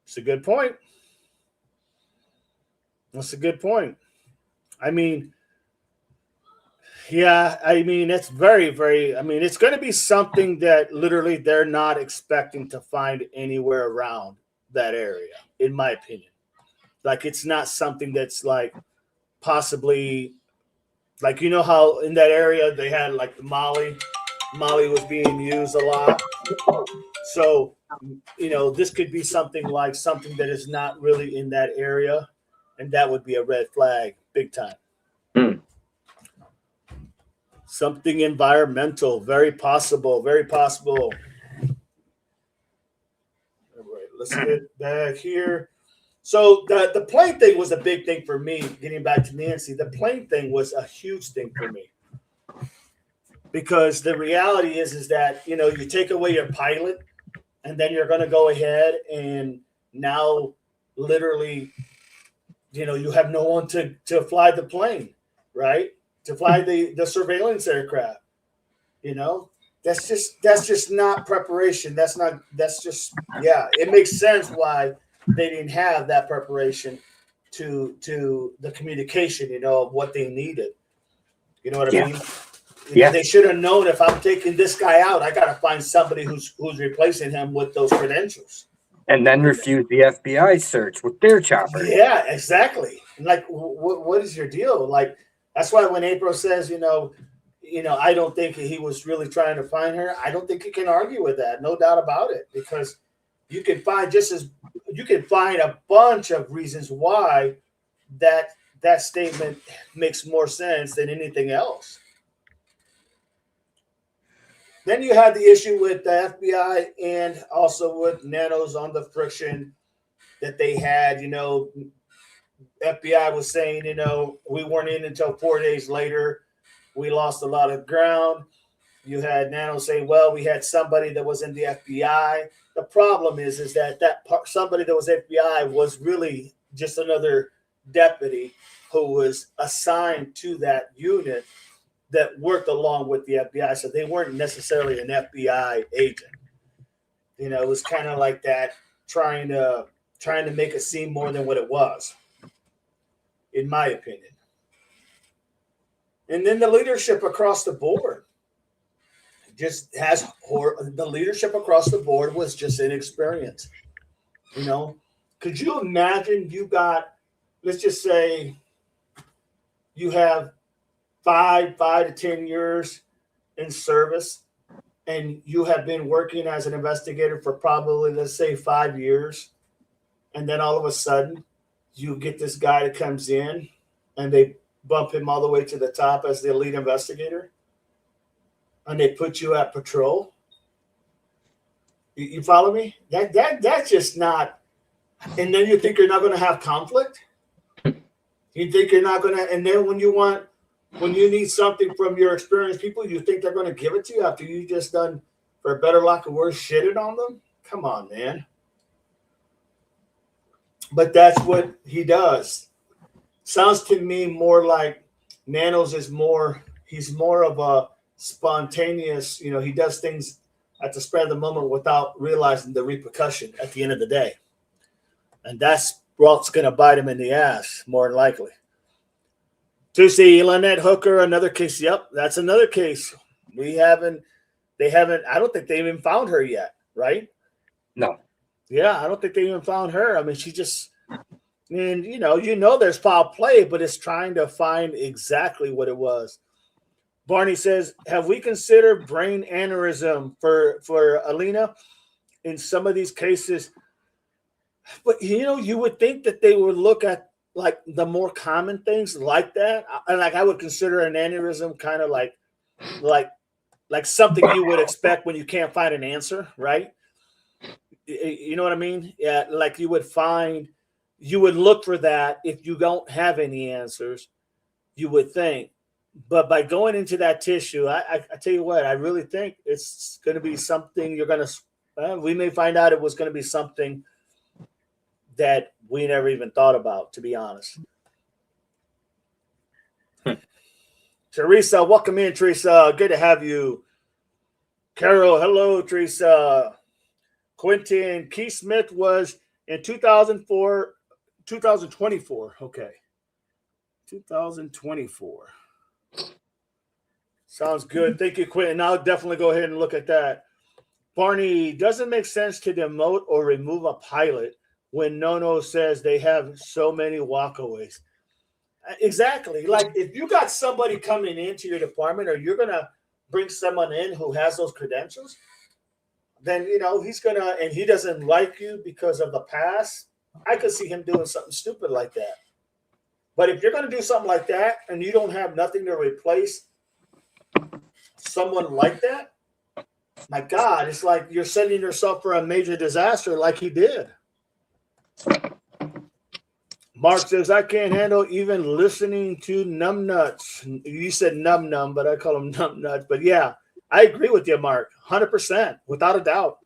It's a good point. That's a good point. I mean, yeah, it's very, very, it's going to be something that literally they're not expecting to find anywhere around that area, in my opinion. Like, it's not something that's like possibly, like, how in that area they had like the Molly was being used a lot. So, this could be something that is not really in that area. And that would be a red flag, big time. Something environmental, very possible, very possible. All right, let's get back here. So the plane thing was a big thing for me, getting back to Nancy. The plane thing was a huge thing for me. Because the reality is that, you take away your pilot, and then you're going to go ahead and now literally you have no one to fly the plane, right? To fly the surveillance aircraft. That's just not preparation. It makes sense why they didn't have that preparation to the communication, of what they needed. You know what I mean? Yeah. They should have known, if I'm taking this guy out, I got to find somebody who's replacing him with those credentials. And then refuse the FBI search with their chopper. Yeah, exactly. Like, what is your deal? Like, that's why when April says, I don't think he was really trying to find her. I don't think you can argue with that. No doubt about it. Because you can find a bunch of reasons why that statement makes more sense than anything else. Then you had the issue with the FBI and also with Nanos on the friction that they had, FBI was saying, we weren't in until 4 days later. We lost a lot of ground. You had Nano saying, well, we had somebody that was in the FBI. The problem is that somebody that was FBI was really just another deputy who was assigned to that unit that worked along with the FBI. So they weren't necessarily an FBI agent. It was kind of like that, trying to make it seem more than what it was, in my opinion. And then the leadership across the board the leadership across the board was just inexperienced. Could you imagine let's just say you have 5 to 10 years in service, and you have been working as an investigator for probably, let's say, 5 years, and then all of a sudden you get this guy that comes in and they bump him all the way to the top as the lead investigator, and they put you at patrol. You follow me? That's just not. And then you think you're not going to have conflict. You think you're not going to. And then when you need something from your experienced people, you think they're going to give it to you after you just done, for a better lack of words, shitted on them. Come on, man. But that's what he does. Sounds to me more like Nanos is he's more of a spontaneous, he does things at the spur of the moment without realizing the repercussion at the end of the day. And that's what's going to bite him in the ass, more than likely. To see Lynette Hooker, another case. Yep, that's another case. They haven't, I don't think they even found her yet, right? No. Yeah, I don't think they even found her. I mean, she just, and there's foul play, but it's trying to find exactly what it was. Barney says, have we considered brain aneurysm for Alina in some of these cases? But, you would think that they would look at like the more common things like that. And like, I would consider an aneurysm kind of like something you would expect when you can't find an answer, right? You know what I mean? Yeah. Like you would look for that if you don't have any answers, you would think. But by going into that tissue, I tell you what, I really think it's going to be something we may find out it was going to be something that we never even thought about, to be honest. Teresa, welcome in, Teresa. Good to have you. Carol, hello, Teresa. Quentin, Keith Smith was in 2024. Okay. 2024. Sounds good. Thank you, Quentin. I'll definitely go ahead and look at that. Barney, doesn't make sense to demote or remove a pilot when Nono says they have so many walkaways. Exactly. Like if you got somebody coming into your department, or you're going to bring someone in who has those credentials, then, he's going to, and he doesn't like you because of the past, I could see him doing something stupid like that. But if you're going to do something like that and you don't have nothing to replace someone like that, my God, it's like you're setting yourself for a major disaster like he did. Mark says, I can't handle even listening to numbnuts. You said num, but I call them numbnuts. But yeah, I agree with you, Mark. 100%, without a doubt.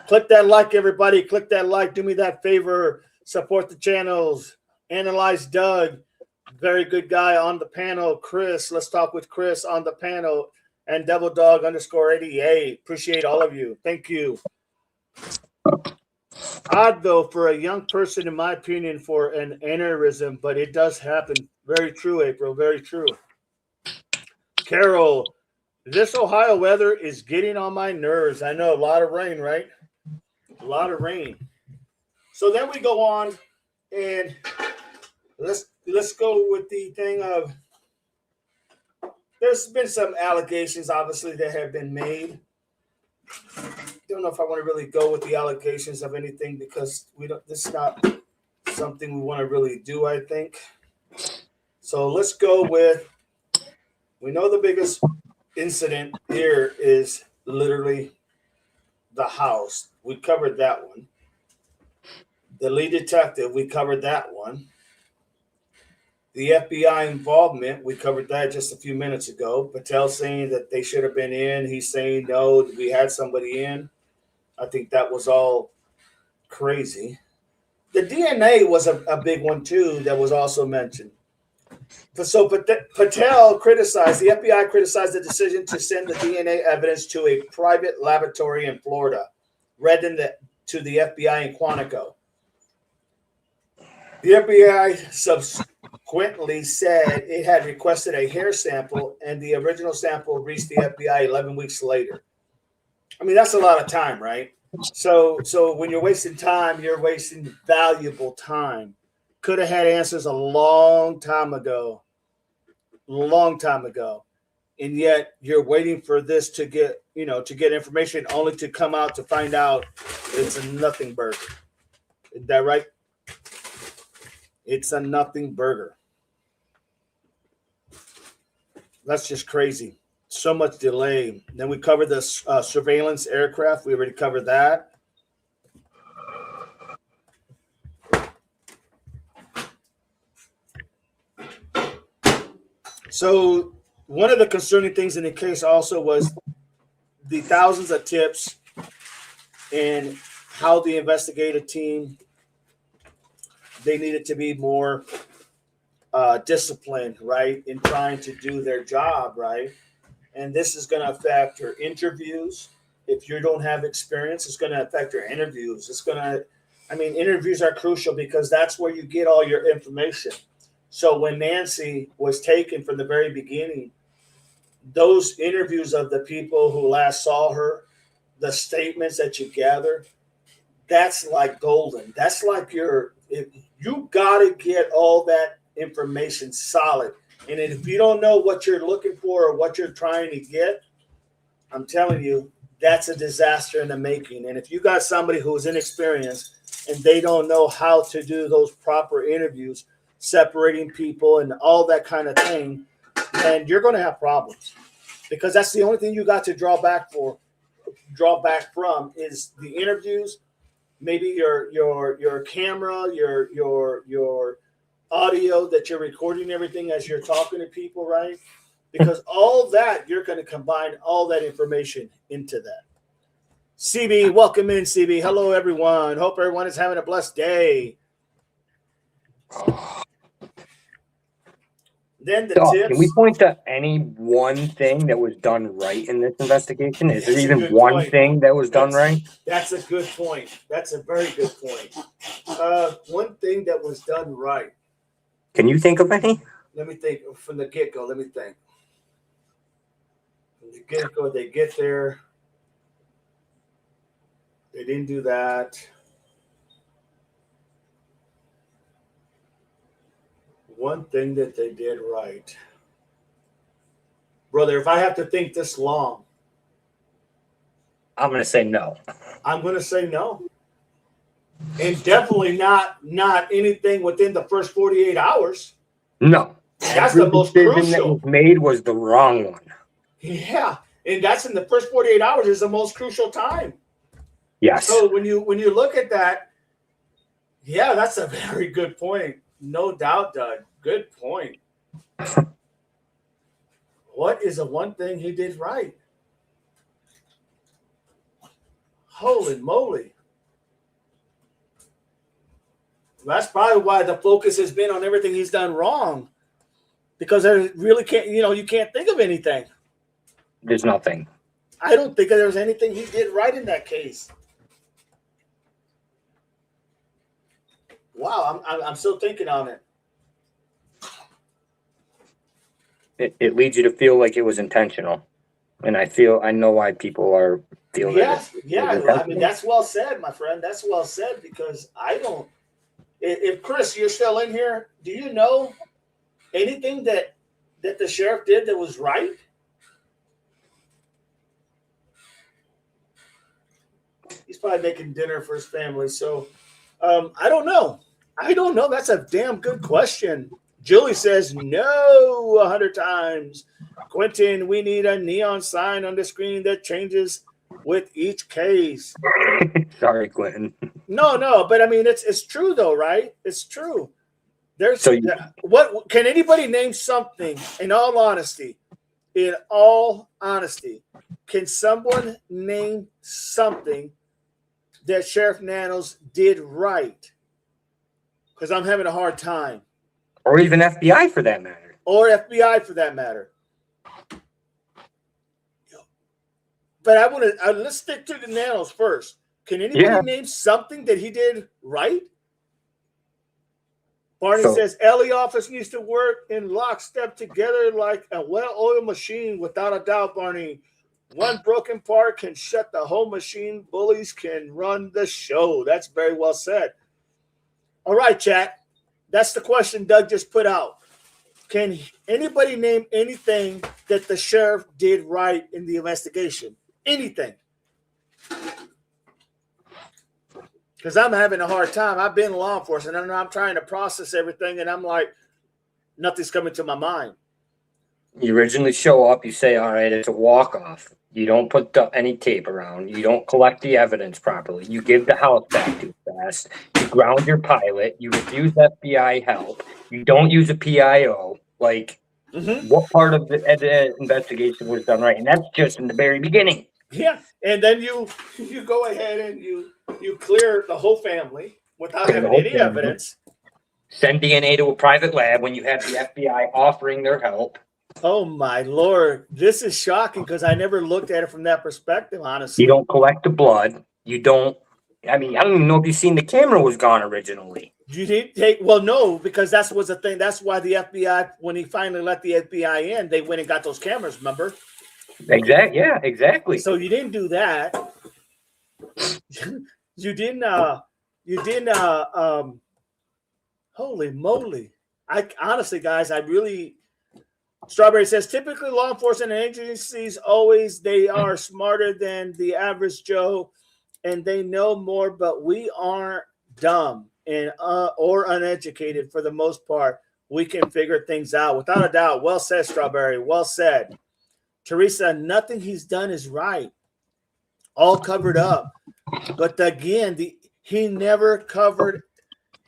Click that like, everybody. Click that like. Do me that favor. Support the channels. Analyze Doug. Very good guy on the panel. Chris, let's talk with Chris on the panel. And Devil Dog _88. Appreciate all of you. Thank you. Odd, though, for a young person, in my opinion, for an aneurysm, but it does happen. Very true, April. Very true. Carol, this Ohio weather is getting on my nerves. I know, a lot of rain, right? A lot of rain. So then we go on, and let's go with the thing of, there's been some allegations, obviously, that have been made. Don't know if I want to really go with the allegations of anything, because this is not something we want to really do, I think. So let's go with, we know the biggest incident here is literally the house. We covered that one. The lead detective, we covered that one. The FBI involvement, we covered that just a few minutes ago. Patel saying that they should have been in. He's saying, no, we had somebody in. I think that was all crazy. The DNA was a big one, too, that was also mentioned. So Patel criticized, the FBI criticized the decision to send the DNA evidence to a private laboratory in Florida, rather than to the FBI in Quantico. The FBI subsequently said it had requested a hair sample, and the original sample reached the FBI 11 weeks later. I mean, that's a lot of time, right? So when you're wasting time, you're wasting valuable time. Could have had answers a long time ago, and yet you're waiting for this to get information, only to come out to find out it's a nothing burger. Is that right? It's a nothing burger. That's just crazy. So much delay. Then we covered the surveillance aircraft. We already covered that. So one of the concerning things in the case also was the thousands of tips and how the investigative team, they needed to be more disciplined, right, in trying to do their job, right? And this is going to affect your interviews. If you don't have experience, it's going to affect your interviews. Interviews are crucial because that's where you get all your information. So when Nancy was taken from the very beginning, those interviews of the people who last saw her, the statements that you gather, that's like golden. That's like you got to get all that information solid. And if you don't know what you're looking for or what you're trying to get, I'm telling you, that's a disaster in the making. And if you got somebody who's inexperienced and they don't know how to do those proper interviews, separating people and all that kind of thing, then you're going to have problems, because that's the only thing you got to draw back from is the interviews, maybe your camera, your audio that you're recording everything as you're talking to people, right? Because all that, you're going to combine all that information into that. CB, welcome in, CB. Hello, everyone. Hope everyone is having a blessed day. Then the tips. Can we point to any one thing that was done right in this investigation? Is there even one thing that was done right? That's a good point. That's a very good point. One thing that was done right. Can you think of any? Let me think from the get-go. From the get-go, they get there. They didn't do that. One thing that they did right. Brother, if I have to think this long, I'm going to say no. I'm going to say no. And definitely not anything within the first 48 hours. No. That's the most crucial. That was made was the wrong one. Yeah. And that's in the first 48 hours is the most crucial time. Yes. So when you look at that, yeah, that's a very good point. No doubt, Doug. Good point. What is the one thing he did right? Holy moly. That's probably why the focus has been on everything he's done wrong. Because there really can't, you can't think of anything. There's nothing. I don't think there was anything he did right in that case. Wow, I'm still thinking on it. It leads you to feel like it was intentional. And I know why people are feeling that. Yeah. I mean, that's well said, my friend. That's well said, because I don't. If Chris, you're still in here, do you know anything that the sheriff did that was right? He's probably making dinner for his family. So I don't know. That's a damn good question. Julie says no 100 times. Quentin, we need a neon sign on the screen that changes with each case. Sorry, Quentin. No, but I mean, it's true though, right? It's true. There's So what can anybody name something in all honesty? In all honesty, can someone name something that Sheriff Nanos did right? Because I'm having a hard time. or even FBI for that matter. Or FBI for that matter. But I want to let's stick to the Nanos first. Can anybody name something that he did right? Barney says Ellie office needs to work in lockstep together like a well-oiled machine. Without a doubt, Barney. One broken part can shut the whole machine. Bullies can run the show. That's very well said. All right, chat. That's the question Doug just put out. Can anybody name anything that the sheriff did right in the investigation? Anything? Because I'm having a hard time. I've been in law enforcement, and I'm trying to process everything, and I'm like, nothing's coming to my mind. You originally show up, you say, all right, it's a walk-off. You don't put any tape around. You don't collect the evidence properly. You give the house back too fast. You ground your pilot. You refuse FBI help. You don't use a PIO. Like, what part of the investigation was done right? And that's just in the very beginning. Yeah, and then you go ahead and you clear the whole family without having any evidence. Send DNA to a private lab when you have the FBI offering their help. Oh my Lord, this is shocking because I never looked at it from that perspective, honestly. You don't collect the blood. You don't. I mean, I don't even know if you've seen the camera was gone originally. You didn't take, well, no, because that was the thing. That's why the FBI, when he finally let the FBI in, they went and got those cameras, remember? Exactly. Yeah, exactly. So you didn't do that. You didn't, holy moly. Honestly, guys, Strawberry says, typically law enforcement agencies they are smarter than the average Joe and they know more, but we aren't dumb and or uneducated for the most part. We can figure things out. Without a doubt. Well said, Strawberry. Well said. Teresa, nothing he's done is right. All covered up. But again, he's never covered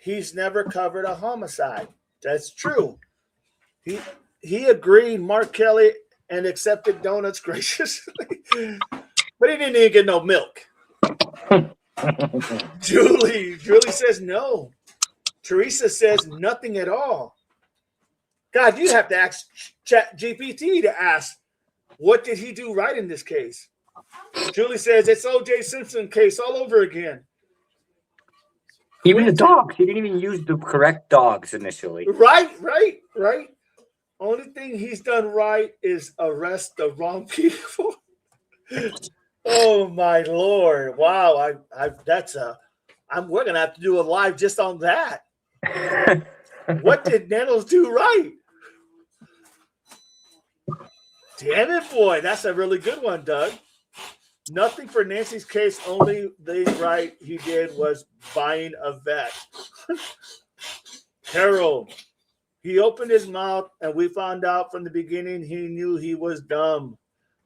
a homicide. That's true. He agreed, Mark Kelly, and accepted donuts graciously. But he didn't even get no milk. Julie says no. Teresa says nothing at all. God, you have to ask Chat GPT to ask, what did he do right in this case? Julie says it's O.J. Simpson case all over again. Even the dogs. He didn't even use the correct dogs initially. Right. Only thing he's done right is arrest the wrong people. Oh my Lord! Wow, we're gonna have to do a live just on that. What did Nanos do right? Damn it, boy, that's a really good one, Doug. Nothing for Nancy's case. Only the right he did was buying a vet. Harold. He opened his mouth, and we found out from the beginning he knew he was dumb.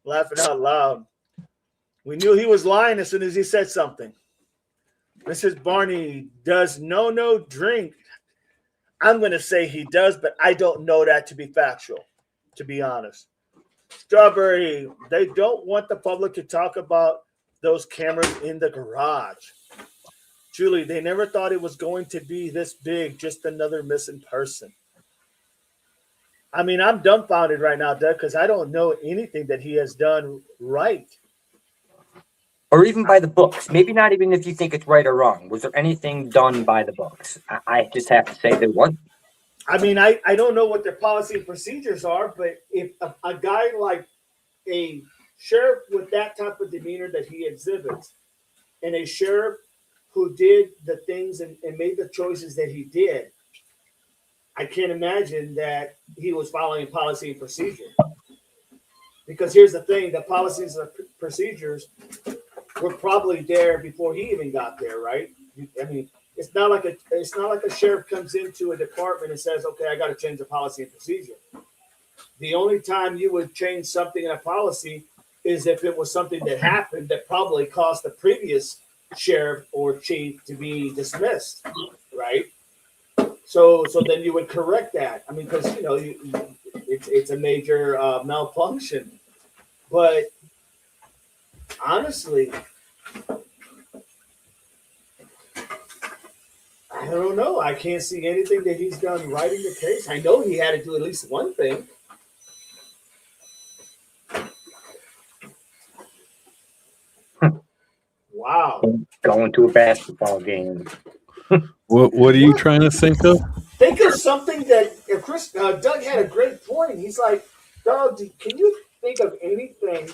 Laughing out loud. We knew he was lying as soon as he said something. Mrs. Barney does no drink. I'm going to say he does, but I don't know that to be factual, to be honest. Strawberry, they don't want the public to talk about those cameras in the garage. Julie, they never thought it was going to be this big, just another missing person. I mean, I'm dumbfounded right now, Doug, because I don't know anything that he has done right. Or even by the books. Maybe not even if you think it's right or wrong. Was there anything done by the books? I just have to say there wasn't. I mean, I don't know what their policy and procedures are, but if a guy like a sheriff with that type of demeanor that he exhibits and a sheriff who did the things and made the choices that he did, I can't imagine that he was following policy and procedure. Because here's the thing, the policies and procedures were probably there before he even got there, right? I mean, it's not like a sheriff comes into a department and says, okay, I got to change the policy and procedure. The only time you would change something in a policy is if it was something that happened that probably caused the previous sheriff or chief to be dismissed, right? So then you would correct that. I mean, because it's a major malfunction. But honestly, I don't know. I can't see anything that he's done right in the case. I know he had to do at least one thing. Wow. Going to a basketball game. What are you trying to think of? Think of something that Doug had a great point. He's like, Doug, can you think of anything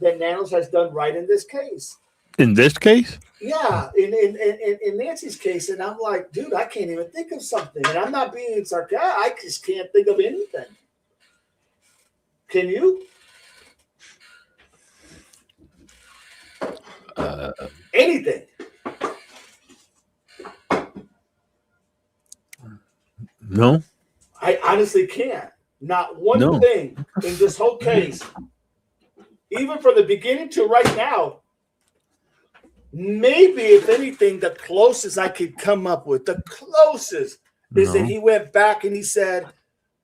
that Nanos has done right in this case? In this case? Yeah, in Nancy's case, and I'm like, dude, I can't even think of something, and I'm not being sarcastic. I just can't think of anything. Can you? Anything? No. I honestly can't. Not one No. thing in this whole case, even from the beginning to right now. Maybe, if anything, the closest I could come up with, the closest is that he went back and he said,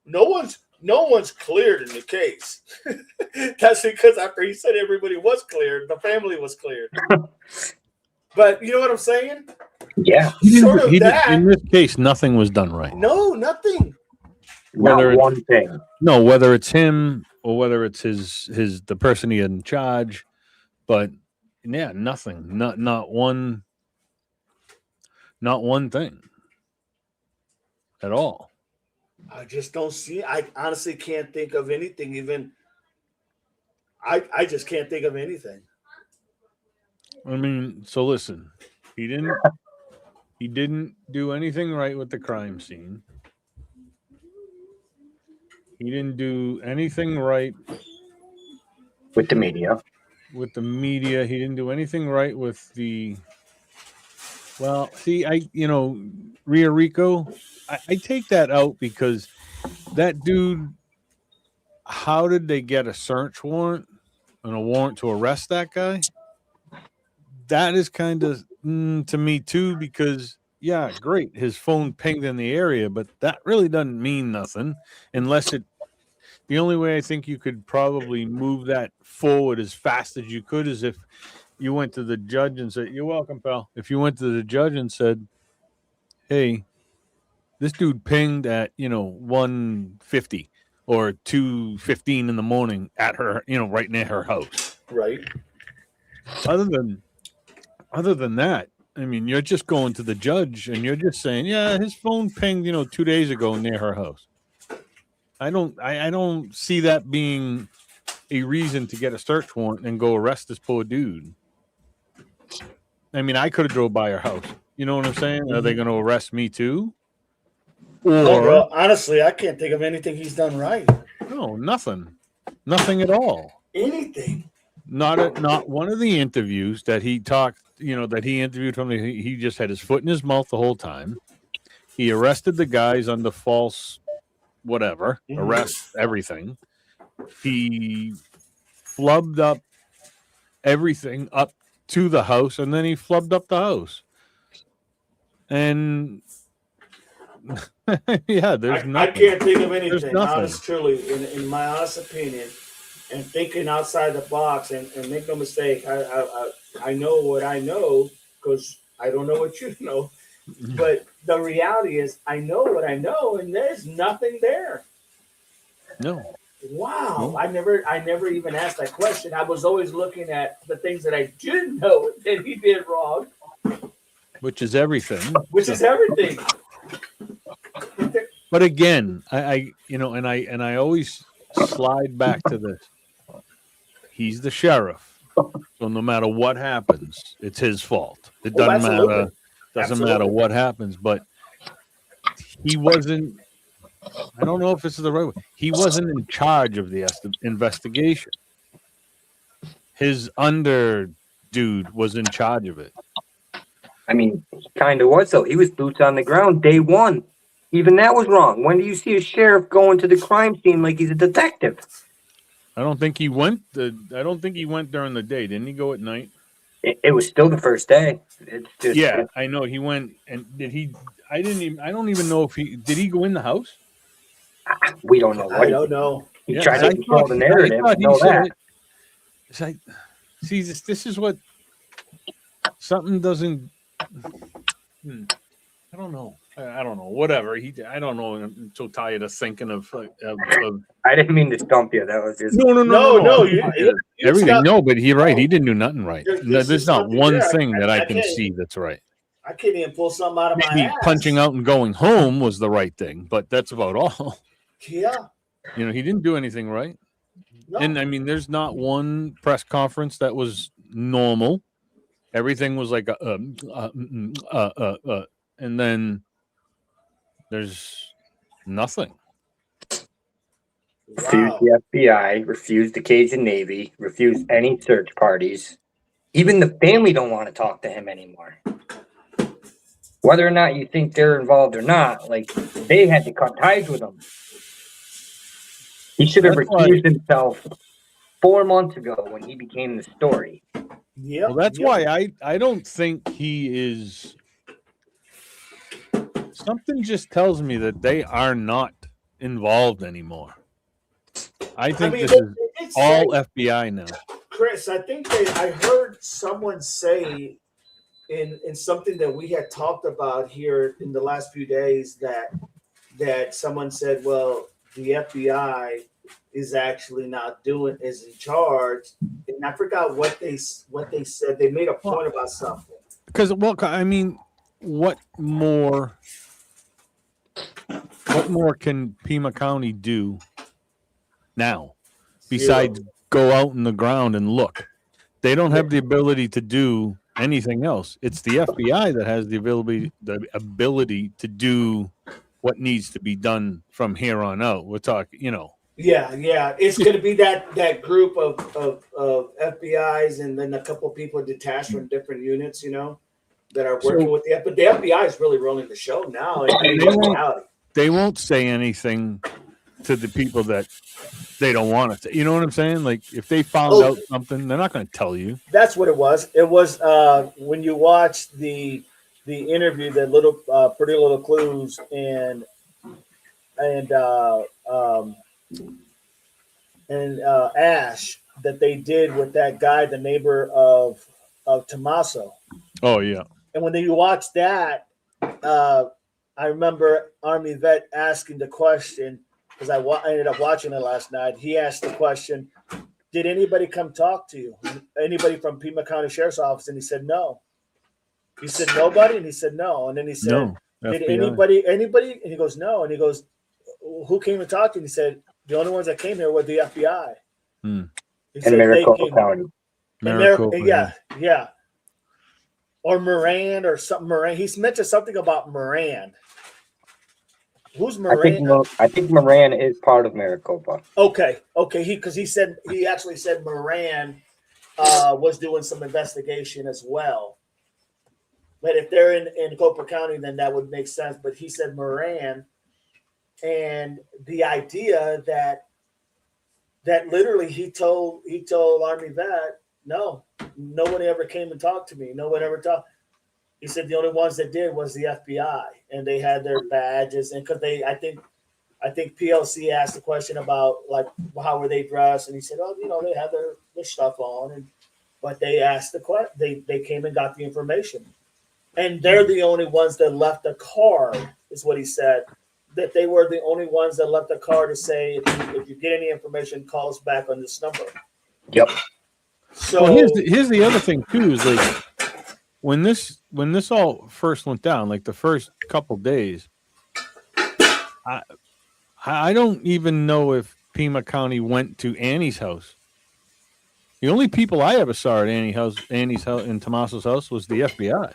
no one's cleared in the case. That's because after he said everybody was cleared, the family was cleared. But you know what I'm saying? Yeah. In this case, nothing was done right. No, nothing. Not one thing. No, whether it's him or whether it's the person he had in charge, but yeah, nothing. Not one thing at all. I just don't see. I honestly can't think of anything. Even I just can't think of anything. I mean, so listen, he didn't do anything right with the crime scene. He didn't do anything right with the media. He didn't do anything right with the. Well, see, Rio Rico, I take that out because that dude. How did they get a search warrant and a warrant to arrest that guy? That is kind of to me too, because yeah, great, his phone pinged in the area, but that really doesn't mean nothing unless it. The only way I think you could probably move that forward as fast as you could is if you went to the judge and said, "You're welcome, pal." If you went to the judge and said, "Hey, this dude pinged at 1:50 or 2:15 in the morning at her, right near her house." Right. Other than that, I mean, you're just going to the judge and you're just saying, "Yeah, his phone pinged, 2 days ago near her house." I don't see that being a reason to get a search warrant and go arrest this poor dude. I mean, I could have drove by her house. You know what I'm saying? Mm-hmm. Are they going to arrest me too? No, bro. Honestly, I can't think of anything he's done right. No, nothing at all. Anything. Not one of the interviews that he talked. That he interviewed from. He just had his foot in his mouth the whole time. He arrested the guys under false. Whatever, arrest everything. He flubbed up everything up to the house, and then he flubbed up the house. And yeah, there's nothing. I can't think of anything, honest, truly, in my honest opinion, and thinking outside the box, and make no mistake, I know what I know because I don't know what you know. But the reality is, I know what I know, and there's nothing there. No. Wow. No. I never even asked that question. I was always looking at the things that I didn't know that he did wrong. Which is everything. But again, I always slide back to this. He's the sheriff. So no matter what happens, it's his fault. It doesn't matter. Doesn't matter what happens, but he wasn't. I don't know if this is the right way. He wasn't in charge of the investigation. His under dude was in charge of it. I mean, he kind of was, though. He was boots on the ground day one. Even that was wrong. When do you see a sheriff going to the crime scene like he's a detective? I don't think he went. I don't think he went during the day. Didn't he go at night? It was still the first day. Yeah, I know he went. And did he? I don't even know if did he go in the house? We don't know what I don't know. he Yeah, tried 'cause to control the narrative. I thought We know he said that. it. It's like, see, this is what something doesn't. I don't know. I don't know. Whatever. I don't know. I'm so tired of thinking of I didn't mean to stump you. That was just No. Everything. No, but you're right. He didn't do nothing right. There's There's not nothing one there. thing that I I can can't- see that's right. I can't even pull something out of my Maybe ass. punching out and going home was the right thing, but that's about all. Yeah. He didn't do anything right. No. And I mean, there's not one press conference that was normal. Everything was like and then there's nothing. refused Wow. the FBI, refused the Cajun Navy, refused any search parties. Even the family don't want to talk to him anymore. Whether or not you think they're involved or not, like they had to cut ties with him. He should have recused himself 4 months ago when he became the story. Yeah. Well, that's why I don't think he is. Something just tells me that they are not involved anymore. I think this is all FBI now. Chris, I think I heard someone say in something that we had talked about here in the last few days that someone said, well, the FBI is actually not is in charge, and I forgot what they said. They made a point about something. Because I mean, what more can Pima County do now besides go out in the ground and look? They don't have the ability to do anything else. It's the FBI that has the ability to do what needs to be done from here on out. We're talking, Yeah. It's going to be that group of FBI's and then a couple of people detached from different units, that are working with the. But the FBI is really rolling the show now. They won't say anything to the people that they don't want to. You know what I'm saying? Like if they found out something, they're not going to tell you. That's what it was. It was when you watch the interview, that little Pretty Little Clues and Ash that they did with that guy, the neighbor of Tommaso. Oh yeah. And when you watch that, I remember Army Vet asking the question, because I ended up watching it last night. He asked the question, did anybody come talk to you? Anybody from Pima County Sheriff's Office? And he said, no. He said, nobody? And he said, no. And then he said, no, did FBI. anybody? And he goes, no. And he goes, who came and talked to you? And he said, the only ones that came here were the FBI. He said, Maricopa County. Yeah. Or Moran or something. Moran. He's mentioned something about Moran. Who's Moran? I think Moran is part of Maricopa. Okay. He actually said Moran was doing some investigation as well. But if they're in Copa County, then that would make sense. But he said Moran, and the idea that literally he told Army Vet, no one ever came and talked to me. No one ever talked. He said the only ones that did was the FBI, and they had their badges. And because I think PLC asked the question about like how were they dressed, and he said, oh, they had their stuff on, but they asked the question. They came and got the information, and they're the only ones that left a card, is what he said. That they were the only ones that left a card to say, if you get any information, call us back on this number. Yep. So here's the other thing too, is like when this all first went down, like the first couple days, I don't even know if Pima County went to Annie's house. The only people I ever saw at Annie's house and Tommaso's house was the FBI,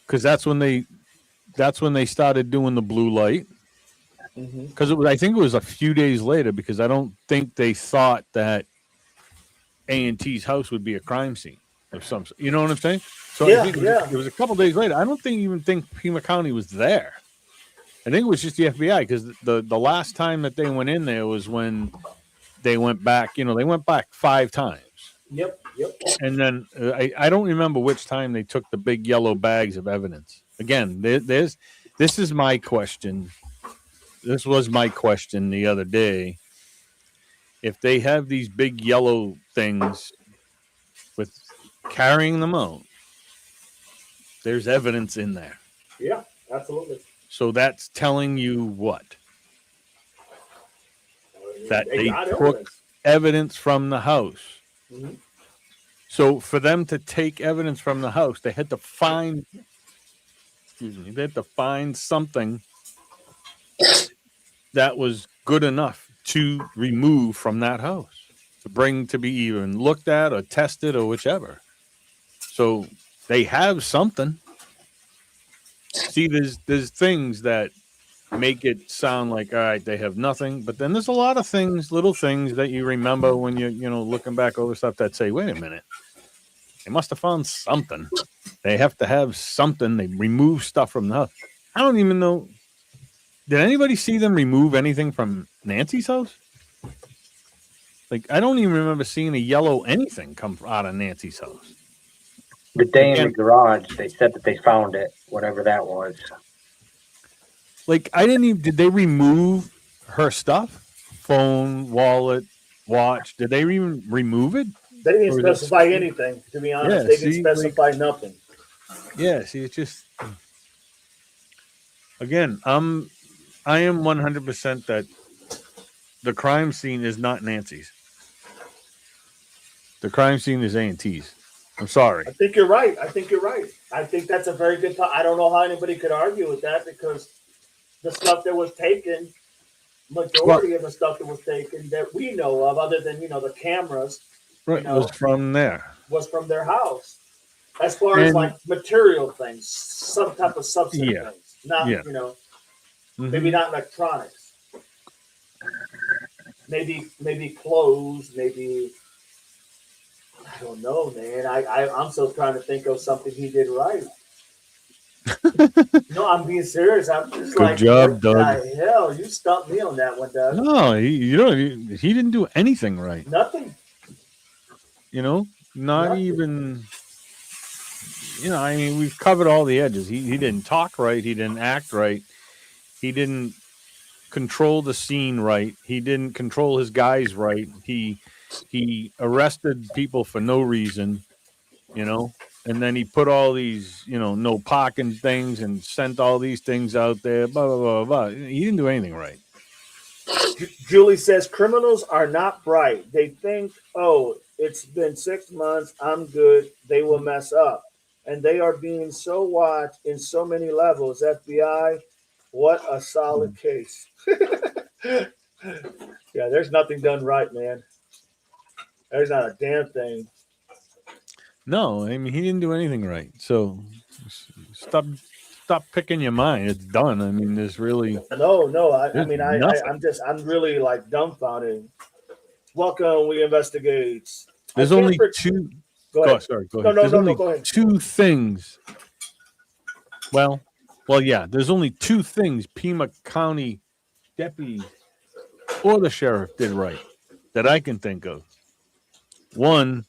because that's when they started doing the blue light. Because I think it was a few days later, because I don't think they thought that A&T's house would be a crime scene of some. You know what I'm saying? So I think it was a couple days later. I don't even think Pima County was there. I think it was just the FBI, because the last time that they went in there was when they went back. They went back 5 times. Yep. And then I don't remember which time they took the big yellow bags of evidence. Again, this is my question. This was my question the other day. If they have these big yellow things with carrying them out, there's evidence in there. Yeah, absolutely. So that's telling you what? That they took evidence from the house. Mm-hmm. So for them to take evidence from the house, they had to find, they had to find something that was good enough to remove from that house, to bring to be even looked at or tested or whichever. So they have something. See, there's things that make it sound like, all right, they have nothing, but then there's a lot of things, little things that you remember when you're, looking back over stuff that say, wait a minute, they must have found something. They have to have something. They remove stuff from the house. I don't even know. Did anybody see them remove anything from Nancy's house? Like, I don't even remember seeing a yellow anything come out of Nancy's house. The day in the garage, they said that they found it, whatever that was. Like, I didn't even, did they remove her stuff? Phone, wallet, watch. Did they even remove it? They didn't specify anything, to be honest. They didn't specify nothing. Yeah, see, it's just, again, I am 100% that the crime scene is not Nancy's. The crime scene is A&T's. I'm sorry. I think you're right. I think that's a very good point. I don't know how anybody could argue with that because the stuff that was taken, majority of the stuff that was taken that we know of, other than, the cameras, right, was from there. Was from their house. As far as like material things, some type of substance things. Not, maybe not electronics. Maybe clothes, maybe, I don't know, man. I'm still trying to think of something he did right. No, I'm being serious. I'm just Good job, Doug. The hell, you stumped me on that one, Doug. No, he didn't do anything right. Nothing. Not Nothing. even. I mean, we've covered all the edges. He didn't talk right. He didn't act right. He didn't control the scene right. He didn't control his guys right. He arrested people for no reason, and then he put all these, no parking things and sent all these things out there, blah, blah, blah, blah. He didn't do anything right. Julie says criminals are not bright. They think, oh, it's been 6 months. I'm good. They will mess up. And they are being so watched in so many levels. FBI, what a solid case. Yeah, there's nothing done right, man. There's not a damn thing. No, I mean, he didn't do anything right. So stop picking your mind. It's done. I mean, there's really no. I'm really like dumbfounded. Welcome, we investigate. There's only two. Go ahead. Sorry, go ahead. No, go ahead. Two things. Well, yeah. There's only two things Pima County deputies or the sheriff did right that I can think of. One,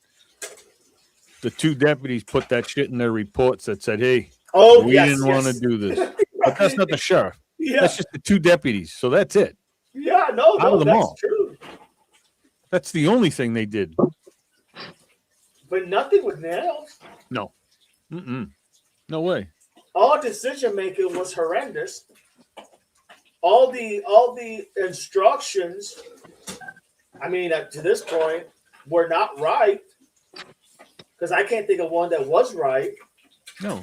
the two deputies put that shit in their reports that said, "Hey, we didn't want to do this," but that's not the sheriff. Yeah. That's just the two deputies. So that's it. Yeah, out of them that's all. True. That's the only thing they did. But nothing with nails. No. No way. All decision making was horrendous. All the instructions, I mean, to this point, were not right. Because I can't think of one that was right. No.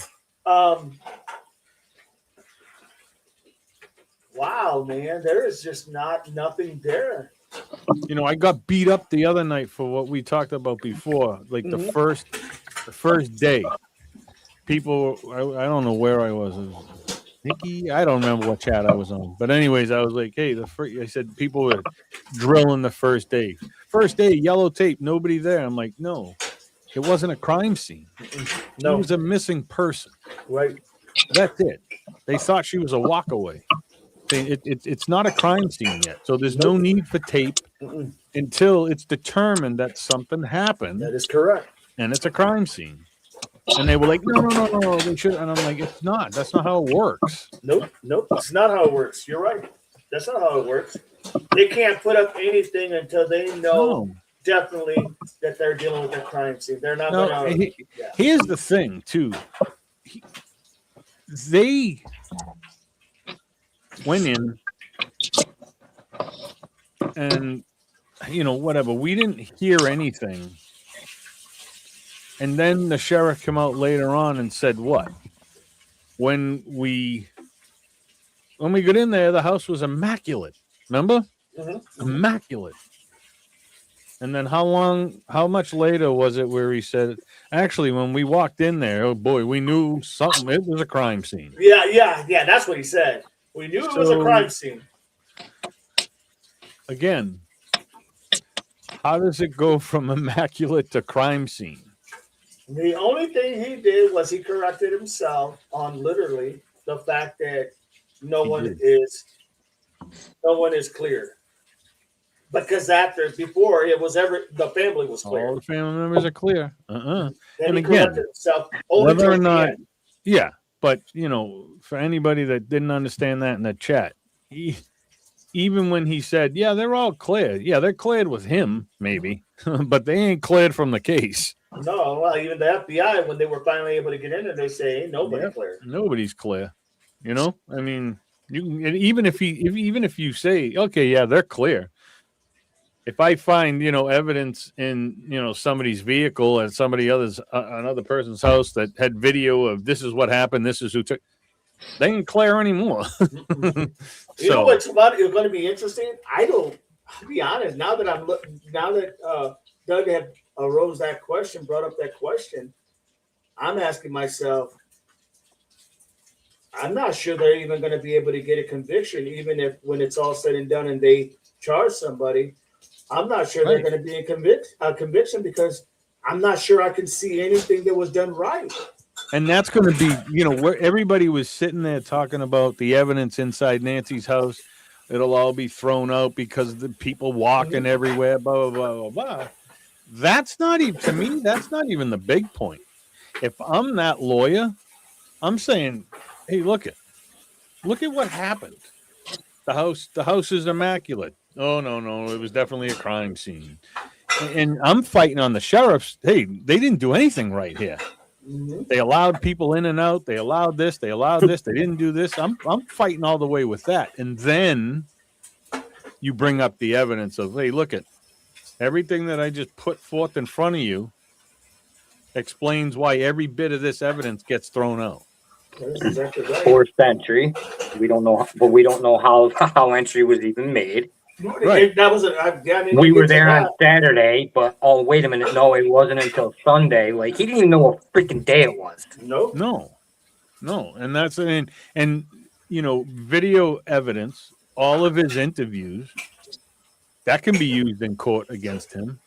Wow, man, there is just nothing there. I got beat up the other night for what we talked about before. Like the first day, people. I don't know where I was. Nikki, I don't remember what chat I was on. But anyways, I was like, hey, I said people were drilling the first day. First day, yellow tape, nobody there. I'm like, no, it wasn't a crime scene. No, it was a missing person. Right. That's it. They thought she was a walkaway. It's not a crime scene yet. So there's no need for tape until it's determined that something happened. That is correct. And it's a crime scene. And they were like, no, they should. And I'm like, it's not. That's not how it works. Nope. It's not how it works. You're right. That's not how it works. They can't put up anything until they know No. definitely that they're dealing with a crime scene. They're not No, going to. Yeah. here's the thing, too. They went in and, whatever. We didn't hear anything. And then the sheriff came out later on and said what? When we got in there, the house was immaculate. Remember? Mm-hmm. Immaculate. And then how much later was it where he said, actually, when we walked in there, oh boy, we knew something. It was a crime scene. Yeah. That's what he said. We knew it was a crime scene. Again, how does it go from immaculate to crime scene? The only thing he did was he corrected himself on literally the fact that no one is clear. Because before it was the family was clear. All the family members are clear. And he again, corrected himself only whether or towards the not, end. yeah, but for anybody that didn't understand that in the chat, even when he said, yeah, they're all cleared. Yeah, they're cleared with him, maybe, but they ain't cleared from the case. No, well, even the FBI, when they were finally able to get in there, they say, ain't nobody clear. Nobody's clear. I mean, even if you say, okay, yeah, they're clear. If I find, evidence in, somebody's vehicle at another person's house that had video of this is what happened, this is who took, they ain't clear anymore. You know what's going to be interesting? I'll be honest. Now that Doug had brought up that question, I'm asking myself, I'm not sure they're even going to be able to get a conviction, even if when it's all said and done and they charge somebody. I'm not sure they're going to be a conviction because I'm not sure I can see anything that was done right. And that's going to be, where everybody was sitting there talking about the evidence inside Nancy's house. It'll all be thrown out because the people walking everywhere, blah, blah, blah, blah, blah. That's not even, to me, that's not even the big point. If I'm that lawyer, I'm saying, hey, look at what happened. The house is immaculate. Oh, no, it was definitely a crime scene. And I'm fighting on the sheriffs. Hey, they didn't do anything right here. Mm-hmm. They allowed people in and out. They allowed this. They allowed this. They didn't do this. I'm fighting all the way with that. And then you bring up the evidence of, hey, look at everything that I just put forth in front of you explains why every bit of this evidence gets thrown out. Exactly right. Forced entry. We don't know, but we don't know how entry was even made. Right. That was we were there on Saturday, but wait a minute, no, it wasn't until Sunday. Like he didn't even know what freaking day it was. No, and that's and video evidence, all of his interviews, that can be used in court against him.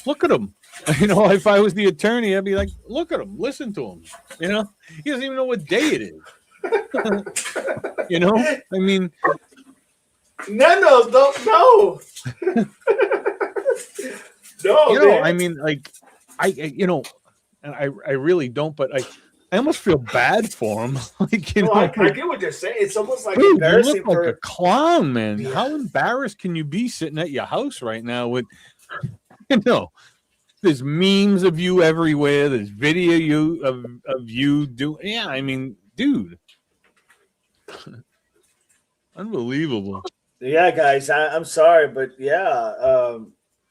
Look at him. If I was the attorney, I'd be like, look at him, listen to him. He doesn't even know what day it is. I mean. Nanos don't know. No, man. I mean, like, I really don't, but I almost feel bad for him. Like, I get what you're saying. It's almost like dude, embarrassing. You look like a clown, man. Yeah. How embarrassed can you be sitting at your house right now with, there's memes of you everywhere. There's video of you do. Yeah, I mean, dude, unbelievable. Yeah, guys, I'm sorry, but yeah,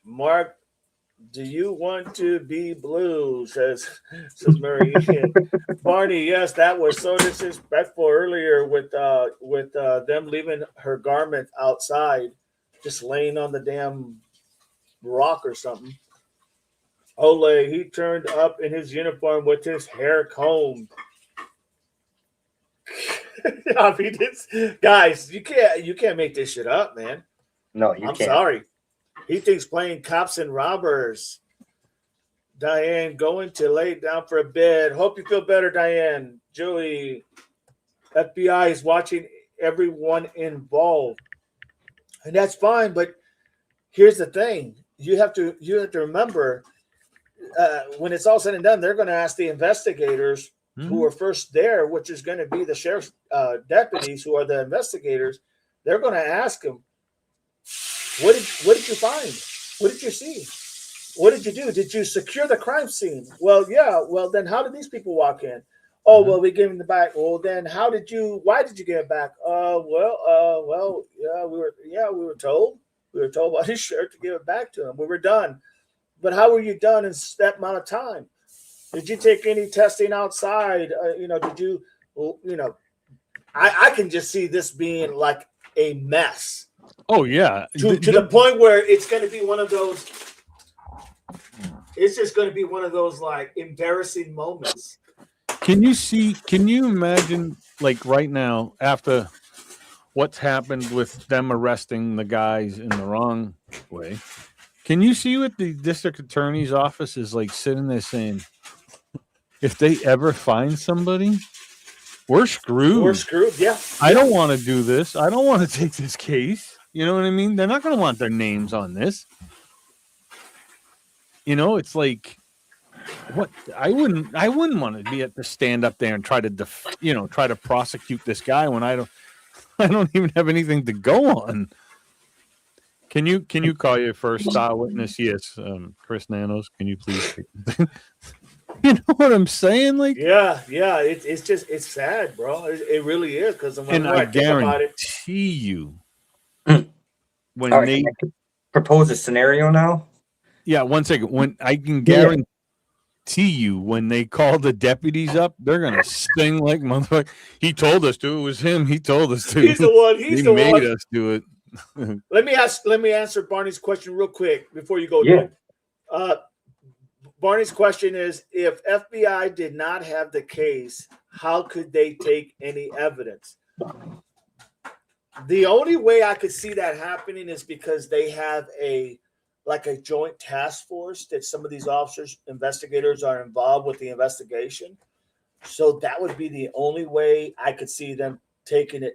Mark, do you want to be blue? Says Murray. Barney, yes, that was so disrespectful earlier with them leaving her garment outside, just laying on the damn rock or something. Ole, he turned up in his uniform with his hair combed. I mean, guys, you can't make this shit up, man. No, you can't. I'm sorry. He thinks playing cops and robbers. Diane, going to lay down for a bed. Hope you feel better, Diane. Julie, FBI is watching everyone involved, and that's fine. But here's the thing: you have to remember when it's all said and done, they're going to ask the investigators who were first there, which is going to be the sheriff's deputies who are the investigators. They're going to ask them, what did you find? What did you see? What did you do? Did you secure the crime scene? Well, yeah. Well, then how did these people walk in? Oh, well, we gave them the back. Well, then why did you give it back? We were told. We were told by the sheriff to give it back to him. We were done. But how were you done in that amount of time? Did you take any testing outside? Did you, I can just see this being like a mess. Oh, yeah. To the point where it's going to be one of those, it's just going to be one of those like embarrassing moments. Can you imagine, like right now, after what's happened with them arresting the guys in the wrong way, can you see what the district attorney's office is like sitting there saying, if they ever find somebody, we're screwed. We're screwed, yeah. I don't want to do this. I don't want to take this case. You know what I mean? They're not going to want their names on this. It's like, what? I wouldn't want to be at to stand up there and try to prosecute this guy when I don't even have anything to go on. Can you call your first star witness? Yes, Chris Nanos. Can you please? You know what I'm saying? Like, yeah. It's sad, bro. It really is, because I guarantee you, when they propose a scenario now. Yeah, 1 second. When I can guarantee you, when they call the deputies up, they're gonna sing like motherfucker. He told us to. It was him. He told us to. He's the one. He made us do it. Let me answer Barney's question real quick before you go. Yeah. Barney's question is, if FBI did not have the case, how could they take any evidence? The only way I could see that happening is because they have a joint task force that some of these investigators are involved with the investigation. So that would be the only way I could see them taking it,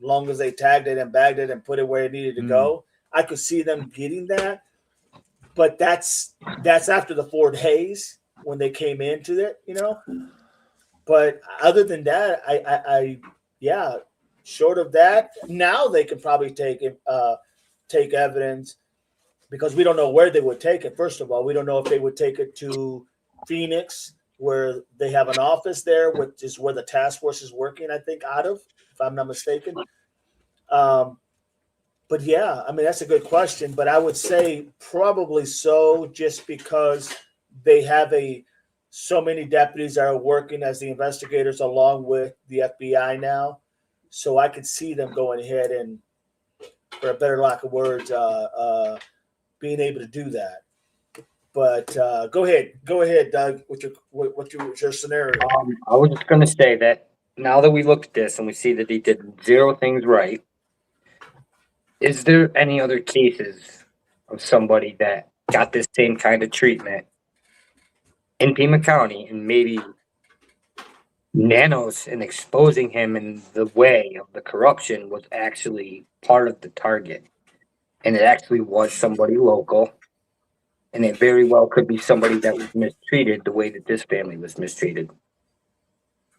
long as they tagged it and bagged it and put it where it needed to go. I could see them getting that. But that's after the 4 days when they came into it, But other than that, I short of that, now they could probably take evidence, because we don't know where they would take it. First of all, we don't know if they would take it to Phoenix, where they have an office there, which is where the task force is working, I think, out of, if I'm not mistaken. But yeah, I mean, that's a good question, but I would say probably so, just because they have so many deputies that are working as the investigators along with the FBI now. So I could see them going ahead and, for a better lack of words, being able to do that. But go ahead, Doug, what's your scenario? I was just going to say that now that we look at this and we see that he did 0 things right, is there any other cases of somebody that got this same kind of treatment in Pima County, and maybe Nanos in exposing him in the way of the corruption was actually part of the target, and it actually was somebody local, and it very well could be somebody that was mistreated the way that this family was mistreated,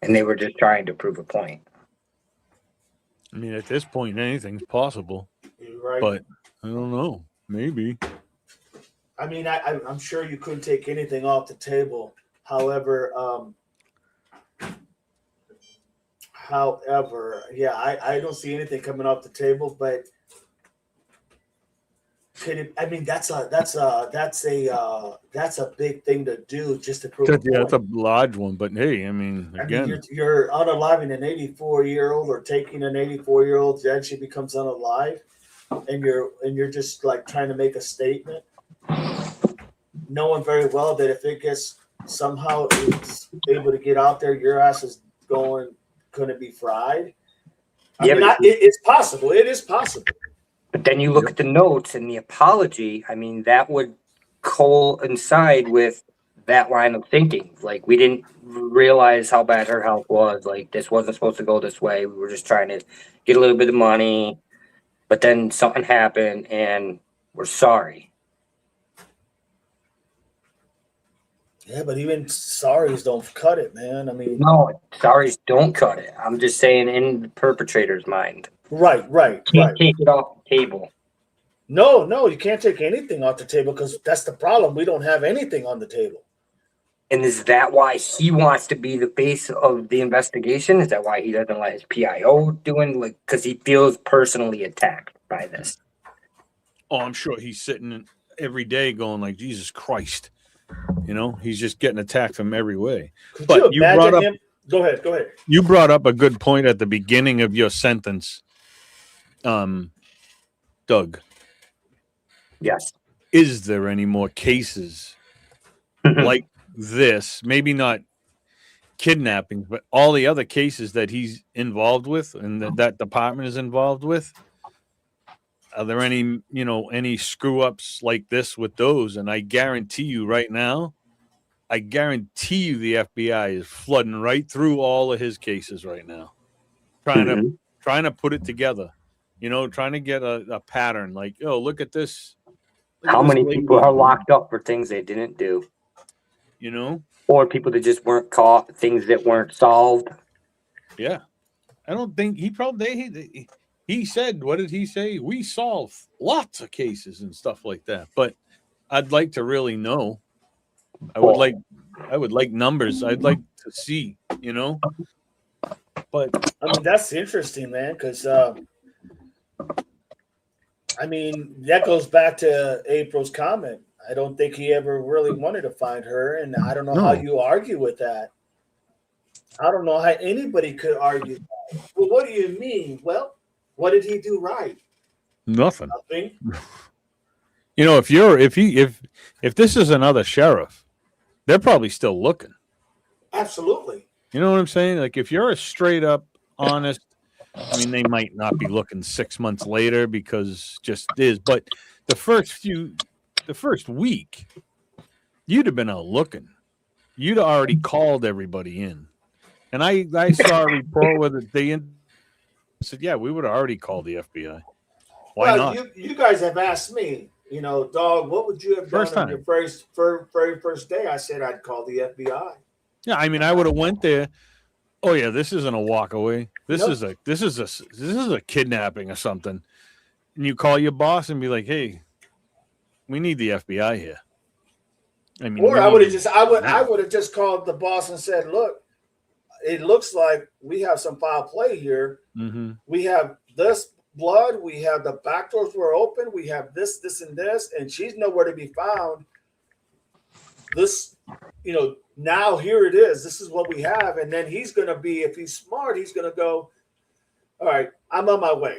and they were just trying to prove a point? I mean, at this point, anything's possible. Right. But I don't know. Maybe. I mean, I'm sure you couldn't take anything off the table. However, yeah, I don't see anything coming off the table. But I mean, that's a big thing to do, just to prove. Yeah, that's a large one. But hey, I mean, again, you're unaliving an 84-year-old, or taking an 84-year-old that actually becomes unalive, and you're just like trying to make a statement, knowing very well that if it gets somehow it's able to get out there, your ass is going to be fried. It's possible. It is possible. But then you look at the notes and the apology. I mean, that would coincide with that line of thinking. Like, we didn't realize how bad her health was. Like, this wasn't supposed to go this way. We were just trying to get a little bit of money. But then something happened, and we're sorry. Yeah, but even sorries don't cut it, man. I mean, No, sorry, don't cut it. I'm just saying, in the perpetrator's mind, right, right, can't right. take it off the table. No, no, you can't take anything off the table because that's the problem. We don't have anything on the table. And is that why he wants to be the face of the investigation? Is that why he doesn't let his PIO doing like because he feels personally attacked by this? Oh, I'm sure he's sitting every day going like, Jesus Christ. You know, he's just getting attacked from every way. Could But you imagine brought up him? Go ahead, go ahead. you brought up a good point at the beginning of your sentence, Doug. Yes. Is there any more cases like this? Maybe not kidnappings, but all the other cases that he's involved with and that department is involved with. Are there any, any screw ups like this with those? And I guarantee you right now, the FBI is flooding right through all of his cases right now, trying to put it together. Trying to get a pattern. Like, oh, look at this. How many people are locked up for things they didn't do? Or people that just weren't caught, things that weren't solved. Yeah, I don't think he said, what did he say? We solve lots of cases and stuff like that. But I'd like to really know. I would like numbers. I'd like to see, But I mean, that's interesting, man, because I mean, that goes back to April's comment. I don't think he ever really wanted to find her, and I don't know how you argue with that. I don't know how anybody could argue that. Well, what do you mean? Well, what did he do right? nothing. Nothing. If this is another sheriff, they're probably still looking. Absolutely. You know what I'm saying? Like if you're a straight up honest, I mean, they might not be looking 6 months later because just is, but the first week, you'd have been out looking. You'd have already called everybody in. And I saw a report where they said, yeah, we would have already called the FBI. Why not? You guys have asked me, dog, what would you have done on your very first day? I said I'd call the FBI. Yeah, I mean, I would have went there. Oh yeah, this isn't a walk away. This is a kidnapping or something. And you call your boss and be like, "Hey, we need the FBI here." I mean, or I would have just called the boss and said, "Look, it looks like we have some foul play here. Mm-hmm. We have this blood. We have the back doors were open. We have this, and this, and she's nowhere to be found. This, now here it is. This is what we have." And then he's going to be, if he's smart, he's going to go, all right, I'm on my way.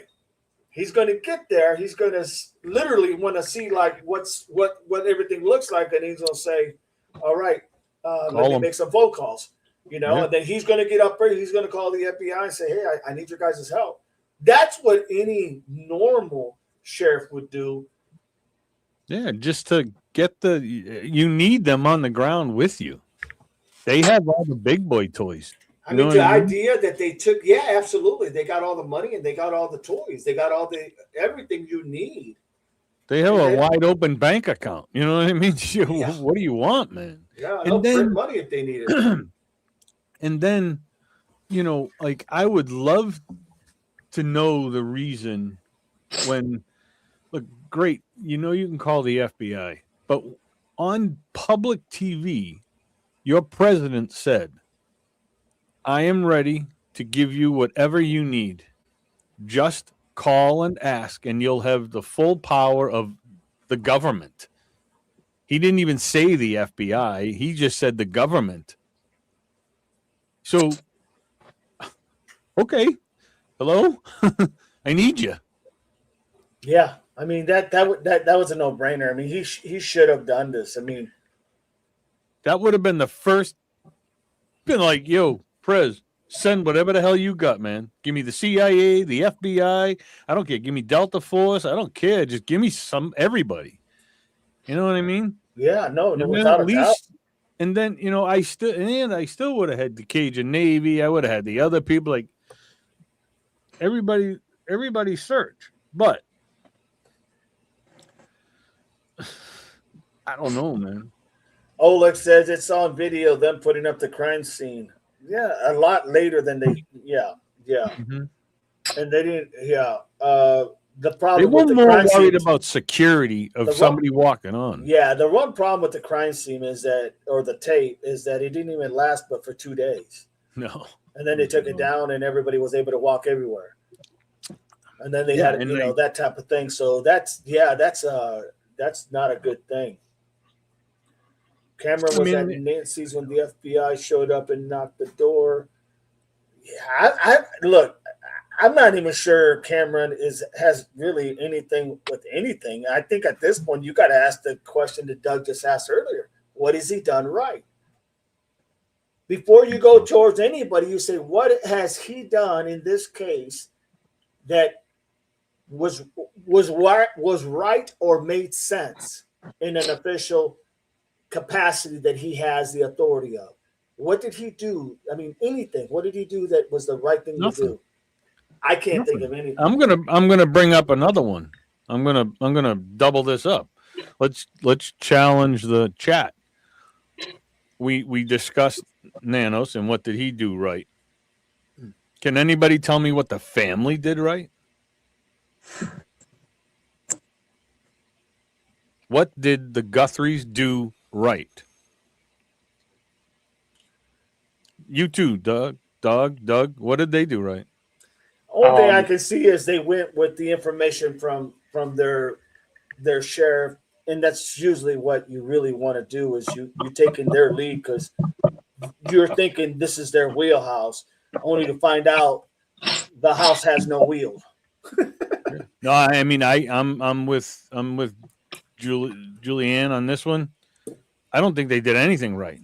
He's going to get there. He's going to literally want to see like what everything looks like. And he's going to say, all right, let me make some phone calls, and then he's going to get up there. He's going to call the FBI and say, hey, I need your guys' help. That's what any normal sheriff would do. Yeah, just to get you need them on the ground with you. They have all the big boy toys. I mean, the idea that they took, yeah, absolutely. They got all the money and they got all the toys. They got everything you need. They have a wide open bank account. You know what I mean? Yeah. What do you want, man? Yeah, they'll print money if they need it. And then, like I would love to know the reason when, look, great, you can call the FBI, but on public TV, your president said, I am ready to give you whatever you need. Just call and ask, and you'll have the full power of the government. He didn't even say the FBI. He just said the government. So, okay, hello, I need you. Yeah, I mean that was a no-brainer. I mean, he should have done this. I mean, that would have been the first. Been like, yo, Prez, send whatever the hell you got, man. Give me the CIA, the FBI. I don't care. Give me Delta Force. I don't care. Just give me everybody. You know what I mean? Yeah, no, without a doubt. And then, I still would have had the Cajun Navy. I would have had the other people, like everybody search. But I don't know, man. Oleg says it's on video, them putting up the crime scene. Yeah, a lot later than they. Yeah, yeah, Mhm. and they didn't. Yeah, the They problem were with the more crime worried scene. about security of The one, somebody walking on. yeah, the one problem with the crime scene is that, or the tape is that it didn't even last but for 2 days, No. and then they took it No. down, and everybody was able to walk everywhere, and then they Yeah, had and they that type of thing. So that's not a good thing. Cameron I was at mean, Nancy's when the FBI showed up and knocked the door. Yeah, I look. I'm not even sure Cameron has really anything with anything. I think at this point you got to ask the question that Doug just asked earlier: what has he done right? Before you go towards anybody, you say, what has he done in this case that was right or made sense in an official capacity that he has the authority of? What did he do? I mean, anything. What did he do that was the right thing to nothing. do? I can't think Nothing. of anything. I'm gonna bring up another one. I'm gonna double this up. Let's challenge the chat. We discussed Nanos and what did he do right? Can anybody tell me what the family did right? What did the Guthries do right? You too, Doug. Doug. What did they do right? Only thing I Um, can see is they went with the information from their sheriff, and that's usually what you really want to do is you taking their lead because you're thinking this is their wheelhouse, only to find out the house has no wheels. No, I mean I'm with Julianne on this one. I don't think they did anything right.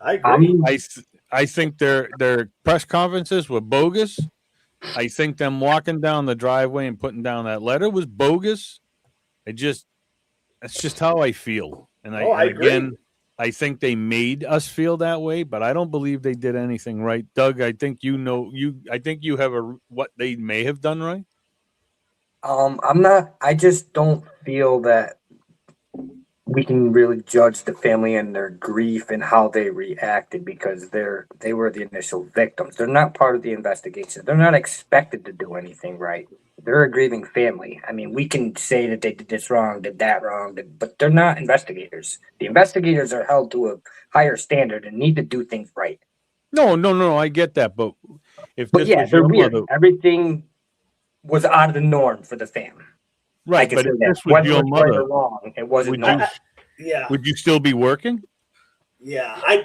I agree. I'm I think their press conferences were bogus. I think them walking down the driveway and putting down that letter was bogus. It just that's just how I feel. Oh, I agree. Again, I think they made us feel that way, but I don't believe they did anything right. Doug, I think I think you have what they may have done right. I'm not. I just don't feel that we can really judge the family and their grief and how they reacted because they were the initial victims. They're not part of the investigation. They're not expected to do anything right. They're a grieving family. I mean, we can say that they did this wrong, did that wrong, but they're not investigators. The investigators are held to a higher standard and need to do things right. No, I get that, but if But this yeah, was they're your weird. mother, Everything was out of the norm for the family. I right? can But say if that. this was Whether your it's right mother, or wrong, it wasn't would I, you normal. I, yeah, would you still be working? yeah. I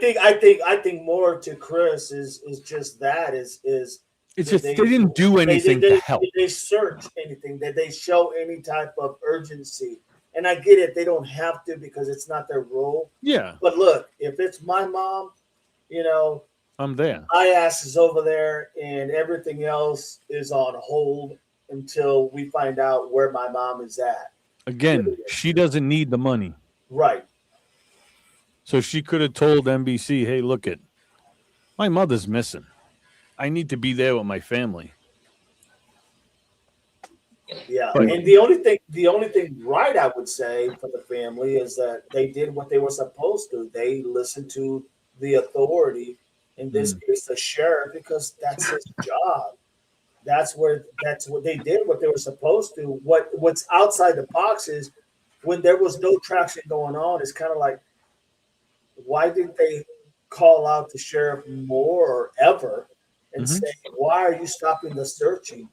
think more to Chris is just that is It's did just they didn't do they anything did to they help. did they search anything? Did they show any type of urgency? And I get it; they don't have to because it's not their role. Yeah, But look, if it's my mom, you know, I'm there. my ass is over there, and everything else is on hold until we find out where my mom is at. Again, Period. she doesn't need the money. Right. So she could have told NBC, "Hey, look it, my mother's missing. I need to be there with my family." Yeah, But and the only thing right I would say for the family is that they did what they were supposed to. They listened to the authority, in this mm, case, the sheriff, because that's his job. That's what they did, what they were supposed to. What's outside the box is when there was no traction going on. It's kind of like why didn't they call out the sheriff more or ever and mhm, say why are you stopping the searching?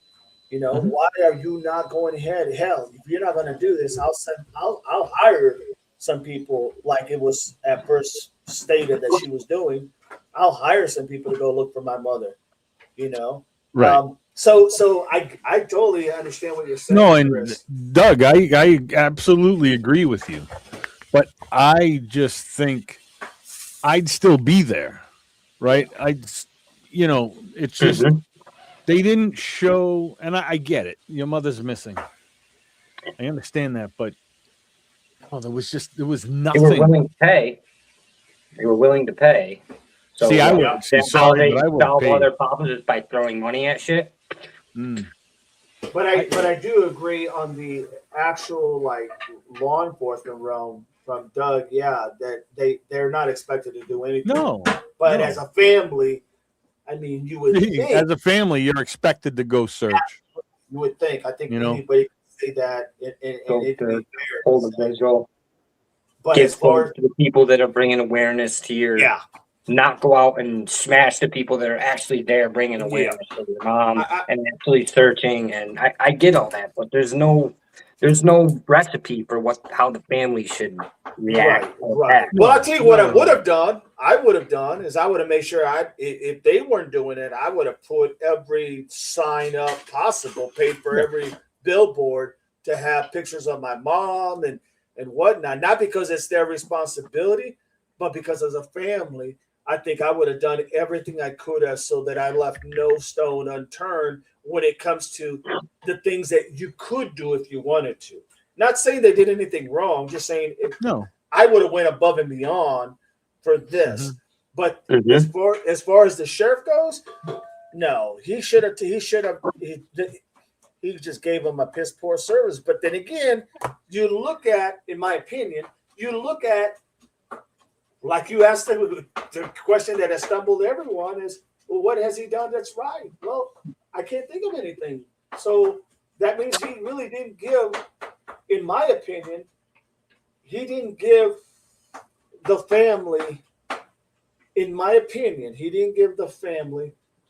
You know, mhm. why are you not going ahead? Hell, if you're not going to do this, I'll hire some people like it was at first stated that she was doing. I'll hire some people to go look for my mother. You know, Right. so I totally understand what you're No, saying, and Chris. Doug, I absolutely agree with you. But I just think I'd still be there, Yeah, right? It's just Mhm. they didn't show, and I get it. Your mother's missing. I understand that, but there was They were nothing. willing to pay. They were willing to pay. See, So I yeah. would see, that's how sorry, but they I would have solve all paid. their problems is by throwing money at shit. Mm. But I I do agree on the actual like law enforcement realm. from Doug, yeah, that they're not expected to do anything. No, But no. as a family, I mean, you would think. As a family, you're expected to go search. You would think. I think You know? anybody can say that, and Go it'd be to fair. hold a visual. But Give as far as to the people that are bringing awareness to your. yeah, Not go out and smash the people that are actually there bringing awareness to your mom and actually searching. And I get all that, but there's no recipe for how the family should react. Right. Well, I'll tell you what I would have done. I would have made sure if they weren't doing it, I would have put every sign up possible, paid for every billboard to have pictures of my mom and whatnot. Not because it's their responsibility, but because as a family, I think I would have done everything I could have so that I left no stone unturned when it comes to the things that you could do if you wanted to. Not saying they did anything wrong, just saying I would have went above and beyond for this. Mm-hmm. But as far as the sheriff goes, no, he just gave him a piss poor service. But then again, you look at, in my opinion, like you asked the question that has stumbled everyone is, well, what has he done that's right? Well, I can't think of anything. So that means he really didn't give, in my opinion, he didn't give the family,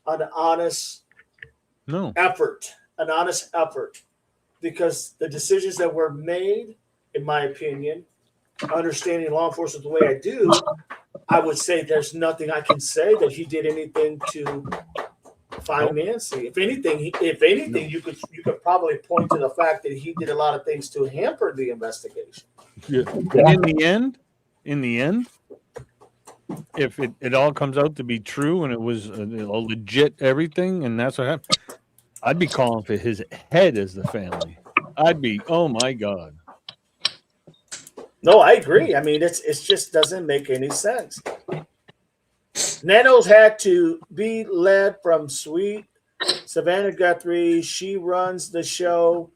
an honest effort, because the decisions that were made, in my opinion, understanding law enforcement the way I do, I would say there's nothing I can say that he did anything to find Nancy. If anything, you could probably point to the fact that he did a lot of things to hamper the investigation. Yeah. And in the end, if it all comes out to be true and it was a legit everything, and that's what happened, I'd be calling for his head as the family. I'd be, oh my God. No, I agree. I mean, it just doesn't make any sense. Nanos had to be led from sweet Savannah Guthrie. She runs the show.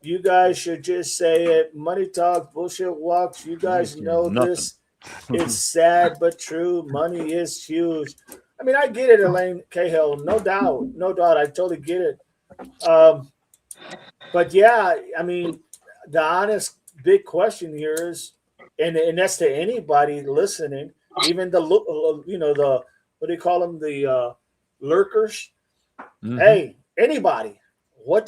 You guys should just say it. Money talk, bullshit walks. You guys know this. It's sad but true. Money is huge. I mean, I get it, Elaine Cahill. No doubt. I totally get it. But yeah, I mean, the honest big question here is, and that's to anybody listening, even the what do you call them, the lurkers? Mm-hmm. Hey, anybody, what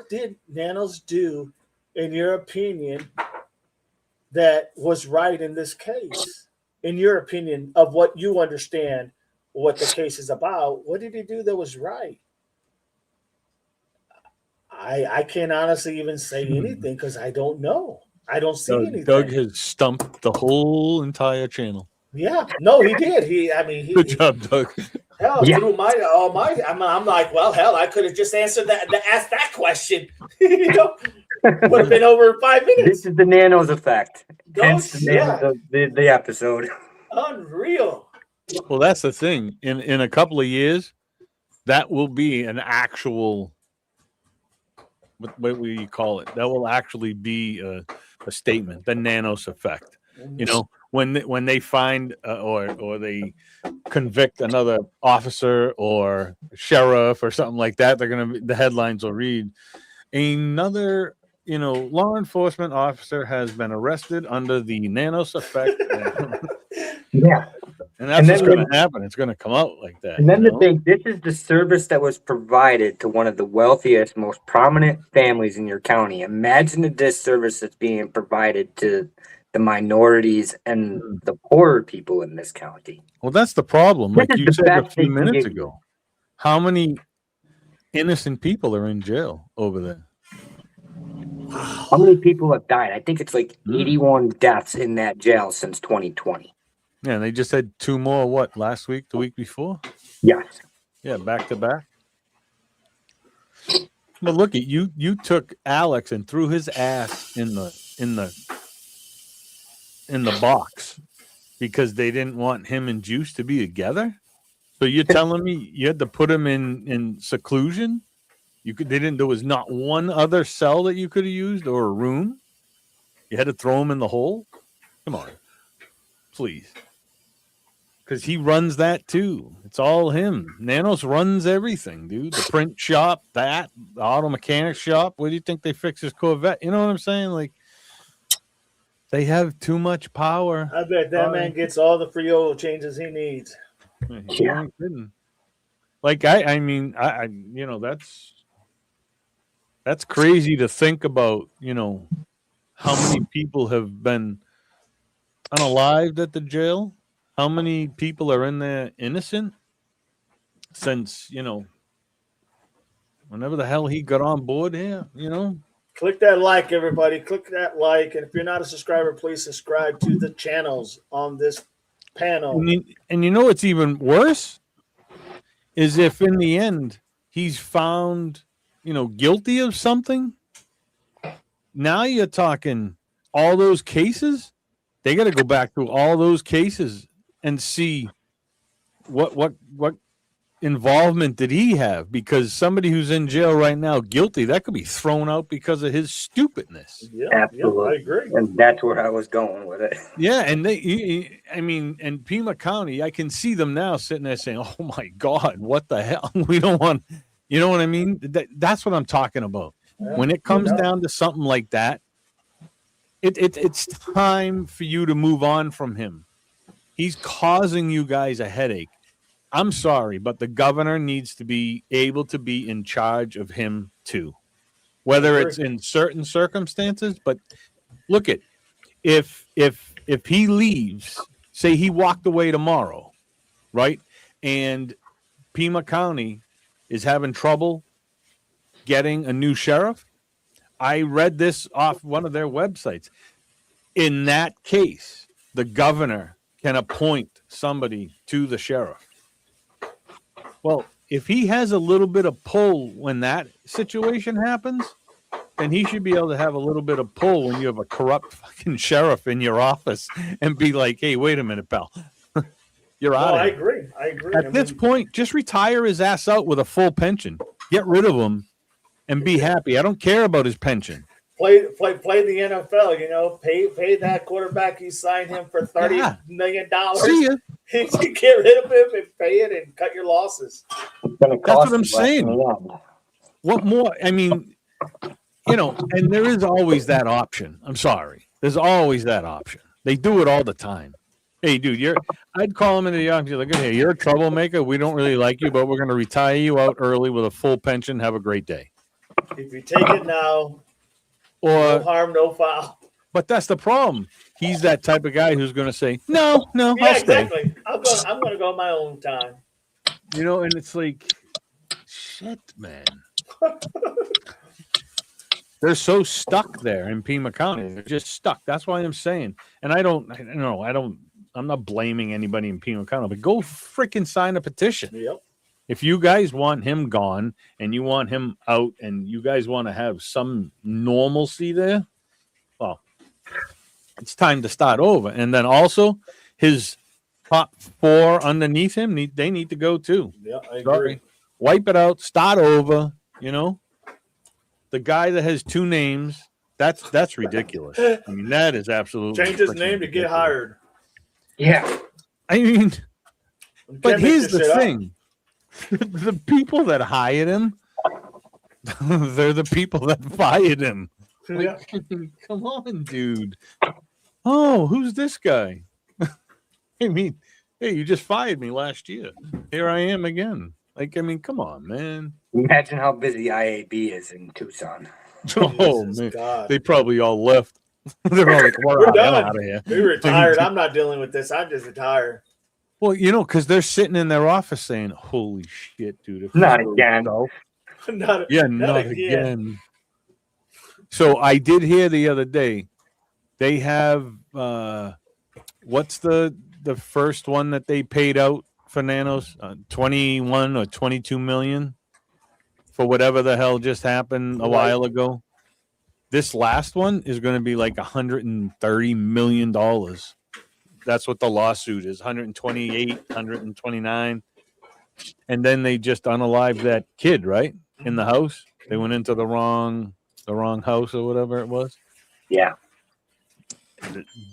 did Nanos do, in your opinion, that was right in this case? In your opinion, of what you understand, what the case is about, what did he do that was right? I can't honestly even say anything because I don't know. I don't see anything. Doug has stumped the whole entire channel. Yeah, no, he did. Good job, Doug. Hell, through I'm like, well, hell, I could have just asked that question. Would have been over 5 minutes. This is the Nanos effect. Hence the name of the episode. Unreal. Well, that's the thing. In a couple of years, that will be an actual. What will you call it? That will actually be a statement. The Nanos effect. When they find or they convict another officer or sheriff or something like that, the headlines will read, another law enforcement officer has been arrested under the Nanos effect. Yeah. And that's what's going to happen. It's going to come out like that. And then the thing, this is the service that was provided to one of the wealthiest, most prominent families in your county. Imagine the disservice that's being provided to the minorities and the poorer people in this county. Well, that's the problem. Like you said a few minutes ago, how many innocent people are in jail over there? How many people have died? I think it's like 81 deaths in that jail since 2020. Yeah, and they just had 2 more, last week, the week before? Yes. Yeah, back to back. But look at you took Alex and threw his ass in the box because they didn't want him and Juice to be together? So you're telling me you had to put him in seclusion? There was not one other cell that you could have used or a room? You had to throw him in the hole? Come on, please. Because he runs that too. It's all him. Nanos runs everything, dude. The print shop, the auto mechanic shop. Where do you think they fix his Corvette? You know what I'm saying? Like, they have too much power. I bet that man gets all the free oil changes he needs. You ain't kidding. Like, I mean, you know, that's crazy to think about, you know, how many people have been unalived at the jail. How many people are in there innocent since, you know, whenever the hell he got on board here, you know? Click that like, everybody. Click that like. And if you're not a subscriber, please subscribe to the channels on this panel. And you know what's even worse? Is if in the end he's found, you know, guilty of something. Now you're talking all those cases. They got to go back through all those cases and see what involvement did he have, because somebody who's in jail right now guilty, that could be thrown out because of his stupidness. Yeah, absolutely. Yeah, I agree. And that's where I was going with it. Yeah, and I mean, and Pima County, I can see them now sitting there saying, "Oh my God, what the hell? We don't want," you know what I mean? That's what I'm talking about. Yeah, when it comes down to something like that, it's time for you to move on from him. He's causing you guys a headache. I'm sorry, but the governor needs to be able to be in charge of him too, whether it's in certain circumstances. But look at if he leaves, say he walked away tomorrow, right? And Pima County is having trouble getting a new sheriff. I read this off one of their websites. In that case, the governor can appoint somebody to the sheriff. Well, if he has a little bit of pull when that situation happens, then he should be able to have a little bit of pull when you have a corrupt fucking sheriff in your office and be like, "Hey, wait a minute, pal. You're out of here." I agree. At this point, just retire his ass out with a full pension. Get rid of him and be happy. I don't care about his pension. Play the NFL, you know, pay that quarterback. You signed him for $30 million. See ya. Get rid of him and pay it and cut your losses. That's what I'm saying. What more? I mean, you know, and there is always that option. I'm sorry. There's always that option. They do it all the time. Hey, dude, I'd call him into the office. Like, hey, you're a troublemaker. We don't really like you, but we're going to retire you out early with a full pension. Have a great day. If you take it now, or no harm, no foul. But that's the problem. He's that type of guy who's going to say, no, Yeah, I'll stay. exactly. I'm going to go my own time. You know, and it's like, shit, man. They're so stuck there in Pima County. They're just stuck. That's why I'm saying. And I'm not blaming anybody in Pima County, but go freaking sign a petition. Yep. If you guys want him gone and you want him out and you guys want to have some normalcy there, well, it's time to start over. And then also his top 4 underneath him, they need to go too. Yeah, I agree. Sorry. Wipe it out, start over, you know. The guy that has 2 names, that's ridiculous. I mean, that is absolutely change his name to get hired. Yeah. I mean, but here's the thing. The people that hired him, they're the people that fired him. Like, come on, dude. Oh, who's this guy? I mean, hey, you just fired me last year. Here I am again. Like, I mean, come on, man. Imagine how busy IAB is in Tucson. Oh, man. God. They probably all left. They're all like, we're done. Out of here. We retired. I'm not dealing with this. I'm just retired. Well, you know, because they're sitting in their office saying, holy shit, dude. Not again. Not again. So I did hear the other day, they have, what's the first one that they paid out for Nanos? 21 or 22 million for whatever the hell just happened a while ago. This last one is going to be like $130 million. That's what the lawsuit is, 128, 129. And then they just unalived that kid, right? In the house. They went into the wrong house or whatever it was. Yeah.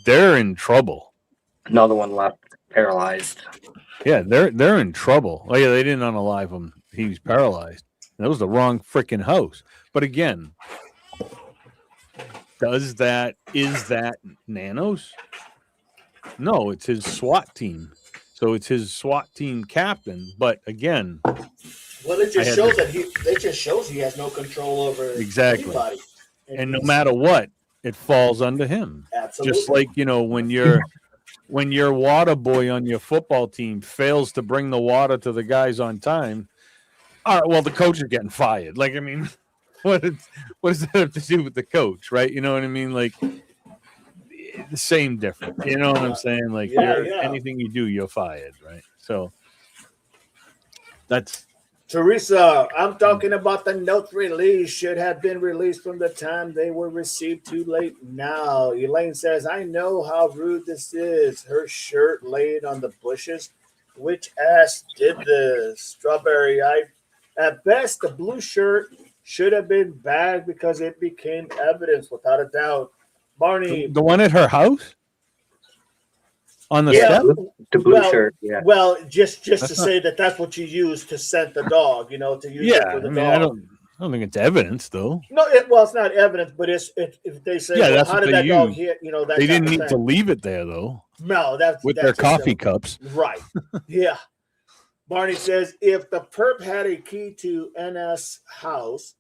they're in trouble. Another one left paralyzed. Yeah, they're in trouble. Oh yeah, they didn't unalive him. He was paralyzed. That was the wrong freaking house. But again, is that Nanos? No, it's his SWAT team. So it's his SWAT team captain. But again, well, it just shows he has no control over anybody. And no matter what, it falls under him. Absolutely. Just like, when your water boy on your football team fails to bring the water to the guys on time, all right, well, the coach is getting fired. Like, I mean, what does that have to do with the coach, right? You know what I mean? Like, the same difference. You know what I'm saying? Like, anything you do, you're fired, right? So that's Teresa. I'm talking about the notes release should have been released from the time they were received too late now. Elaine says, I know how rude this is. Her shirt laid on the bushes. Which ass did this? Strawberry. At best, the blue shirt should have been bagged because it became evidence without a doubt. Barney. The one at her house? On the step? The blue shirt, yeah. Well, just to say that's what you use to scent the dog, to use it for the dog. I don't think it's evidence, though. No, it's not evidence, but if they say, well, how did that dog hit? That they didn't need to leave it there, though. No, with their coffee cups, right? Yeah. Barney says, if the perp had a key to NS house,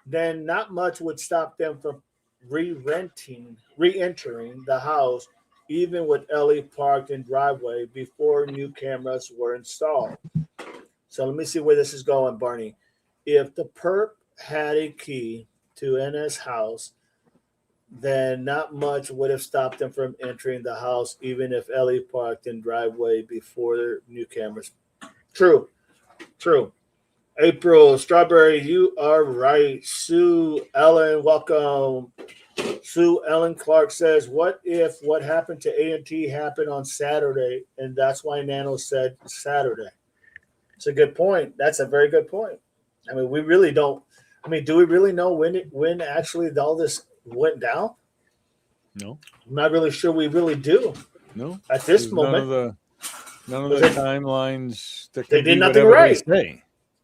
then not much would stop them from re-entering the house, even with Ellie parked in driveway before new cameras were installed. So let me see where this is going, Barney. If the perp had a key to NS house, then not much would have stopped them from entering the house, even if Ellie parked in driveway before the new cameras. True. April, Strawberry, you are right. Sue Ellen, welcome. Sue Ellen Clark says, what if what happened to A&T happened on Saturday, and that's why Nano said Saturday? It's a good point. That's a very good point. I mean, we really don't. I mean, do we really know when actually all this went down? No. I'm not really sure we really do. No. At this moment. None of the timelines. They did nothing right.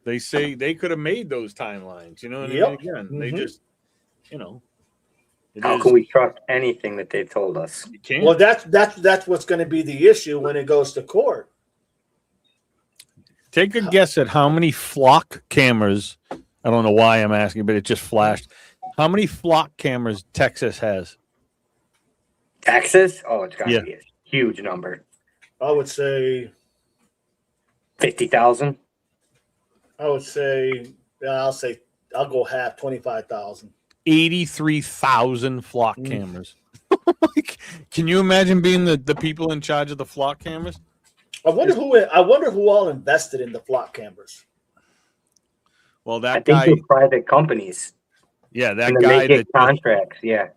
They say they could have made those timelines. You know what I mean? Again, they just, How can we trust anything that they've told us? You can't. Well, that's what's going to be the issue when it goes to court. Take a guess at how many flock cameras. I don't know why I'm asking, but it just flashed. How many flock cameras Texas has? Texas? Oh, it's got to be a huge number. I would say 50,000. I would say I'll go half, 25,000. 83,000 flock cameras. Can you imagine being the people in charge of the flock cameras? I wonder who all invested in the flock cameras. Well, I think they're private companies. Yeah, that guy that contracts. Yeah,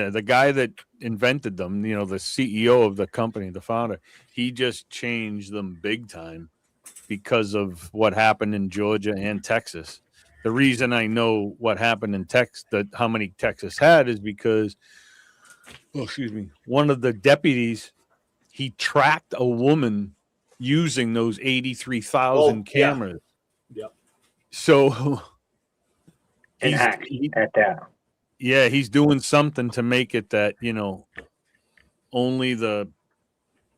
the guy that invented them, the CEO of the company, the founder, he just changed them big time because of what happened in Georgia and Texas. The reason I know what happened in Texas, how many Texas had, is because, one of the deputies, he tracked a woman using those 83,000 cameras. Yep. So at that. Yeah, he's doing something to make it that, only the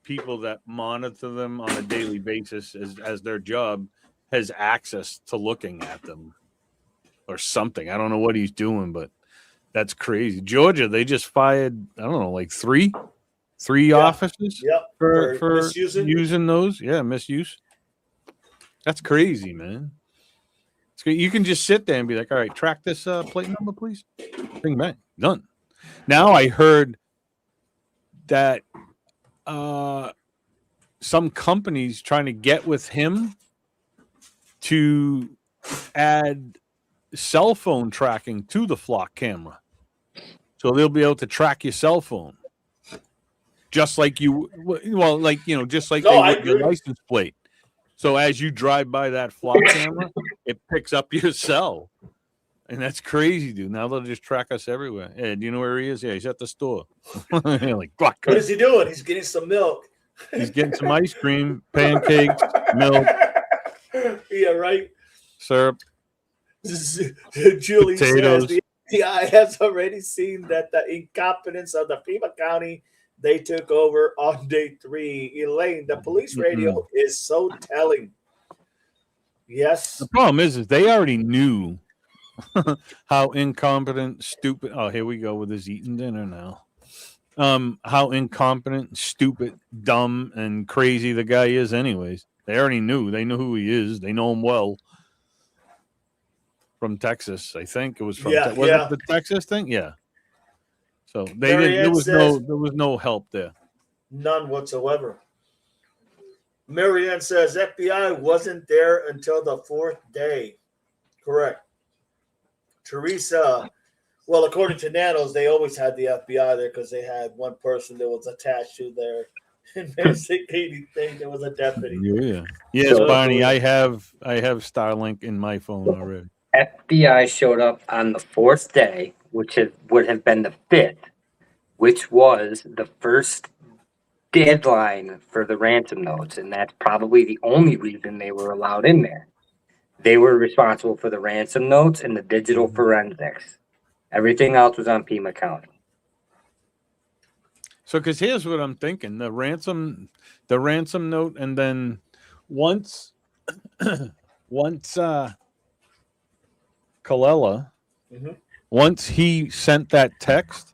people that monitor them on a daily basis as their job has access to looking at them or something. I don't know what he's doing, but that's crazy. Georgia, they just fired, I don't know, like three officers for using those. Yeah, misuse. That's crazy, man. It's great. You can just sit there and be like, all right, track this plate number, please. Bring back. Done. Now I heard that some companies trying to get with him to add cell phone tracking to the flock camera. So they'll be able to track your cell phone. Just like just like they would your license plate. So as you drive by that flock camera, it picks up your cell. And that's crazy, dude. Now they'll just track us everywhere. Hey, do you know where he is? Yeah, he's at the store. Like, What is he doing? He's getting some milk. He's getting some ice cream, pancakes, milk, Yeah, right. syrup, Julie potatoes. says the FBI has already seen that the incompetence of the Pima County they took over on day 3. Elaine, the police radio is so telling. Yes. The problem is they already knew how incompetent, stupid. Oh, here we go with his eating dinner now. How incompetent, stupid, dumb, and crazy the guy is. Anyways, they already knew. They know who he is. They know him well. From Texas, I think it was from. Was it the Texas thing? Yeah. So they didn't. There was no help there. None whatsoever. Marianne says FBI wasn't there until the 4th day. Correct. Teresa, well, according to Nanos, they always had the FBI there because they had one person that was attached to their investigating thing. There was a deputy. Yeah. Yes, so, Barney, I have Starlink in my phone already. FBI showed up on the 4th day, which would have been the 5th, which was the first deadline for the ransom notes, and that's probably the only reason they were allowed in there. They were responsible for the ransom notes and the digital forensics. Everything else was on Pima County. So, because here's what I'm thinking: the ransom note, and then once Colella, once he sent that text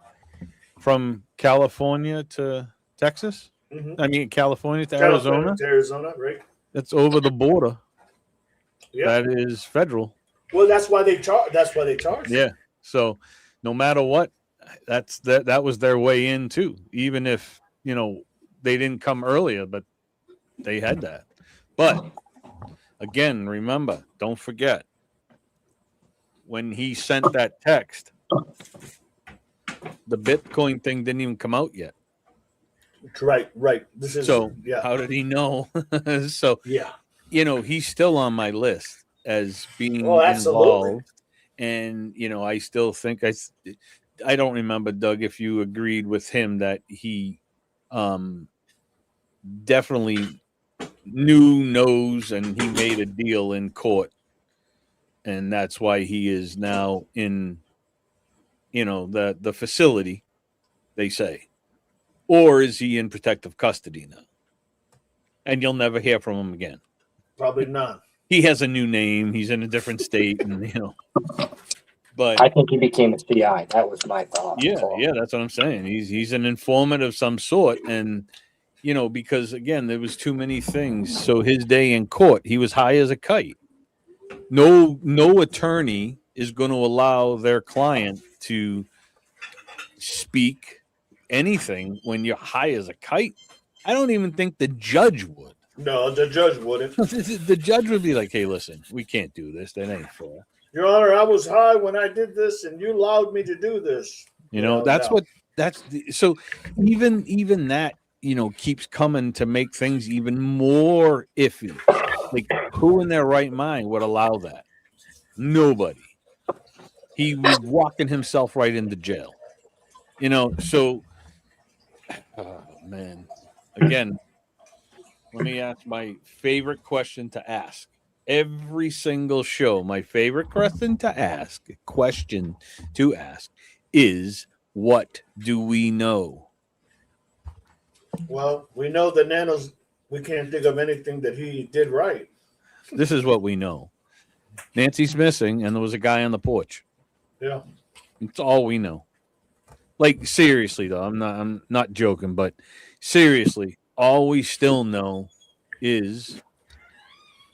from California to Texas, I mean California to Arizona. To Arizona, right? That's over the border. Yep. That is federal. Well, that's why they charge. That's why they charge. Yeah. So, no matter what, that was their way in too. Even if they didn't come earlier, but they had that. But again, remember, don't forget when he sent that text, the Bitcoin thing didn't even come out yet. Right. This is How did he know? So he's still on my list as being involved, and I still think I don't remember, Doug, if you agreed with him that he definitely knows, and he made a deal in court, and that's why he is now in the facility, they say. Or is he in protective custody now? And you'll never hear from him again. Probably not. He has a new name. He's in a different state, and But I think he became a CI. That was my thought. Yeah, that's what I'm saying. He's an informant of some sort, and because again, there was too many things. So his day in court, he was high as a kite. No attorney is going to allow their client to speak anything when you're high as a kite. I don't even think the judge would. No, the judge wouldn't. The judge would be like, "Hey, listen, we can't do this. That ain't fair. Your Honor, I was high when I did this, and you allowed me to do this." So even that keeps coming to make things even more iffy. Like, who in their right mind would allow that? Nobody. He was walking himself right into jail. So, oh, man. Again, let me ask my favorite question to ask. Every single show, my favorite question to ask is, what do we know? Well, we know the Nanos, we can't think of anything that he did right. This is what we know. Nancy's missing, and there was a guy on the porch. Yeah. It's all we know. Like, seriously, though, I'm not joking, but seriously, all we still know is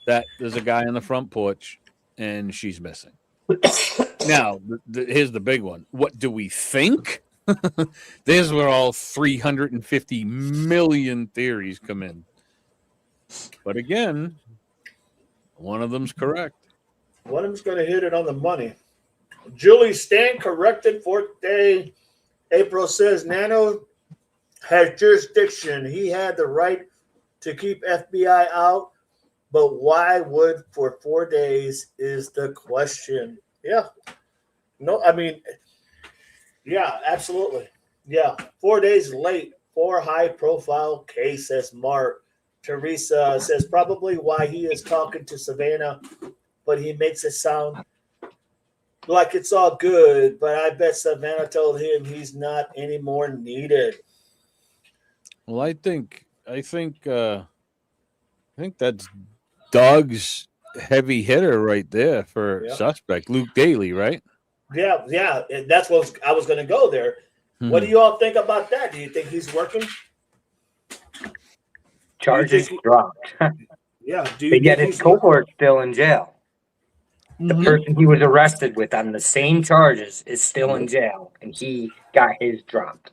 that there's a guy on the front porch and she's missing. Now, here's the big one. What do we think? This is where all 350 million theories come in. But again, one of them's correct. One of them's going to hit it on the money. Julie, stand corrected, 4th day. April says Nano has jurisdiction. He had the right to keep FBI out, but why would for 4 days is the question. Yeah. No, I mean, yeah, absolutely. Yeah. 4 days late for high profile case, says Mark. Teresa says probably why he is talking to Savannah, but he makes it sound like it's all good. But I bet Savannah told him he's not anymore needed. Well, I think that's Doug's heavy hitter right there for Yeah. suspect, Luke Daly, right? Yeah, yeah. And that's what I was going to go there. What do Mhm. you all think about that? Do you think he's working? Charges think- dropped. Yeah. Do you But yet think his he's working? cohort's still in jail. The Mhm. person he was arrested with on the same charges is still in jail, and he got his dropped.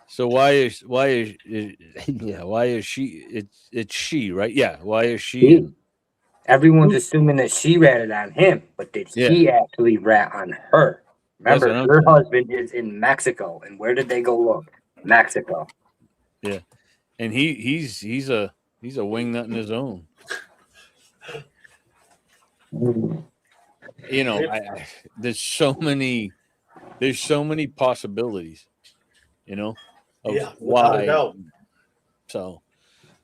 So yeah, why is she it's she, right? Yeah, why is she He, in? everyone's assuming that she ratted on him, but did Yeah. he actually rat on her? That's Remember, what I'm her saying. husband is in Mexico, and where did they go look? Mexico. Yeah. And he's a wingnut in his own. You know, there's so many possibilities, you know, of Yeah, without a why. doubt. So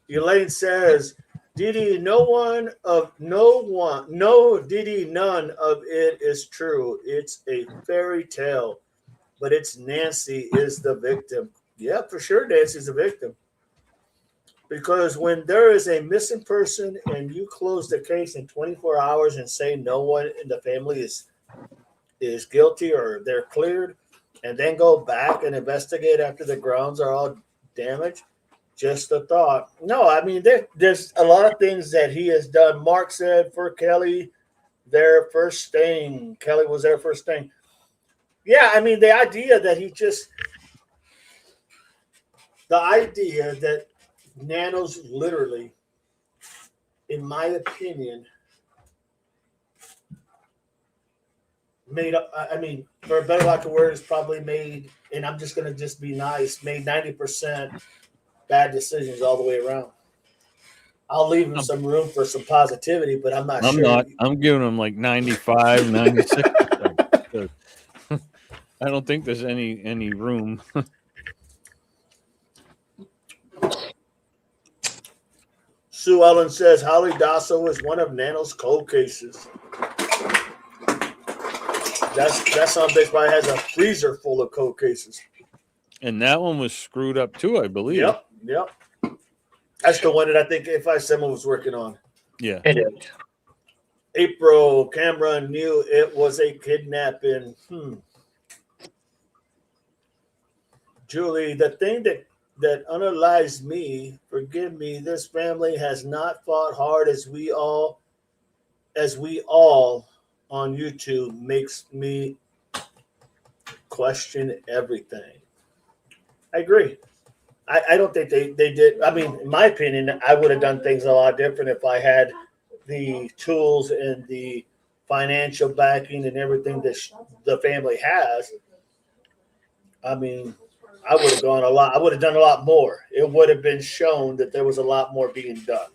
Elaine says, Diddy, no Diddy, none of it is true. It's a fairy tale, but it's Nancy is the victim. Yeah, for sure, Nancy's the victim. Because when there is a missing person and you close the case in 24 hours and say no one in the family is guilty or they're cleared, and then go back and investigate after the grounds are all damaged, just a thought. No, I mean, there's a lot of things that he has done. Mark said for Kelly, their first thing. Kelly was their first thing. Yeah, I mean, the idea that Nano's literally, in my opinion, made up. I mean, for a better lack of words, probably made, and I'm just going to just be nice, made 90% bad decisions all the way around. I'll leave him some room for some positivity, but I'm not sure. I'm giving him like 95, 96%. I don't think there's any room. Sue Ellen says Holly Dasso is one of Nano's cold cases. That some bitch probably has a freezer full of cold cases. And that one was screwed up too, I believe. Yep. That's the one that I think If was working on. Yeah. It is. April Cameron knew it was a kidnapping. Julie, the thing that underlies me, forgive me, this family has not fought hard as we all on YouTube makes me question everything. I agree. I don't think they did. I mean, in my opinion, I would have done things a lot different if I had the tools and the financial backing and everything that the family has. I mean, I would have gone a lot. I would have done a lot more. It would have been shown that there was a lot more being done,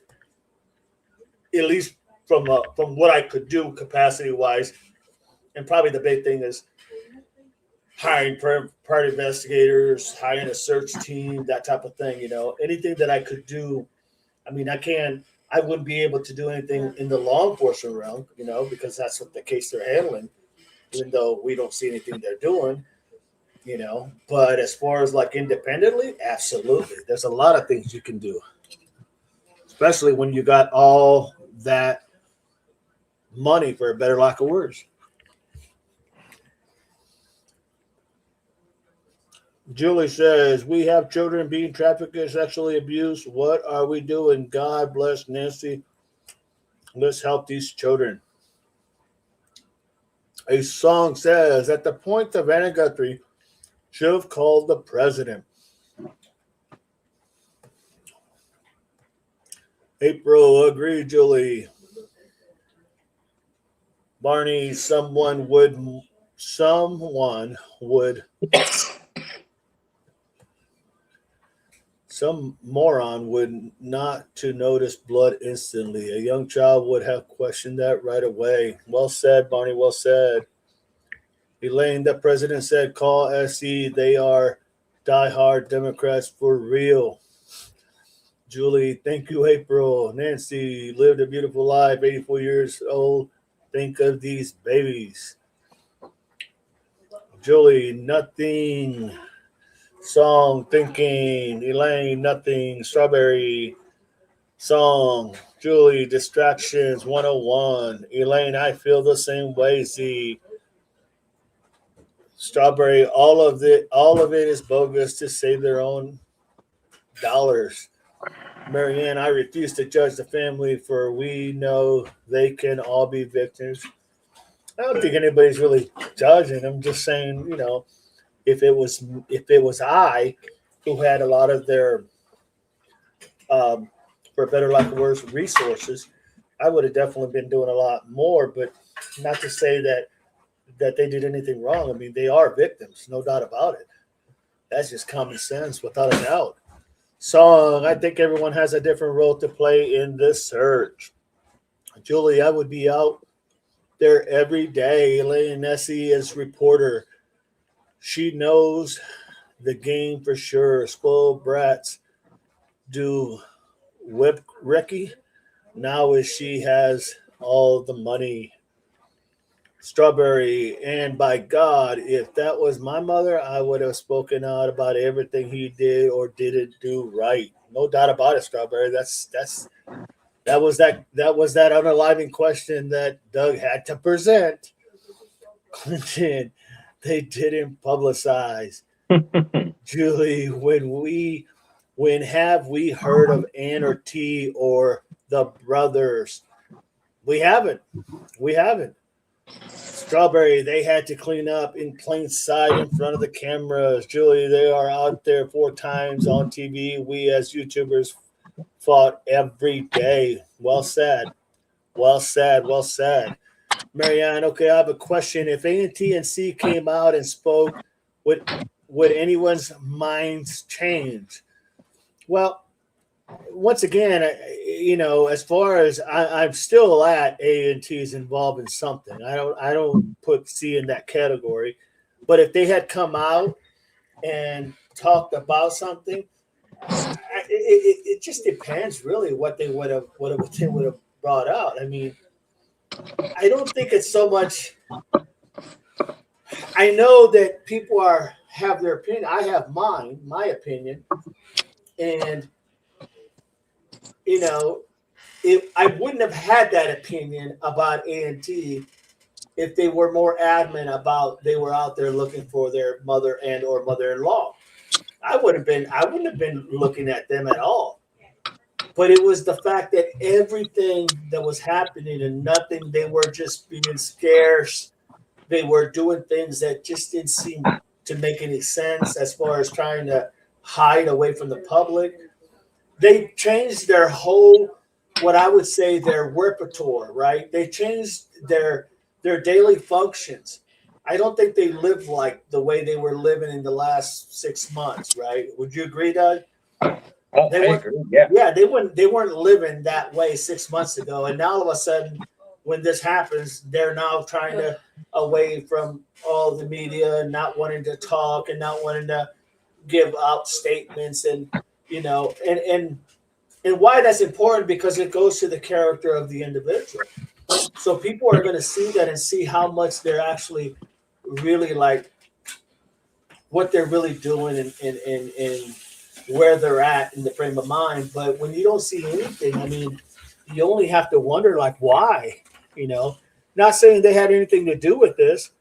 at least from what I could do capacity wise. And probably the big thing is hiring part investigators, hiring a search team, that type of thing. You know, anything that I could do. I mean, I wouldn't be able to do anything in the law enforcement realm, you know, because that's what the case they're handling, even though we don't see anything they're doing, you know. But as far as like independently, absolutely. There's a lot of things you can do, especially when you got all that money, for a better lack of words. Julie says, we have children being trafficked and sexually abused. What are we doing? God bless Nancy. Let's help these children. A song says, at the point of Nancy Guthrie should have called the president. April, agree, Julie. Barney, some moron would not to notice blood instantly. A young child would have questioned that right away. Well said, Barney, well said. Elaine, the president said, call SE. They are diehard Democrats for real. Julie, thank you, April. Nancy, lived a beautiful life, 84 years old. Think of these babies. Julie, nothing. Song, thinking. Elaine, nothing. Strawberry, song. Julie, distractions, 101. Elaine, I feel the same way. Z. Strawberry, all of it is bogus to save their own dollars. Marianne, I refuse to judge the family, for we know they can all be victims. I don't think anybody's really judging. I'm just saying, if it was I who had a lot of their, for better lack of words, resources, I would have definitely been doing a lot more. But not to say that they did anything wrong. I mean, they are victims, no doubt about it. That's just common sense, without a doubt. Song, I think everyone has a different role to play in this search. Julie, I would be out there every day. Elaine Nessie is reporter. She knows the game for sure. Spoiled brats do whip Ricky. Now as she has all the money. Strawberry, and by God, if that was my mother, I would have spoken out about everything he did or didn't do right. No doubt about it, Strawberry. That was that unaliving question that Doug had to present. Clinton, they didn't publicize. Julie, when have we heard of Ann or T or the brothers? We haven't. Strawberry, they had to clean up in plain sight in front of the cameras. Julie, they are out there 4 times on TV. We as YouTubers fought every day. Well said. Marianne, okay, I have a question. If A&T and C came out and spoke, would anyone's minds change? Well, once again, as far as I'm still at A&T is involved in something. I don't put C in that category, but if they had come out and talked about something, it just depends really what they would have brought out. I mean, I don't think it's so much. I know that people have their opinion. I have my opinion, and if I wouldn't have had that opinion about A&T if they were more adamant about they were out there looking for their mother and or mother-in-law. I wouldn't have been looking at them at all. But it was the fact that everything that was happening and nothing, they were just being scarce. They were doing things that just didn't seem to make any sense as far as trying to hide away from the public. They changed their whole, what I would say, their repertoire, right? They changed their daily functions. I don't think they lived like the way they were living in the last 6 months, right? Would you agree, Doug? Oh, I agree. Yeah. Yeah, they weren't living that way 6 months ago, and now all of a sudden, when this happens, they're now trying to away from all the media and not wanting to talk and not wanting to give out statements and why that's important, because it goes to the character of the individual. So people are going to see that and see how much they're actually really like what they're really doing and where they're at in the frame of mind. But when you don't see anything, I mean, you only have to wonder like why, not saying they had anything to do with this,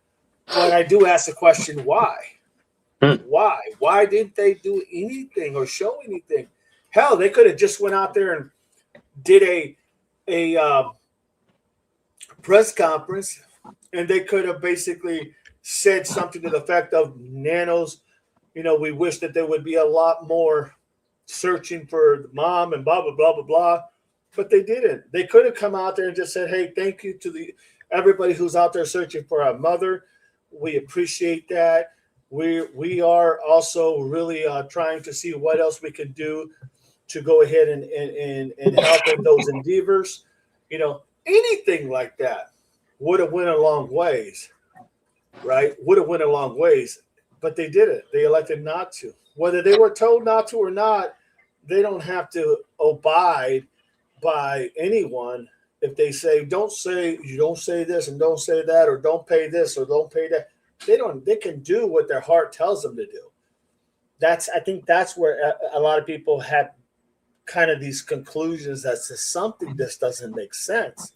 but I do ask the question, why? Why didn't they do anything or show anything? Hell, they could have just went out there and did a press conference, and they could have basically said something to the effect of Nanos, we wish that there would be a lot more searching for the mom and blah, blah, blah, blah, blah. But they didn't. They could have come out there and just said, hey, thank you to everybody who's out there searching for our mother. We appreciate that. We are also really trying to see what else we can do to go ahead and help in those endeavors. Anything like that would have went a long ways. right, would have went a long ways, but they didn't. They elected not to. Whether they were told not to or not, they don't have to abide by anyone if they say you don't say this and don't say that, or don't pay this or don't pay that. They can do what their heart tells them to do. I think that's where a lot of people have kind of these conclusions that says something just doesn't make sense.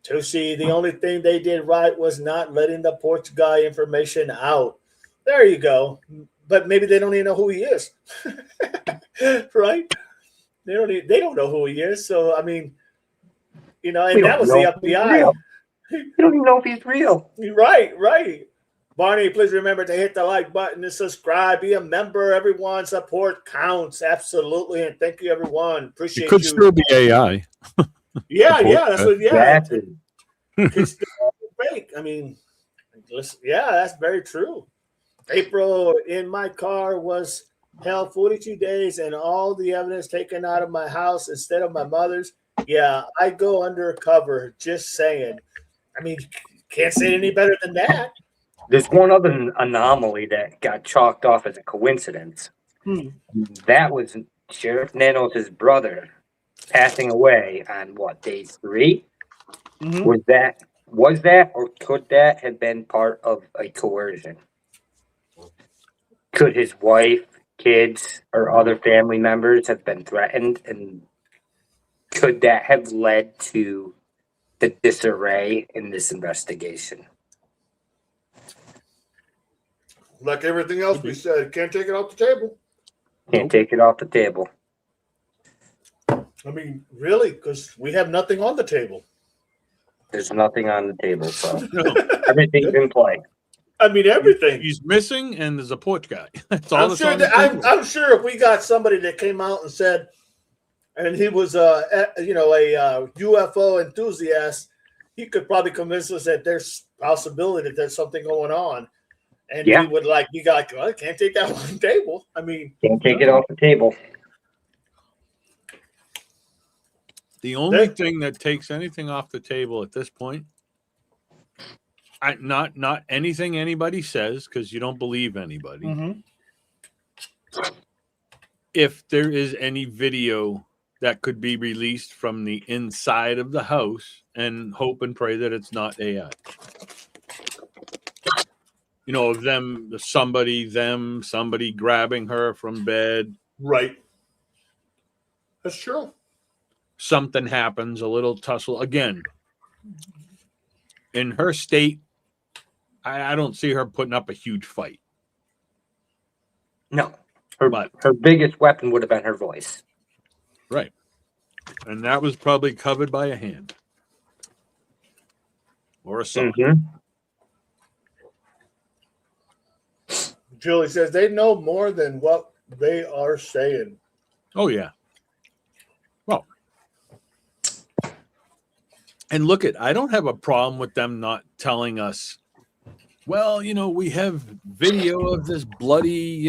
To see the only thing they did right was not letting the porch guy information out. There you go. But maybe they don't even know who he is. Right? They don't know who he is. So I mean, and that was the FBI. You don't even know if he's real. Right. Barney, please remember to hit the like button and subscribe. Be a member. Everyone support counts. Absolutely. And thank you, everyone. Appreciate you. It could still be AI. Yeah. That's what. Yeah. Exactly. It's still fake. I mean, listen, yeah, that's very true. April in my car was held 42 days and all the evidence taken out of my house instead of my mother's. Yeah, I go undercover. Just saying. I mean, can't say it any better than that. There's one other anomaly that got chalked off as a coincidence. That was Sheriff Nanos' brother passing away on day 3? Mm-hmm. Was that or could that have been part of a coercion? Could his wife, kids, or other family members have been threatened, and could that have led to the disarray in this investigation? Like everything else we said, can't take it off the table. Can't take it off the table. I mean, really, because we have nothing on the table. There's nothing on the table, so everything's in play. I mean, everything. He's missing, and there's a porch guy. That's all. I'm sure if we got somebody that came out and said, and he was a UFO enthusiast, he could probably convince us that there's possibility that there's something going on, and he would be like, well, I can't take that off the table. I mean, can't take it off the table. The only thing that takes anything off the table at this point, not anything anybody says, because you don't believe anybody. Mm-hmm. If there is any video that could be released from the inside of the house, and hope and pray that it's not AI. Of somebody grabbing her from bed. Right. That's true. Something happens, a little tussle. Again, in her state, I don't see her putting up a huge fight. No. Her biggest weapon would have been her voice. Right. And that was probably covered by a hand. Or a sock. Mm-hmm. Julie says they know more than what they are saying. Oh, yeah. Well, and look I don't have a problem with them not telling us, well, we have video of this bloody,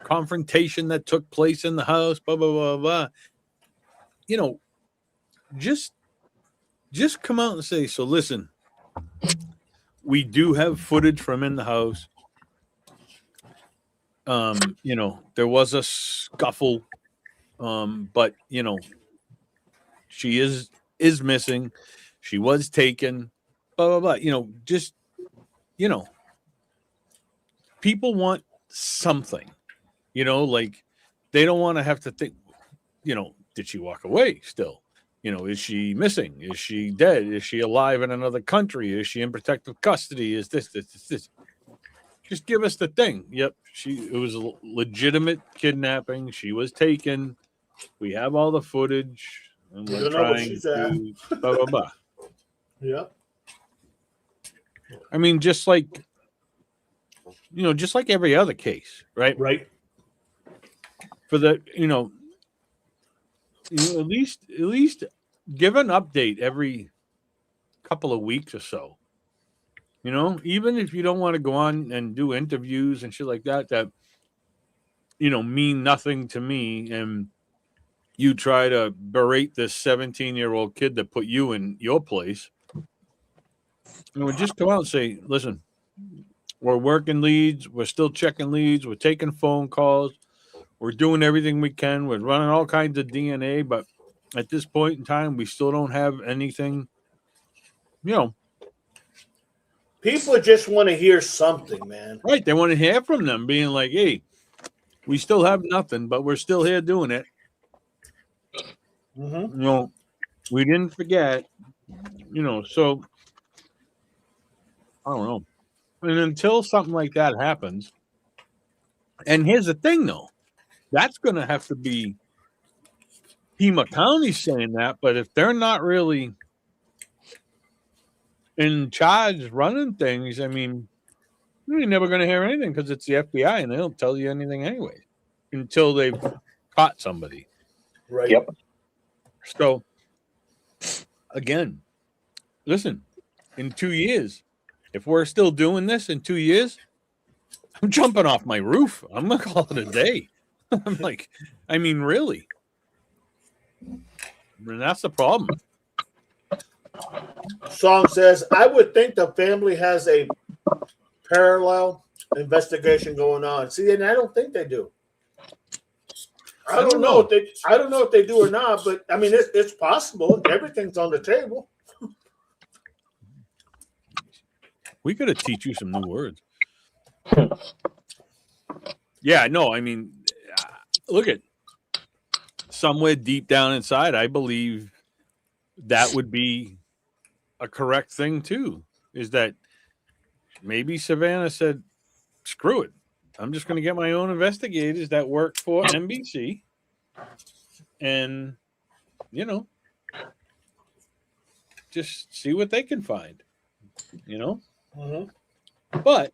confrontation that took place in the house, blah, blah, blah, blah. Just come out and say, so listen, we do have footage from in the house. There was a scuffle, but, she is missing. She was taken, blah, blah, blah. People want something, like they don't want to have to think, did she walk away still? Is she missing? Is she dead? Is she alive in another country? Is she in protective custody? Is this? Just give us the thing. Yep. It was a legitimate kidnapping. She was taken. We have all the footage. And we're trying to blah, blah, blah. Yeah. I mean, just like every other case, right? Right. For the, at least give an update every couple of weeks or so. Even if you don't want to go on and do interviews and shit like that mean nothing to me, and you try to berate this 17-year-old kid that put you in your place. And we just come out and say, listen, we're working leads. We're still checking leads. We're taking phone calls. We're doing everything we can. We're running all kinds of DNA. But at this point in time, we still don't have anything, you know. People just want to hear something, man. Right. They want to hear from them being like, hey, we still have nothing, but we're still here doing it. Mm-hmm. You know, we didn't forget, you know, so I don't know. And until something like that happens, and here's the thing, though, that's going to have to be Pima County saying that. But if they're not really in charge running things, I mean, you're never going to hear anything because it's the FBI and they don't tell you anything anyway until they've caught somebody. Right. Yep. So, again, listen, in 2 years, if we're still doing this in 2 years, I'm jumping off my roof. I'm going to call it a day. I'm like, I mean, really? And that's the problem. Song says, I would think the family has a parallel investigation going on. See, and I don't think they do. I don't know if they do or not, but I mean, it's possible. Everything's on the table. We got to teach you some new words. Yeah, no, I mean, look at somewhere deep down inside, I believe that would be a correct thing too. Is that maybe Savannah said, screw it. I'm just going to get my own investigators that work for NBC and, you know, just see what they can find, you know? Mm-hmm. But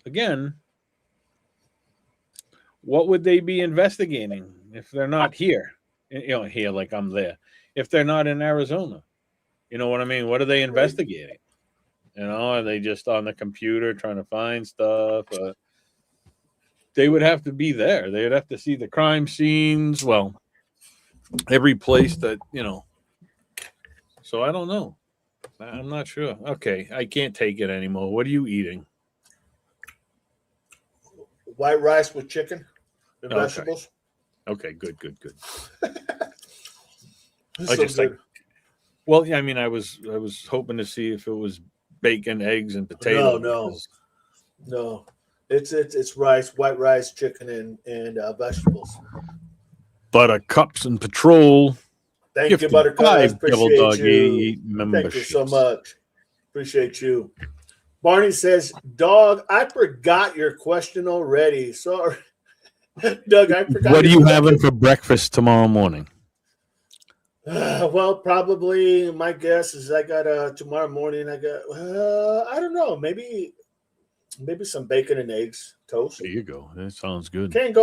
again, what would they be investigating if they're not here? You know, here like I'm there. If they're not in Arizona, you know what I mean? What are they investigating? You know, are they just on the computer trying to find stuff? They would have to be there. They would have to see the crime scenes. Well, every place that, you know. So I don't know. I'm not sure. Okay, I can't take it anymore. What are you eating? White rice with chicken and vegetables. Okay, good. It's I so just good. like. Well, yeah, I mean, I was hoping to see if it was bacon, eggs, and potatoes. No. It's rice, white rice, chicken, and vegetables. Buttercups and Patrol. Thank you, Buttercup. I appreciate Dog you. Thank you so much. Appreciate you. Barney says, Dog, I forgot your question already. Sorry. Doug, I forgot. What are you having for breakfast tomorrow morning? Well, probably my guess is I got tomorrow morning. I got I don't know, maybe some bacon and eggs toast. There you go. That sounds good. Can't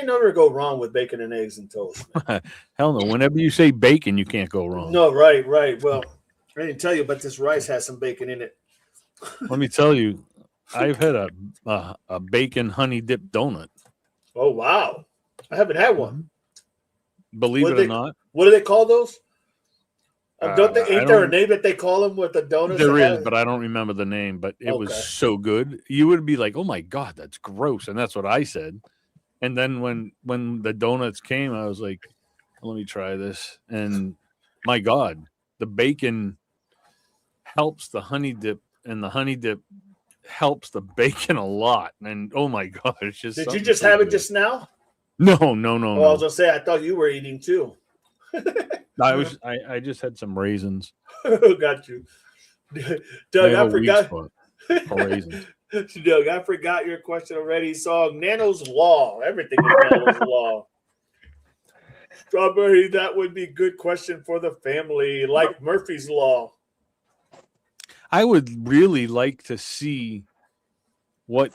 never go wrong with bacon and eggs and toast. Hell no. Whenever you say bacon, you can't go wrong. No, right. Well, I didn't tell you, but this rice has some bacon in it. Let me tell you, I've had a bacon honey dip donut. Oh wow, I haven't had one. Believe it or not. What do they call those? Ain't there a name that they call them with the donuts? There is, but I don't remember the name. But it was so good. You would be like, "Oh my god, that's gross," and that's what I said. And then when the donuts came, I was like, "Let me try this." And my god, the bacon helps the honey dip, and the honey dip helps the bacon a lot. And oh my god, it's just. Did you just have it just now? No. Oh, I was gonna say, I thought you were eating too. I just had some raisins. Got you, Doug. I forgot. Raisins. Doug, I forgot your question already. Song Nano's Law. Everything is Nano's Law. Strawberry, that would be a good question for the family, like Murphy's Law. I would really like to see what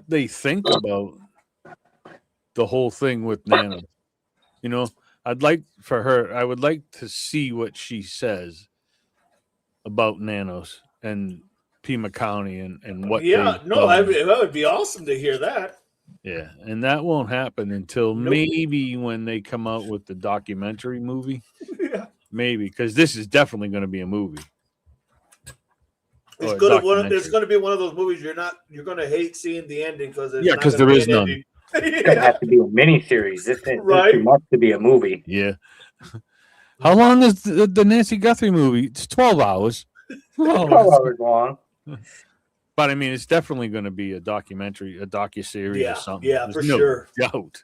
they think about the whole thing with Nano. You know, I would like to see what she says about nanos and Pima County and what. Yeah, that would be awesome to hear that. Yeah, and that won't happen until maybe when they come out with the documentary movie. Yeah. Maybe, because this is definitely going to be a movie. It's or a gonna documentary. it's gonna be one of those movies you're gonna hate seeing the ending because Yeah, because there is none. It's gonna have to be a mini-series. This is Right. too much to be a movie. Yeah. How long is the Nancy Guthrie movie? It's 12 hours. 12 hours long. But I mean, it's definitely going to be a documentary, a docuseries or something. Yeah, There's for no sure. doubt.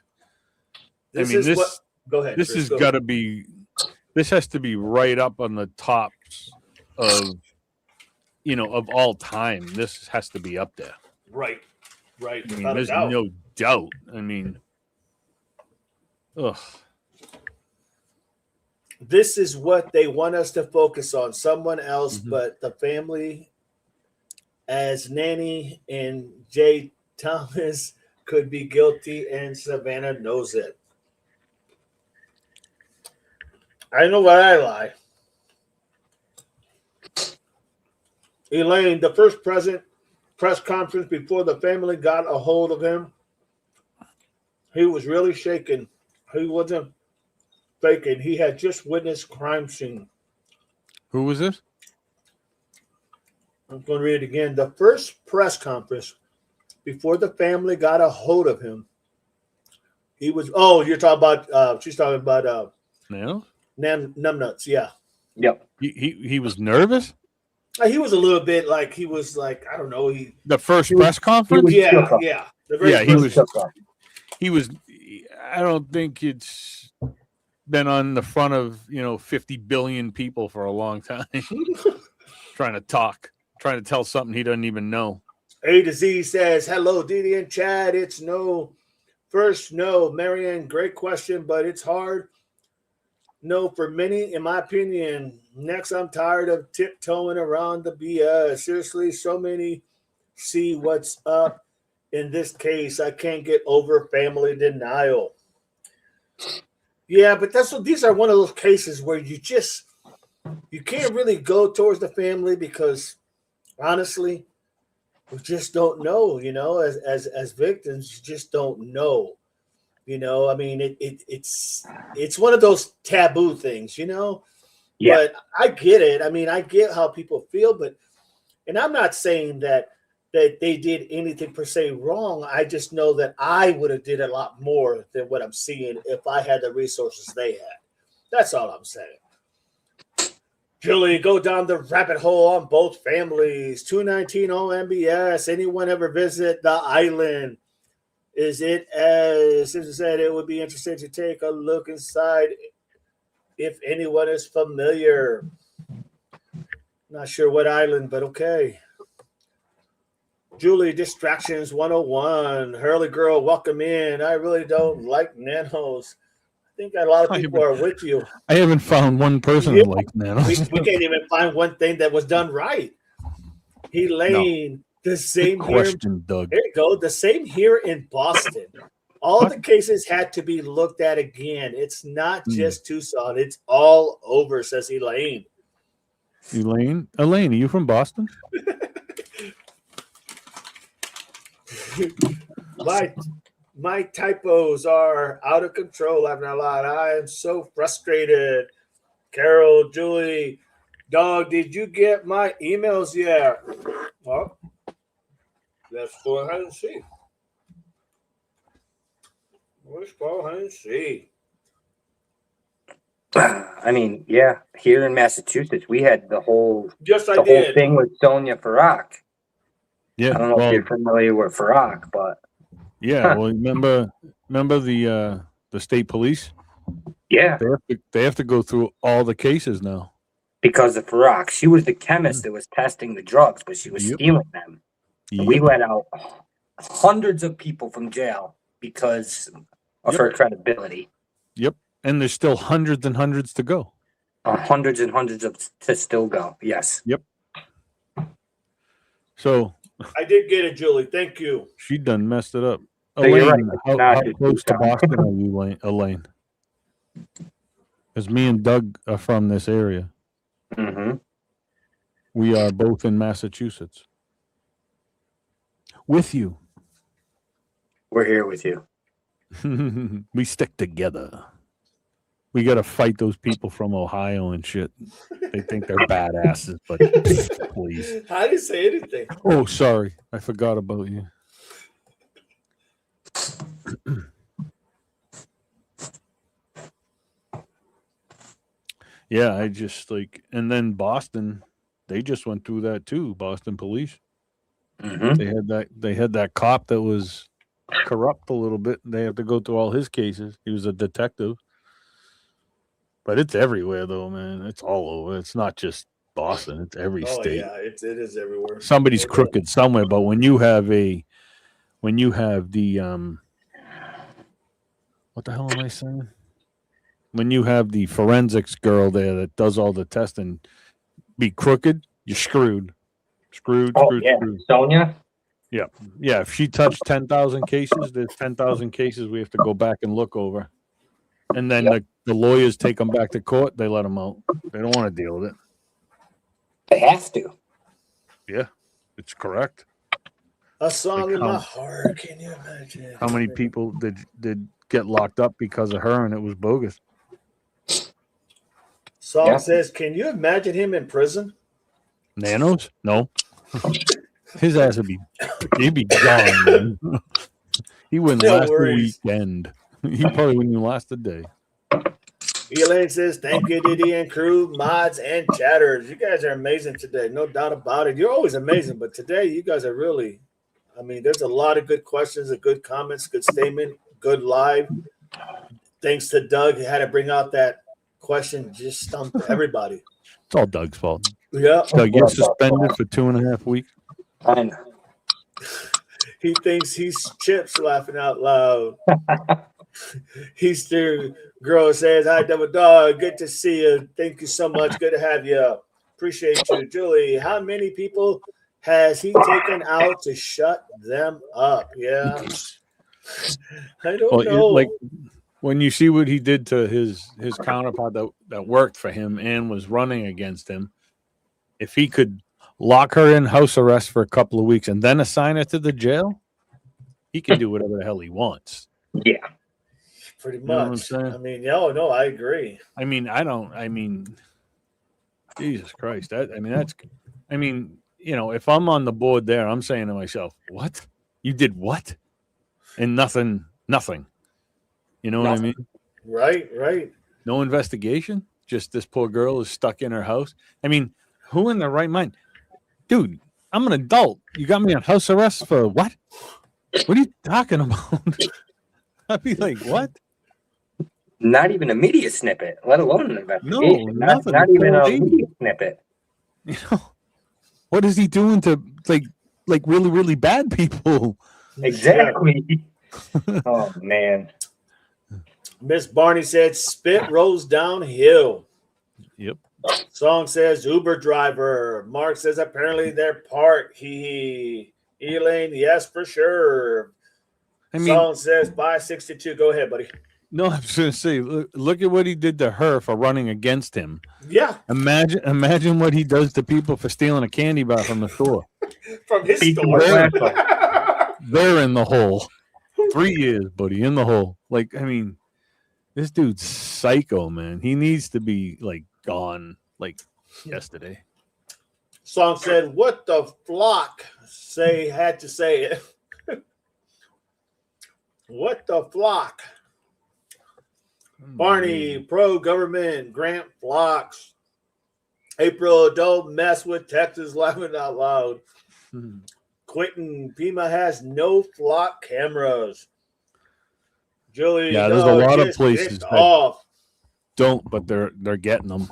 This I mean, is what. Go ahead. this Chris, has go. got to be. This has to be right up on the tops of, of all time. This has to be up there. Right. I mean, Without a there's doubt. no doubt. I mean, ugh. This is what they want us to focus on. Someone else, but the family, as Nanny and Jay Thomas, could be guilty, and Savannah knows it. I know what I lie. Elaine, the first press conference before the family got a hold of him, he was really shaken. He wasn't faking. He had just witnessed crime scene. Who was this? I'm going to read it again. The first press conference before the family got a hold of him, he was. Oh, you're talking about. She's talking about. No. Numbnuts. Yeah. Yep. He was nervous. He was a little bit like he was like I don't know. The first press conference. Yeah. The very Yeah, first he was. I don't think it's been on the front of 50 billion people for a long time. trying to tell something he doesn't even know. A to Z says, hello, Didi and Chad. It's no. First, no. Marianne, great question, but it's hard. No, for many, in my opinion. Next, I'm tired of tiptoeing around the BS. Seriously, so many see what's up. In this case, I can't get over family denial. Yeah, but these are one of those cases where you can't really go towards the family because honestly, we just don't know, as victims, you just don't know. I mean, it's one of those taboo things, Yeah. But I get it. I mean, I get how people feel, and I'm not saying that they did anything per se wrong. I just know that I would have did a lot more than what I'm seeing if I had the resources they had. That's all I'm saying. Julie, go down the rabbit hole on both families. 219 on MBS. Anyone ever visit the island? Is it, as Susan said, it would be interesting to take a look inside if anyone is familiar. Not sure what island, but okay. Julie, Distractions 101. Hurley Girl, welcome in. I really don't like nanos. I think a lot of people are with you. I haven't found one person that likes nanos. We can't even find one thing that was done right. Elaine, the same question, here. Doug. There you go. The same here in Boston. All the cases had to be looked at again. It's not just Tucson. It's all over, says Elaine. Elaine, are you from Boston? My typos are out of control. I'm not lying. I am so frustrated. Carol, Julie, Dog, did you get my emails yet? Well, let's go ahead and see. Let's go ahead and see. I mean, yeah, here in Massachusetts, we had the whole whole thing with Sonia Farrak. Yeah, I don't know if you're familiar with Farrak, but yeah, well, remember the state police? Yeah, they have to go through all the cases now because of Farrak. She was the chemist that was testing the drugs, but she was stealing them. And we let out hundreds of people from jail because of her credibility. Yep, and there's still hundreds and hundreds to go. Hundreds and hundreds to still go. Yes. Yep. So I did get it, Julie. Thank you. She done messed it up. So Elaine, you're right. how close to Boston are you, Elaine? Because me and Doug are from this area. Mm-hmm. We are both in Massachusetts. With you. We're here with you. We stick together. We got to fight those people from Ohio and shit. They think they're badasses, but please. I didn't say anything. Oh, sorry. I forgot about you. Yeah, I just like, and then Boston, they just went through that too. Boston police. They had that cop that was corrupt a little bit. They have to go through all his cases. He was a detective. But it's everywhere though, man. It's all over. It's not just Boston. It's every state. Yeah, it is everywhere. Somebody's crooked somewhere, but when you have the what the hell am I saying? When you have the forensics girl there that does all the testing be crooked, you're screwed. Screwed. Sonia? Yeah. Yeah. If she touched 10,000 cases, there's 10,000 cases we have to go back and look over. And then the lawyers take them back to court. They let them out. They don't want to deal with it. They have to. Yeah, it's correct. A song in my heart. Can you imagine? How many people did get locked up because of her and it was bogus? Song says, can you imagine him in prison? Nanos? No. His ass he'd be gone, man. He wouldn't last a weekend. He probably wouldn't even last a day. Elaine says, thank you, Diddy and crew, mods, and chatters. You guys are amazing today. No doubt about it. You're always amazing, but today you guys are really, I mean, there's a lot of good questions, good comments, good statement, good live. Thanks to Doug. He had to bring out that question, just stumped everybody. It's all Doug's fault. Yeah. Doug, you're suspended for 2.5 weeks. I know. He thinks he's Chips laughing out loud. Easter Girl says, hi, Double Dog. Good to see you. Thank you so much. Good to have you. Appreciate you. Julie, how many people has he taken out to shut them up? Yeah. I don't know. Like when you see what he did to his counterpart that worked for him and was running against him, if he could lock her in house arrest for a couple of weeks and then assign her to the jail, he can do whatever the hell he wants. Yeah. Pretty much. You know what I'm saying? I mean, no, I agree. I mean, Jesus Christ. If I'm on the board there, I'm saying to myself, what? You did what? And nothing. You know what I mean? Right. No investigation. Just this poor girl is stuck in her house. I mean, who in their right mind? Dude, I'm an adult. You got me on house arrest for what? What are you talking about? I'd be like, what? Not even a media snippet, let alone an investigation. No, nothing. Not even a media snippet. You know, what is he doing to like really, really bad people? Exactly. Oh man. Miss Barney said, spit rolls downhill. Yep. Song says Uber driver. Mark says apparently they're part. Elaine, yes, for sure. Song says buy 62. Go ahead, buddy. No, I was going to say, look at what he did to her for running against him. Yeah. Imagine what he does to people for stealing a candy bar from the store. From his store. They're in the hole. 3 years, buddy, in the hole. Like, I mean, this dude's psycho, man. He needs to be like gone like yesterday. Song said, what the flock had to say it. What the flock? Barney, pro-government, Grant flocks. April, don't mess with Texas, laughing out loud. Quentin, Pima has no flock cameras. Julie, yeah, there's a lot of places that don't, but they're getting them.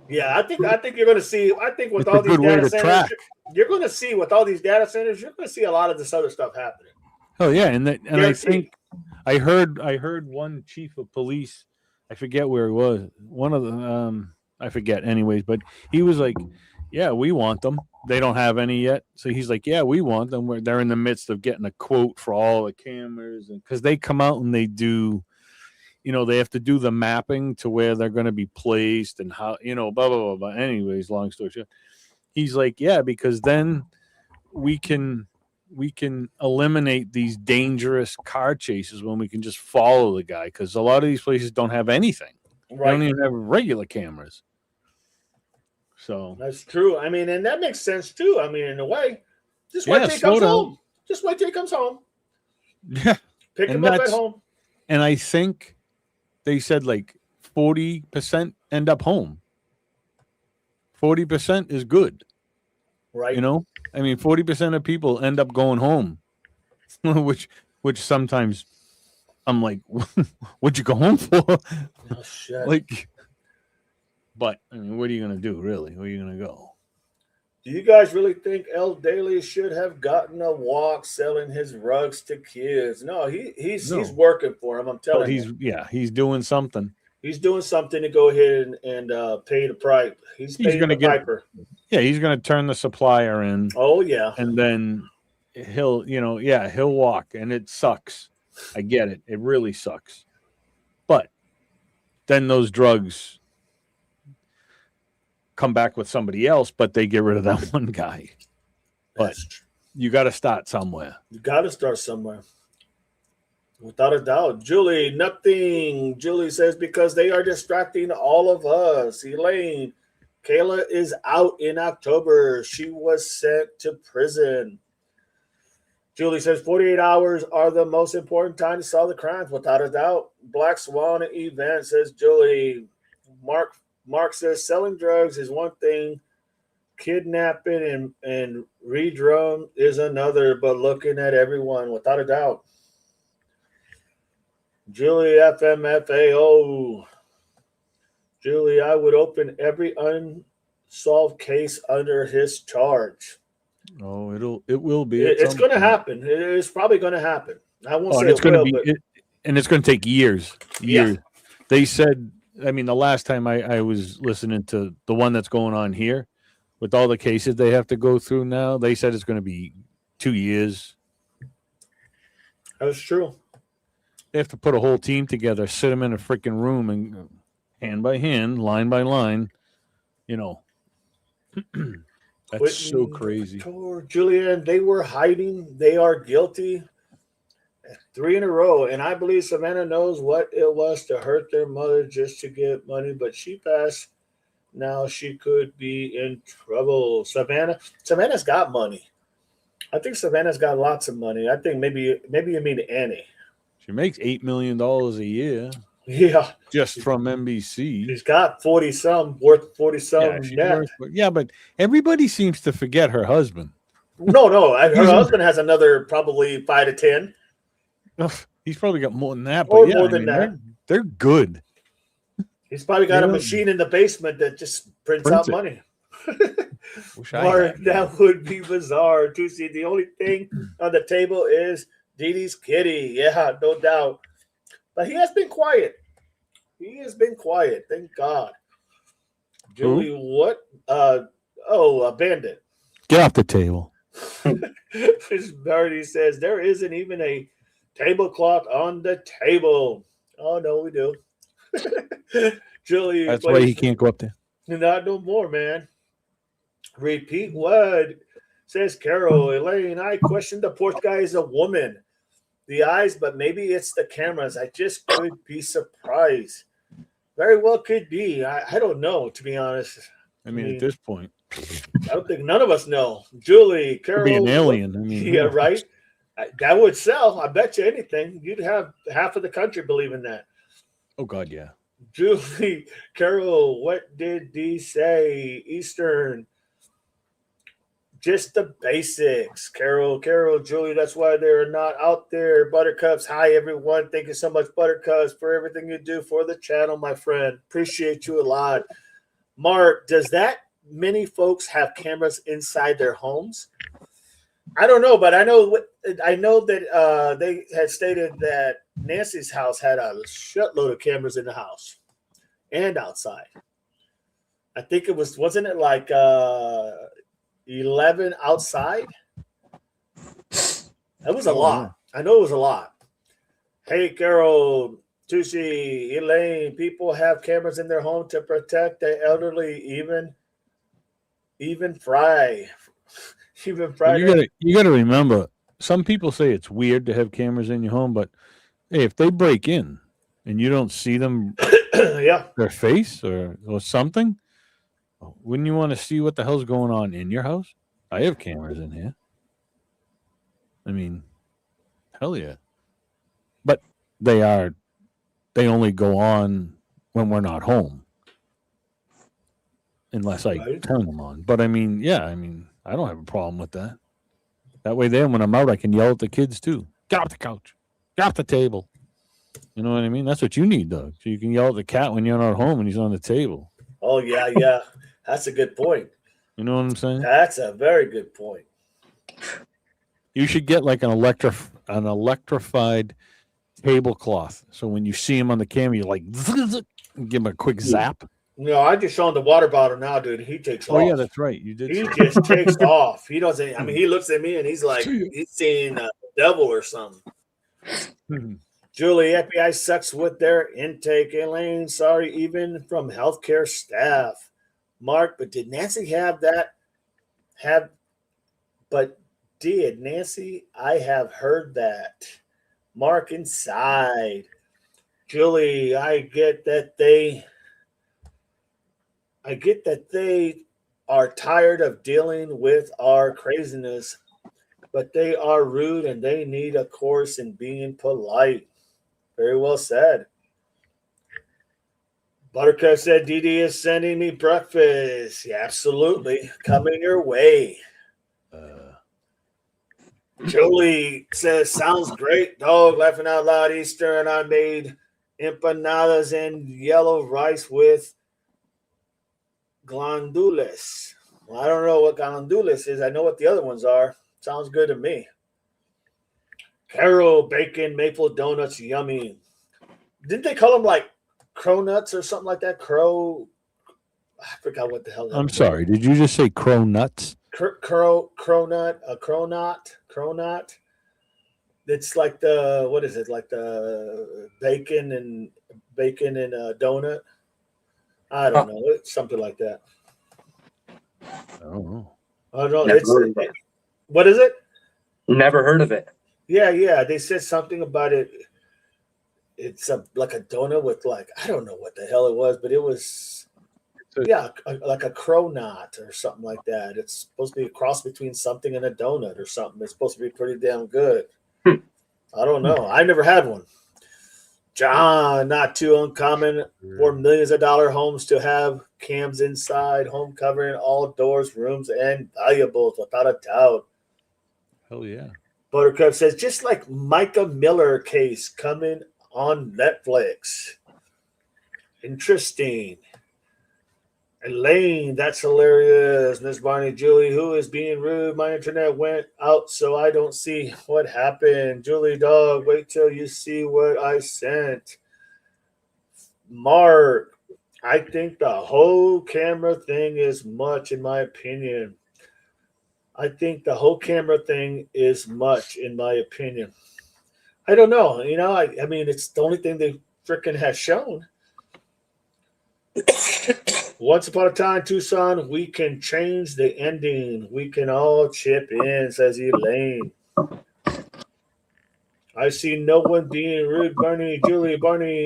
Yeah, I think you're going to see. I think with all these data centers, you're going to see with all these data centers, you're going to see a lot of this other stuff happening. Oh yeah, and I think I heard one chief of police, I forget where he was. One of the I forget anyways, but he was like, "Yeah, we want them. They don't have any yet." So he's like, "Yeah, we want them. They're in the midst of getting a quote for all the cameras, and because they come out and they do, they have to do the mapping to where they're going to be placed and how, blah blah blah blah." Anyways, long story short, he's like, "Yeah, because then we can we can eliminate these dangerous car chases when we can just follow the guy, because a lot of these places don't have anything. They don't even have regular cameras. So that's true. I mean, and that makes sense too. I mean, in a way, just wait Yeah, till he slow comes down. home. Just wait till he comes home. yeah, Pick And him up at that's- home. and I think they said like 40% end up home. 40% is good. Right. You know, I mean, 40% of people end up going home, which sometimes I'm like, what'd you go home for? Oh, shit. Like, but I mean, what are you gonna do, really? Where are you gonna go? Do you guys really think L. Daly should have gotten a walk selling his rugs to kids? No, he's No. working for him. I'm But telling you. he's doing something. He's doing something to go ahead and pay the price. He's paying gonna the get- piper. Yeah, he's gonna turn the supplier in, Oh, yeah. and then he'll walk, and it sucks. I get it. It really sucks. But then those drugs come back with somebody else, but they get rid of that one guy. But you got to start somewhere. You got to start somewhere. Without a doubt. Julie, nothing. Julie says, because they are distracting all of us. Elaine, Kayla is out in October. She was sent to prison. Julie says 48 hours are the most important time to solve the crimes, without a doubt. Black Swan event, says Julie. Mark says selling drugs is one thing, kidnapping and redrum is another, but looking at everyone, without a doubt. Julie FMFAO. Julie, I would open every unsolved case under his charge. Oh, it will be. It's going to happen. It is probably going to happen. I won't say and it's it will, going to be, and it's going to take years. Yeah. They said. I mean, the last time I was listening to the one that's going on here, with all the cases they have to go through now, they said it's going to be 2 years. That's true. They have to put a whole team together, sit them in a freaking room, and hand by hand, line by line, you know. That's so crazy. Julianne, they were hiding. They are guilty. 3 in a row. And I believe Savannah knows what it was to hurt their mother just to get money, but she passed. Now she could be in trouble. Savannah's got money. I think Savannah's got lots of money. I think maybe you mean Annie. She makes $8 million a year. Yeah. Just from NBC. She's got 40-some, worth 40-some net. Yeah, but everybody seems to forget her husband. No. Her husband has another probably 5 to 10. He's probably got more than that. Or more than that. They're good. He's probably got a machine in the basement that just prints out money. That would be bizarre to see. The only thing on the table is Dee Dee's kitty. Yeah, no doubt. But he has been quiet. Thank God. Julie, what? A bandit. Get off the table. Bertie says there isn't even a tablecloth on the table. Oh, no, we do. Julie. That's why he can't go up there. Not no more, man. Repeat what? Says Carol. Elaine, I questioned the poor guy is a woman. The eyes, but maybe it's the cameras. I just could be surprised. Very well could be. I don't know, to be honest. I mean, at this point. I don't think none of us know. Julie, Carol. Could be an alien. I mean, yeah, right? That would sell. I bet you anything. You'd have half of the country believing that. Oh, God, yeah. Julie, Carol, what did Dee say? Eastern. Just the basics. Carol, Julie, that's why they're not out there. Buttercups, hi, everyone. Thank you so much, Buttercups, for everything you do for the channel, my friend. Appreciate you a lot. Mark, does that many folks have cameras inside their homes? I don't know, but I know that they had stated that Nancy's house had a shitload of cameras in the house and outside. I think wasn't it like 11 outside? That was a lot. I know it was a lot. Hey, Carol, Tushi, Elaine, people have cameras in their home to protect the elderly, even Fry. You got to remember, some people say it's weird to have cameras in your home, but hey, if they break in and you don't see them, Yeah. their face or something, wouldn't you want to see what the hell's going on in your house? I have cameras in here. I mean, hell yeah. But they only go on when we're not home. Unless I Right. turn them on. But I mean, yeah, I don't have a problem with that. That way then when I'm out I can yell at the kids too. Get off the couch. Get off the table. You know what I mean? That's what you need, Doug. So you can yell at the cat when you're not home and he's on the table. Oh, yeah, yeah. That's a good point. You know what I'm saying? That's a very good point. You should get like an electrified tablecloth. So when you see him on the camera, you like give him a quick zap. No, I just show him the water bottle now, dude. He takes off. Oh yeah, that's right. You did. He say just takes off. He doesn't. I mean, he looks at me and he's like, he's seeing the devil or something. that. Julie, FBI sucks with their intake. Elaine, sorry, even from healthcare staff. Mark, but did Nancy have that? But did Nancy? I have heard that. Mark inside. Julie, I get that they are tired of dealing with our craziness, but they are rude and they need a course in being polite. Very well said. Buttercup said, Dee Dee is sending me breakfast. Yeah, absolutely. Coming your way. Julie says, sounds great, dog. Laughing out loud, Eastern. I made empanadas and yellow rice with glandules. Well, I don't know what glandules is. I know what the other ones are. Sounds good to me. Carol, bacon, maple donuts, yummy. Didn't they call them like cronuts or something like that? I forgot what the hell that I'm was. sorry. Did you just say crow nuts? Cronut. It's like what is it? Like the bacon and a donut. I don't know. It's something like that. I don't know. I don't Never know. heard of it. What is it? Never heard of it. Yeah. They said something about it. It's like a donut with like, I don't know what the hell it was, but it was like a cronut or something like that. It's supposed to be a cross between something and a donut or something. It's supposed to be pretty damn good. I don't know. I never had one. John, not too uncommon for millions of dollar homes to have cams inside, home covering all doors, rooms, and valuables, without a doubt. Hell yeah. Buttercup says, just like Micah Miller case coming on Netflix. Interesting. Elaine, that's hilarious. Miss Barney, Julie, who is being rude? My internet went out, so I don't see what happened. Julie, dog, wait till you see what I sent. Mark, I think the whole camera thing is much, in my opinion. I don't know. You know, I mean, it's the only thing they freaking has shown. Once upon a time, Tucson, we can change the ending. We can all chip in, says Elaine. I see no one being rude. Barney, Julie, Barney.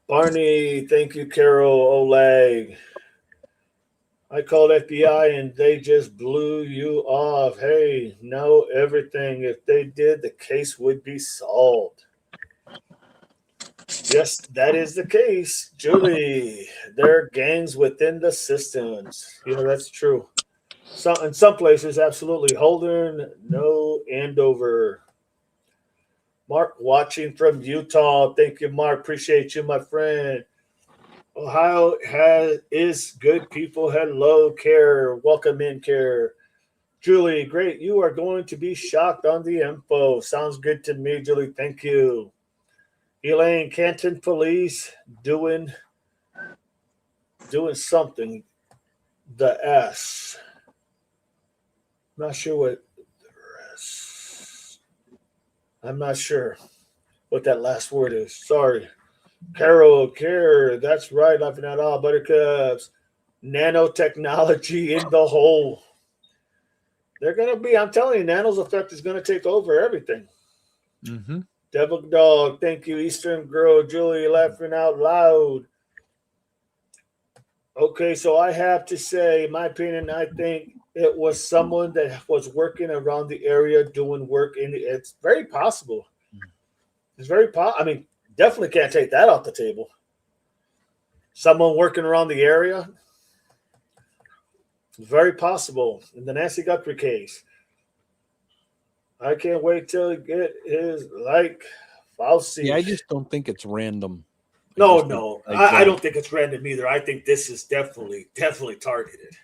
Barney, thank you, Carol, Oleg. I called FBI and they just blew you off. Hey, know everything. If they did, the case would be solved. Yes, that is the case. Julie, there are gangs within the systems. Yeah, that's true. In some places, absolutely. Holden, no Andover. Mark watching from Utah. Thank you, Mark. Appreciate you, my friend. Ohio is good people. Hello, Care. Welcome in, Care. Julie, great. You are going to be shocked on the info. Sounds good to me, Julie. Thank you. Elaine, Canton Police doing something. The S. Not sure what the rest. I'm not sure what that last word is. Sorry. Carol, Care, that's right. Laughing at all. Buttercups. Nanotechnology in the hole. They're going to be, I'm telling you, Nano's effect is going to take over everything. Mm-hmm. Devil Dog, thank you. Eastern Girl, Julie, laughing out loud. Okay, so I have to say, in my opinion, I think it was someone that was working around the area doing work in the. It's very possible. It's very I mean, definitely can't take that off the table. Someone working around the area. It's very possible in the Nancy Guthrie case. I can't wait till he get his like Fauci. Yeah, I just don't think it's random. No. I don't think it's random either. I think this is definitely targeted.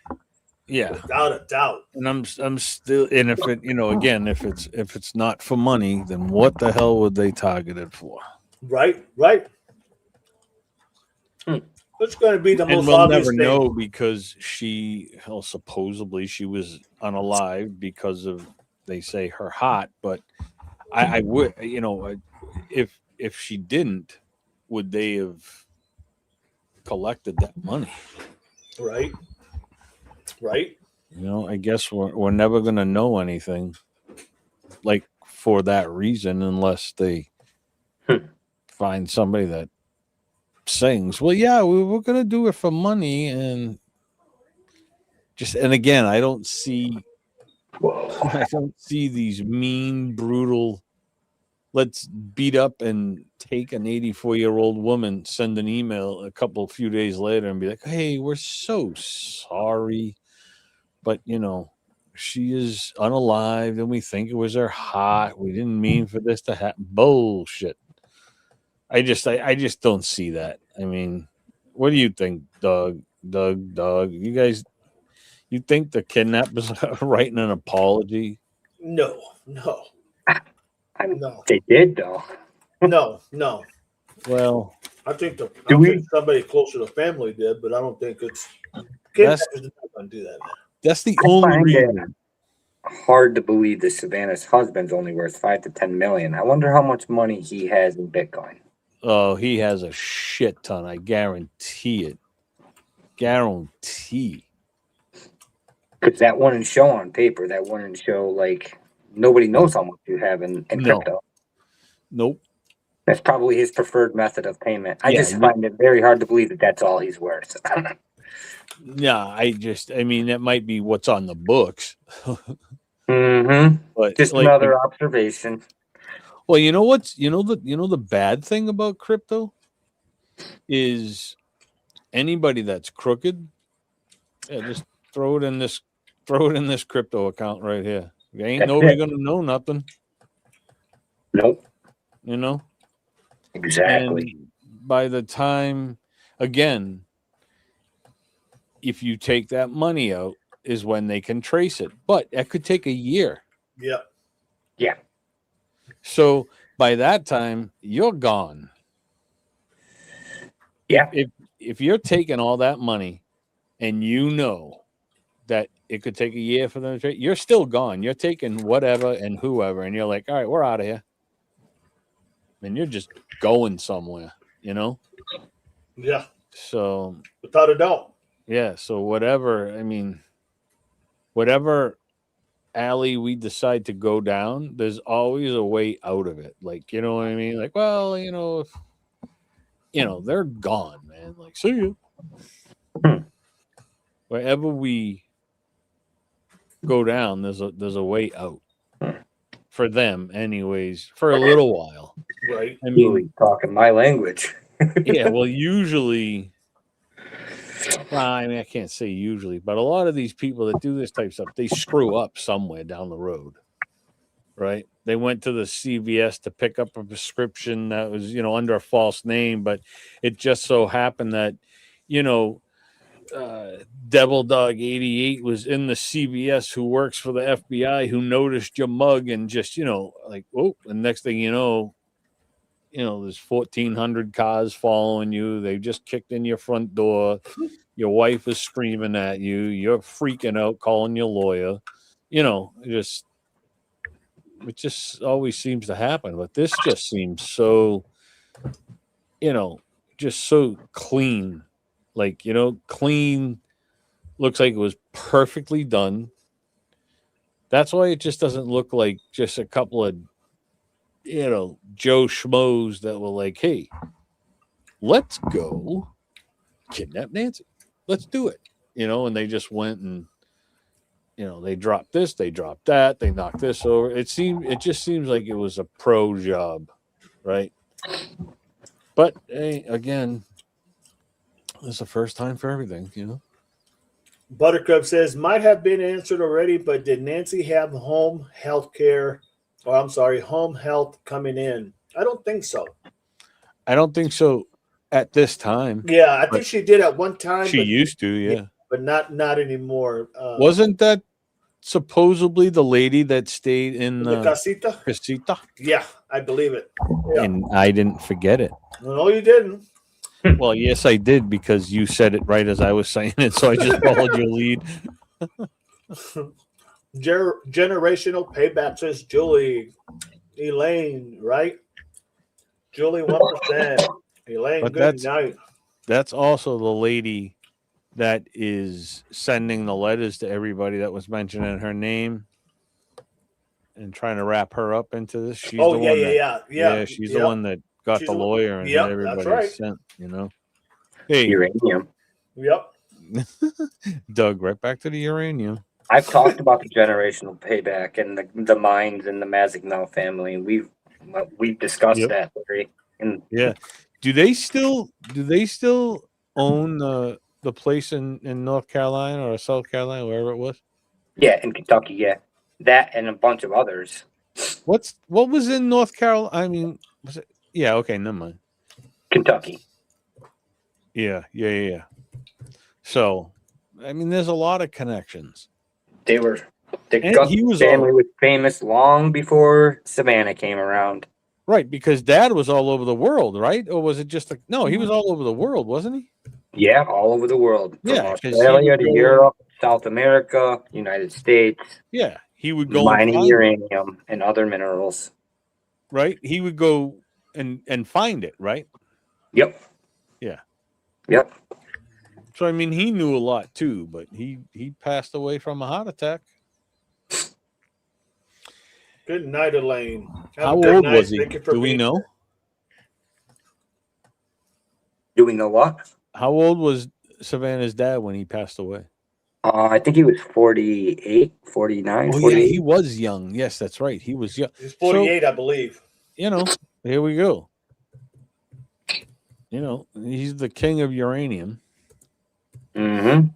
Yeah, Without a doubt. and I'm still, and if it, again, if it's not for money, then what the hell would they target it for? Right. Hmm. It's going to be the And most we'll obvious never thing. know because supposedly she was unalive because of, they say, her heart. But I would, if she didn't, would they have collected that money? Right. I guess we're never going to know anything like for that reason unless they find somebody that sings. Well, yeah, we're going to do it for money, and again, I don't see these mean, brutal, let's beat up and take an 84-year-old woman, send an email a few days later and be like, hey, we're so sorry, but she is unalived and we think it was her heart. We didn't mean for this to happen. Bullshit. I just don't see that. I mean, what do you think, Doug? You guys, you think the kidnappers are writing an apology? No. They did though. No. Well, I think we- somebody closer to family did, but I don't think it's That's- kidnappers are not going to do that. that's the I only find it reason. hard to believe that Savannah's husband's only worth 5 to 10 million. I wonder how much money he has in Bitcoin. Oh, he has a shit ton. I guarantee it. Guarantee. Because that wouldn't show on paper. That wouldn't show, like, nobody knows how much you have in No. crypto. Nope. That's probably his preferred method of payment. I Yeah, just find it very hard to believe that that's all he's worth. Yeah, I mean, that might be what's on the books. Mm-hmm. But Just another observation. well, you know what's the bad thing about crypto is anybody that's crooked, just throw it in this crypto account right here. Ain't That's nobody it. gonna know nothing. Nope. Exactly. And by the time, again, if you take that money out, is when they can trace it. But that could take a year. Yeah. Yeah. So by that time, you're gone. Yeah. If you're taking all that money and you know that it could take a year for them to trade, you're still gone. You're taking whatever and whoever, and you're like, all right, we're out of here. And you're just going somewhere, Yeah. So Without a doubt. yeah, so whatever alley we decide to go down, there's always a way out of it. Like, you know what I mean? Like, well, if they're gone, man. Like, see you. Wherever we go down, there's a way out for them, anyways, for a little while. Right. I mean, Really talking my language. yeah. Well, usually, I can't say usually, but a lot of these people that do this type of stuff, they screw up somewhere down the road, right? They went to the CVS to pick up a prescription that was, under a false name, but it just so happened that, Devil Dog 88 was in the CVS who works for the FBI who noticed your mug and just, like, oh, and next thing there's 1,400 cars following you. They just kicked in your front door. Your wife is screaming at you. You're freaking out, calling your lawyer. It just always seems to happen. But this just seems so, just so clean. Like, clean, looks like it was perfectly done. That's why it just doesn't look like just a couple of, Joe Schmoes that were like, hey, let's go kidnap Nancy. Let's do it. And they just went and, they dropped this, they dropped that, they knocked this over. It just seems like it was a pro job, right? But hey, again, it's the first time for everything. Buttercup says, might have been answered already, but did Nancy have home health care? Or I'm sorry, home health coming in? I don't think so. I don't think so at this time. Yeah, I think she did at one time. She used to, yeah. But not anymore. Wasn't that supposedly the lady that stayed in the casita? Casita? Yeah, I believe it. Yeah. And I didn't forget it. No, you didn't. Well, yes, I did, because you said it right as I was saying it, so I just followed your lead. Generational payback, says Julie. Elaine, right? Julie, 1%. Elaine, But good night. That's also the lady that is sending the letters to everybody that was mentioning her name and trying to wrap her up into this. She's the one yeah. She's the one that got the lawyer and had everybody sent, Hey, uranium. Yep. Doug, right back to the uranium. I've talked about the generational payback and the Mines and the Mazigno family. We've discussed that, Larry. And yeah, do they still own the place in North Carolina or South Carolina, wherever it was? Yeah, in Kentucky, yeah, that and a bunch of others. What was in North Carolina? I mean, was it? Yeah, okay, never mind. Kentucky. Yeah. So, I mean, there's a lot of connections. The Guthrie family was famous long before Savannah came around. Right, because Dad was all over the world, right? Or was it just no? He was all over the world, wasn't he? Yeah, all over the world. From Australia to Europe, South America, United States. Yeah, he would go mining uranium and other minerals. Right, he would go and find it. Right. Yep. Yeah. Yep. So I mean, he knew a lot too, but he passed away from a heart attack. Good night, Elaine. How old was he? Do we know? Do we know what? How old was Savannah's dad when he passed away? I think he was 48, 49. Oh, 48. yeah, he was young. Yes, that's right. He was young. He's 48, I believe. Here we go. He's the king of uranium. Mm-hmm.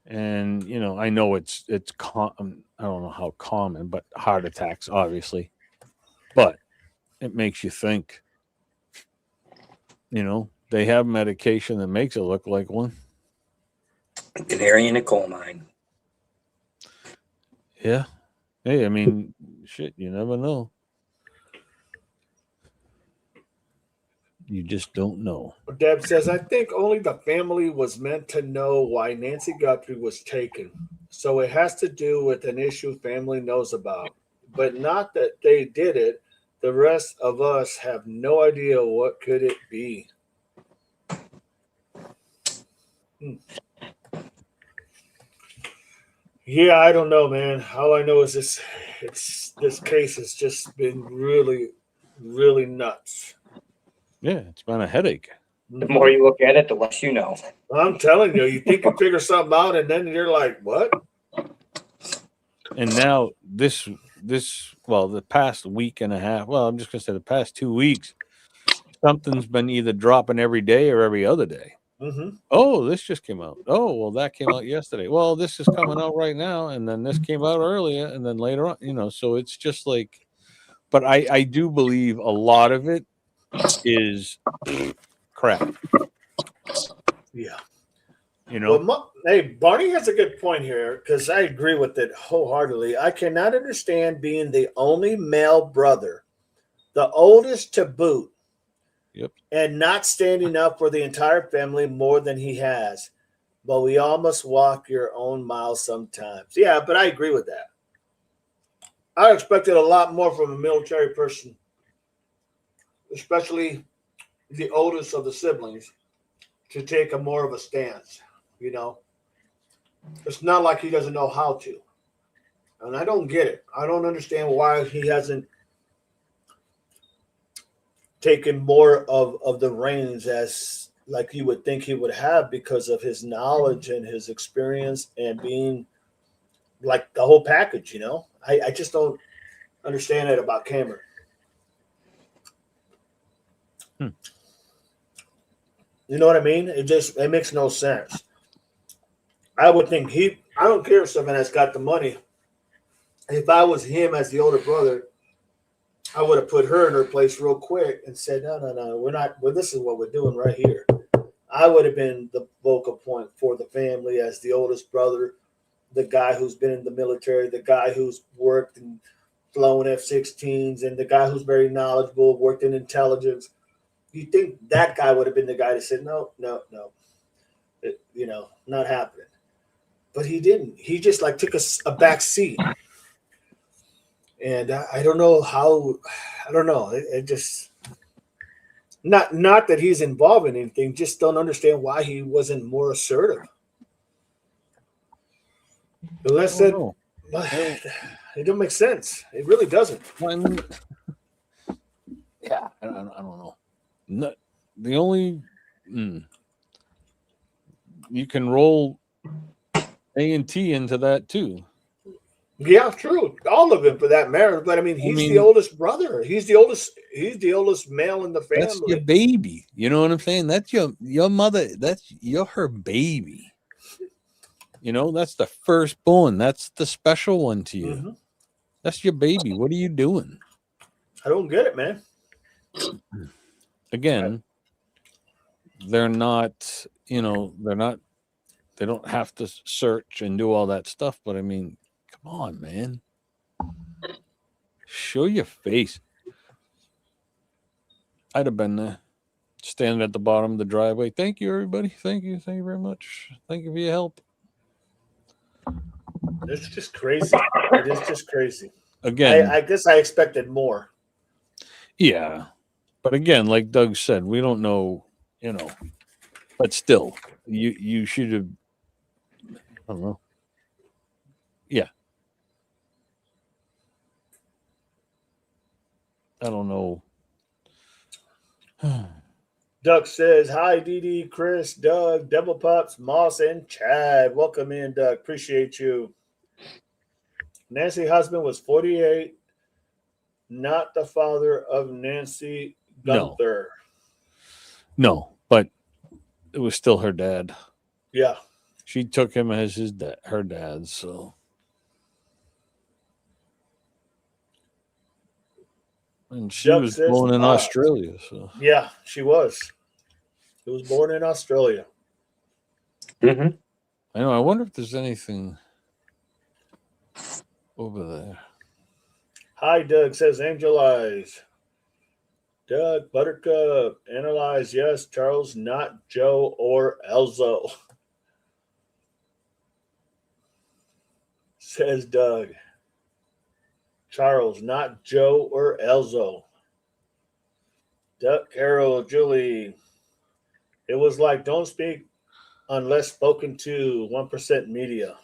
And, I know it's I don't know how common, but heart attacks, obviously. But it makes you think. They have medication that makes it look like one. Canary in a coal mine. Yeah. Hey, I mean, shit, you never know. You just don't know. Deb says, I think only the family was meant to know why Nancy Guthrie was taken. So it has to do with an issue family knows about. But not that they did it. The rest of us have no idea what could it be. Yeah, I don't know, man. All I know is this case has just been really, really nuts. Yeah, it's been a headache. The more you look at it, the less you know. I'm telling you, you think you figure something out, and then you're like, what? And now the past week and a half, well, I'm just going to say the past 2 weeks, something's been either dropping every day or every other day. Mm-hmm. Oh, this just came out. Oh, well, that came out yesterday. Well, this is coming out right now, and then this came out earlier, and then later on, so it's just like, but I do believe a lot of it is crap. Yeah. Well, hey, Barney has a good point here because I agree with it wholeheartedly. I cannot understand being the only male brother, the oldest to boot, and not standing up for the entire family more than he has. But we all must walk your own mile sometimes. Yeah, but I agree with that. I expected a lot more from a military person, especially the oldest of the siblings, to take a more of a stance. It's not like he doesn't know how to. And I don't get it. I don't understand why he hasn't taken more of the reins as like you would think he would have because of his knowledge and his experience and being like the whole package, I just don't understand it about Cameron. You know what I mean? It makes no sense. I would think I don't care if someone has got the money. If I was him as the older brother, I would have put her in her place real quick and said, no, we're not, well, this is what we're doing right here. I would have been the focal point for the family as the oldest brother, the guy who's been in the military, the guy who's worked and flown F-16s, and the guy who's very knowledgeable, worked in intelligence. You think that guy would have been the guy that said, no, not happening. But he didn't. He just like took a back seat. And I don't know how, I don't know. It just, not that he's involved in anything, just don't understand why he wasn't more assertive. Unless it don't make sense. It really doesn't. I mean, yeah, I don't know. No, the only you can roll A&T into that too. Yeah, true. All of it for that matter. But I mean, he's the oldest brother. He's the oldest male in the family. That's your baby. You know what I'm saying? That's your mother. You're her baby. That's the firstborn. That's the special one to you. Mm-hmm. That's your baby. What are you doing? I don't get it, man. Again, they're not, they don't have to search and do all that stuff. But I mean, come on, man. Show your face. I'd have been there, standing at the bottom of the driveway. Thank you, everybody. Thank you. Thank you very much. Thank you for your help. It's just crazy. It is just crazy. Again, I guess I expected more. Yeah. But again, like Doug said, we don't know, but still, you should have, I don't know. Yeah. I don't know. Doug says, hi, Dee, Chris, Doug, Devil Pups, Moss, and Chad. Welcome in, Doug. Appreciate you. Nancy husband was 48, not the father of Nancy Guthrie. No, but it was still her dad. Yeah. She took him as her dad, so. And she was born in Australia, so. Yeah, she was. She was born in Australia. Mm-hmm. I know. I wonder if there's anything over there. Hi, Doug says Angel Eyes. Doug, Buttercup, Analyze, yes. Charles, not Joe or Elzo. Says Doug. Charles, not Joe or Elzo. Duck, Carol, Julie. It was like, don't speak unless spoken to. 1% media.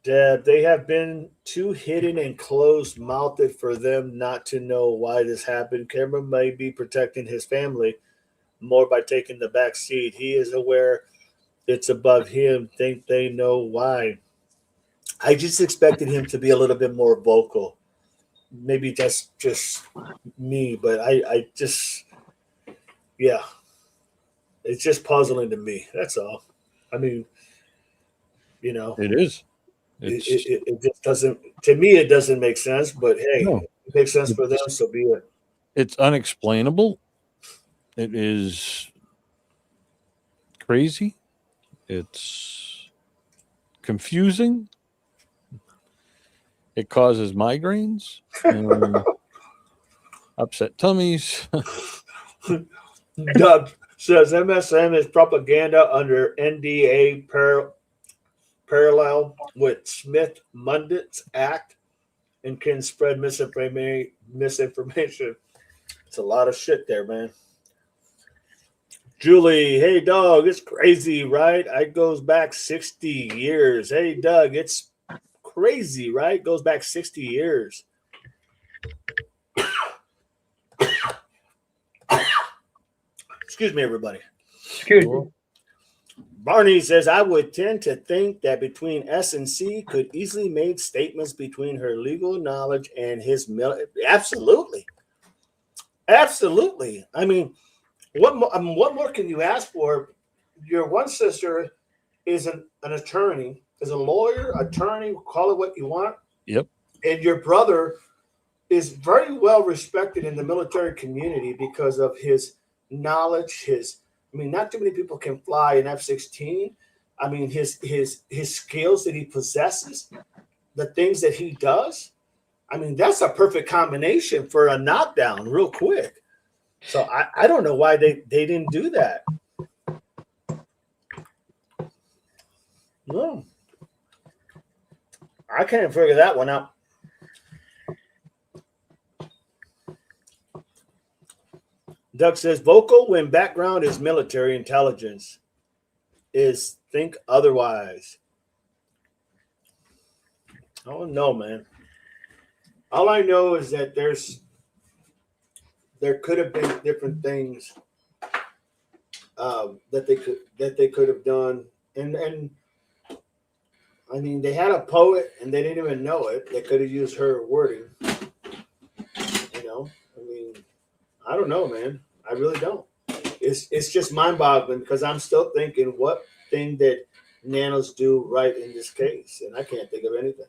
Dad, they have been too hidden and closed-mouthed for them not to know why this happened. Cameron may be protecting his family more by taking the back seat. He is aware it's above him. Think they know why. I just expected him to be a little bit more vocal. Maybe that's just me, but I just, yeah. It's just puzzling to me. That's all. I mean, It is. It just doesn't, to me, it doesn't make sense, but hey, it makes sense for them, so be it. It's unexplainable. It is crazy. It's confusing. It causes migraines, upset tummies. Doug says MSM is propaganda under NDA parallel with Smith-Mundit's Act and can spread misinformation. It's a lot of shit there, man. Julie, hey Doug, it's crazy, right? It goes back 60 years. Hey Doug, it's crazy, right? Goes back 60 years. Excuse me, everybody. Excuse me. Barney says, I would tend to think that between S and C could easily make statements between her legal knowledge and his Absolutely. Absolutely. I mean, what more can you ask for? Your one sister is an attorney, is a lawyer, attorney, call it what you want. Yep. And your brother is very well respected in the military community because of his knowledge, not too many people can fly an F-16. I mean, his skills that he possesses, the things that he does. I mean, that's a perfect combination for a knockdown real quick. So I don't know why they didn't do that. No. I can't figure that one out. Doug says, vocal when background is military intelligence is think otherwise. I don't know, man. All I know is that there could have been different things that they could have done, and I mean, they had a poet and they didn't even know it. They could have used her wording. I mean, I don't know, man. I really don't. It's just mind-boggling because I'm still thinking what thing did nanos do right in this case, and I can't think of anything.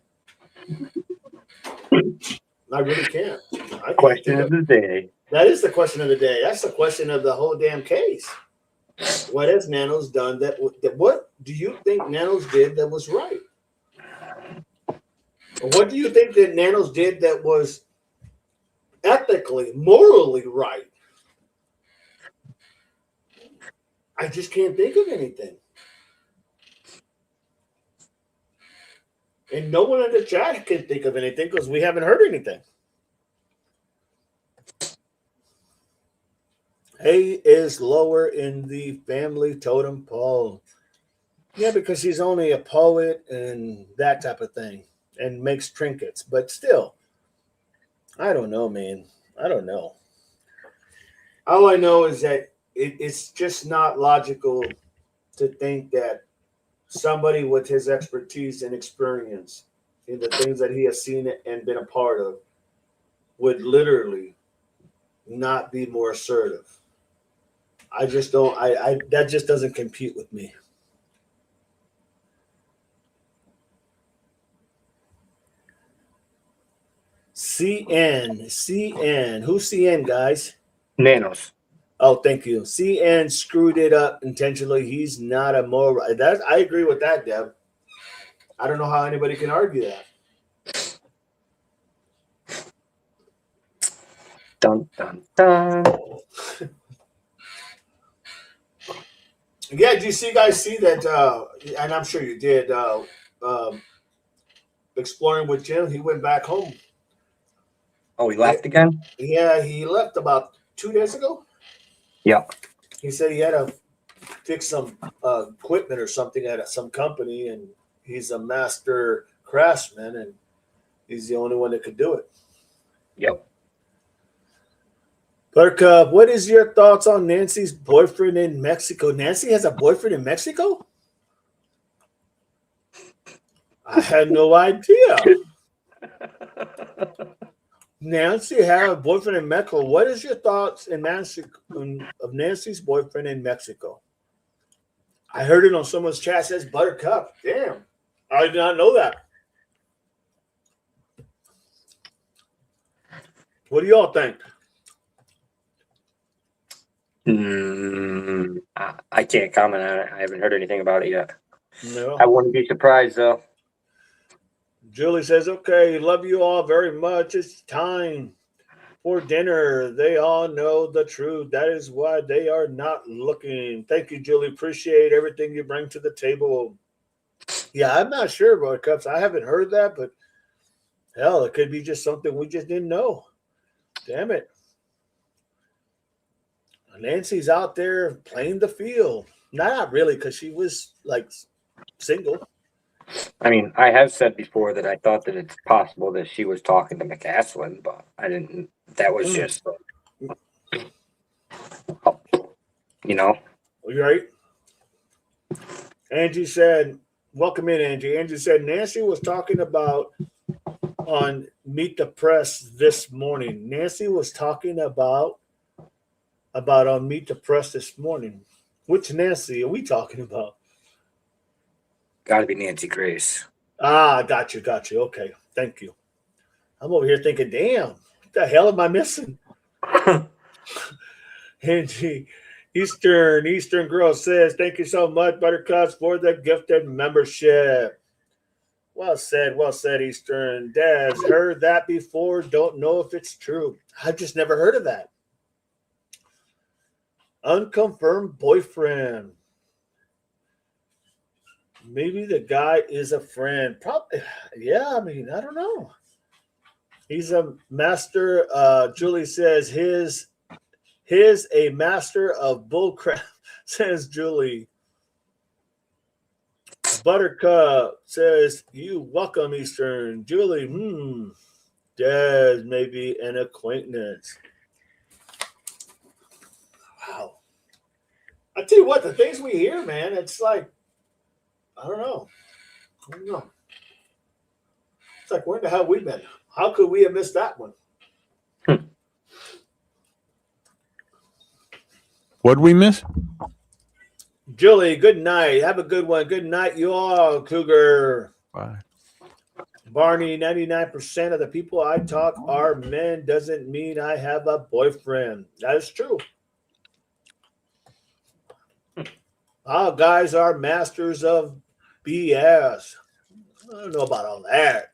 I really can't. Question of the day. That is the question of the day. That's the question of the whole damn case. What has Nanos done what do you think Nanos did that was right? What do you think that Nanos did that was ethically, morally right? I just can't think of anything. And no one in the chat can think of anything because we haven't heard anything. A is lower in the family totem pole. Yeah, because he's only a poet and that type of thing and makes trinkets. But still, I don't know, man. I don't know. All I know is that it's just not logical to think that somebody with his expertise and experience in the things that he has seen and been a part of would literally not be more assertive. I just don't. That just doesn't compute with me. CN. Who's CN, guys? Nanos. Oh, thank you. CN screwed it up intentionally. He's not a moral. I agree with that, Deb. I don't know how anybody can argue that. Dun, dun, dun. Yeah, did you guys see that? And I'm sure you did. Exploring with Jim, he went back home. Oh, he left again? Yeah, he left about 2 days ago. Yeah. He said he had to fix some equipment or something at some company, and he's a master craftsman, and he's the only one that could do it. Yep. Buttercup, what is your thoughts on Nancy's boyfriend in Mexico? Nancy has a boyfriend in Mexico? I had no idea. Nancy had a boyfriend in Mexico. What is your thoughts of Nancy's boyfriend in Mexico? I heard it on someone's chat. It says Buttercup. Damn. I did not know that. What do y'all think? I can't comment on it. I haven't heard anything about it yet. No. I wouldn't be surprised, though. Julie says, okay, love you all very much. It's time for dinner. They all know the truth. That is why they are not looking. Thank you, Julie. Appreciate everything you bring to the table. Yeah, I'm not sure, Buttercups. I haven't heard that, but hell, it could be just something we just didn't know. Damn it. Nancy's out there playing the field. Not really, because she was like single. I mean, I have said before that I thought that it's possible that she was talking to McCaslin, but I didn't. That was just, you know. You're right. Angie said, welcome in, Angie. Angie said Nancy was talking about on Meet the Press this morning. Nancy was talking about on Meet the Press this morning. Which Nancy are we talking about? Got to be Nancy Grace. Ah, got you. Okay, thank you. I'm over here thinking, damn, what the hell am I missing? Angie, Eastern Girl says, thank you so much, Buttercups, for the gifted membership. Well said, Eastern. Des, heard that before, don't know if it's true. I've just never heard of that. Unconfirmed boyfriend. Maybe the guy is a friend. Probably, yeah, I mean, I don't know. He's a master. Julie says his a master of bullcrap, says Julie. Buttercup says, you welcome, Eastern. Julie, Des, maybe an acquaintance. Wow. I tell you what, the things we hear, man, it's like, I don't know. It's like, where the hell have we been? How could we have missed that one? What'd we miss? Julie, good night. Have a good one. Good night, you all, Cougar. Bye. Barney, 99% of the people I talk are men. Doesn't mean I have a boyfriend. That is true. All guys are masters of BS. I don't know about all that.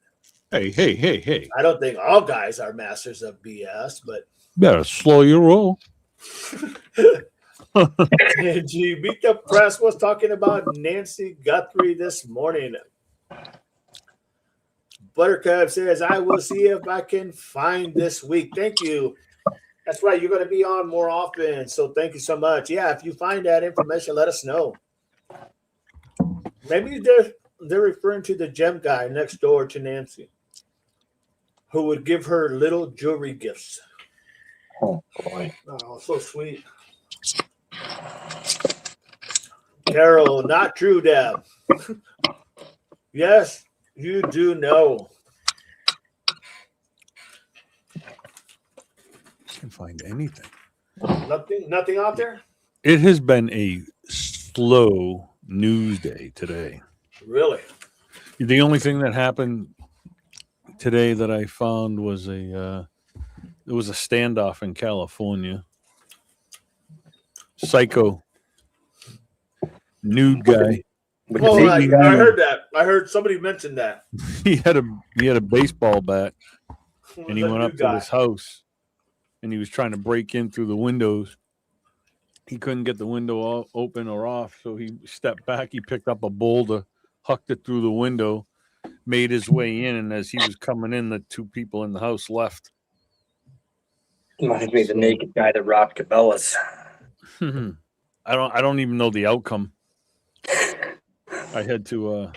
Hey. I don't think all guys are masters of BS, but Better slow your roll. Angie, Meet the Press was talking about Nancy Guthrie this morning. Buttercup says, I will see if I can find this week. Thank you. That's right. You're going to be on more often. So thank you so much. Yeah, if you find that information, let us know. Maybe they're referring to the gem guy next door to Nancy, who would give her little jewelry gifts. Oh, boy. Oh, so sweet. Carol, not true, Deb. Yes, you do know. I can't find anything. Nothing out there? It has been a slow news day today. Really? The only thing that happened today that I found was there was a standoff in California. Psycho nude guy. Oh, I heard that. I heard somebody mention that. He had a baseball bat, and he went up to this house, and he was trying to break in through the windows. He couldn't get the window open or off, so he stepped back. He picked up a boulder, hucked it through the window, made his way in, and as he was coming in, the two people in the house left. Reminds me of the naked guy that robbed Cabela's. I don't even know the outcome. I had to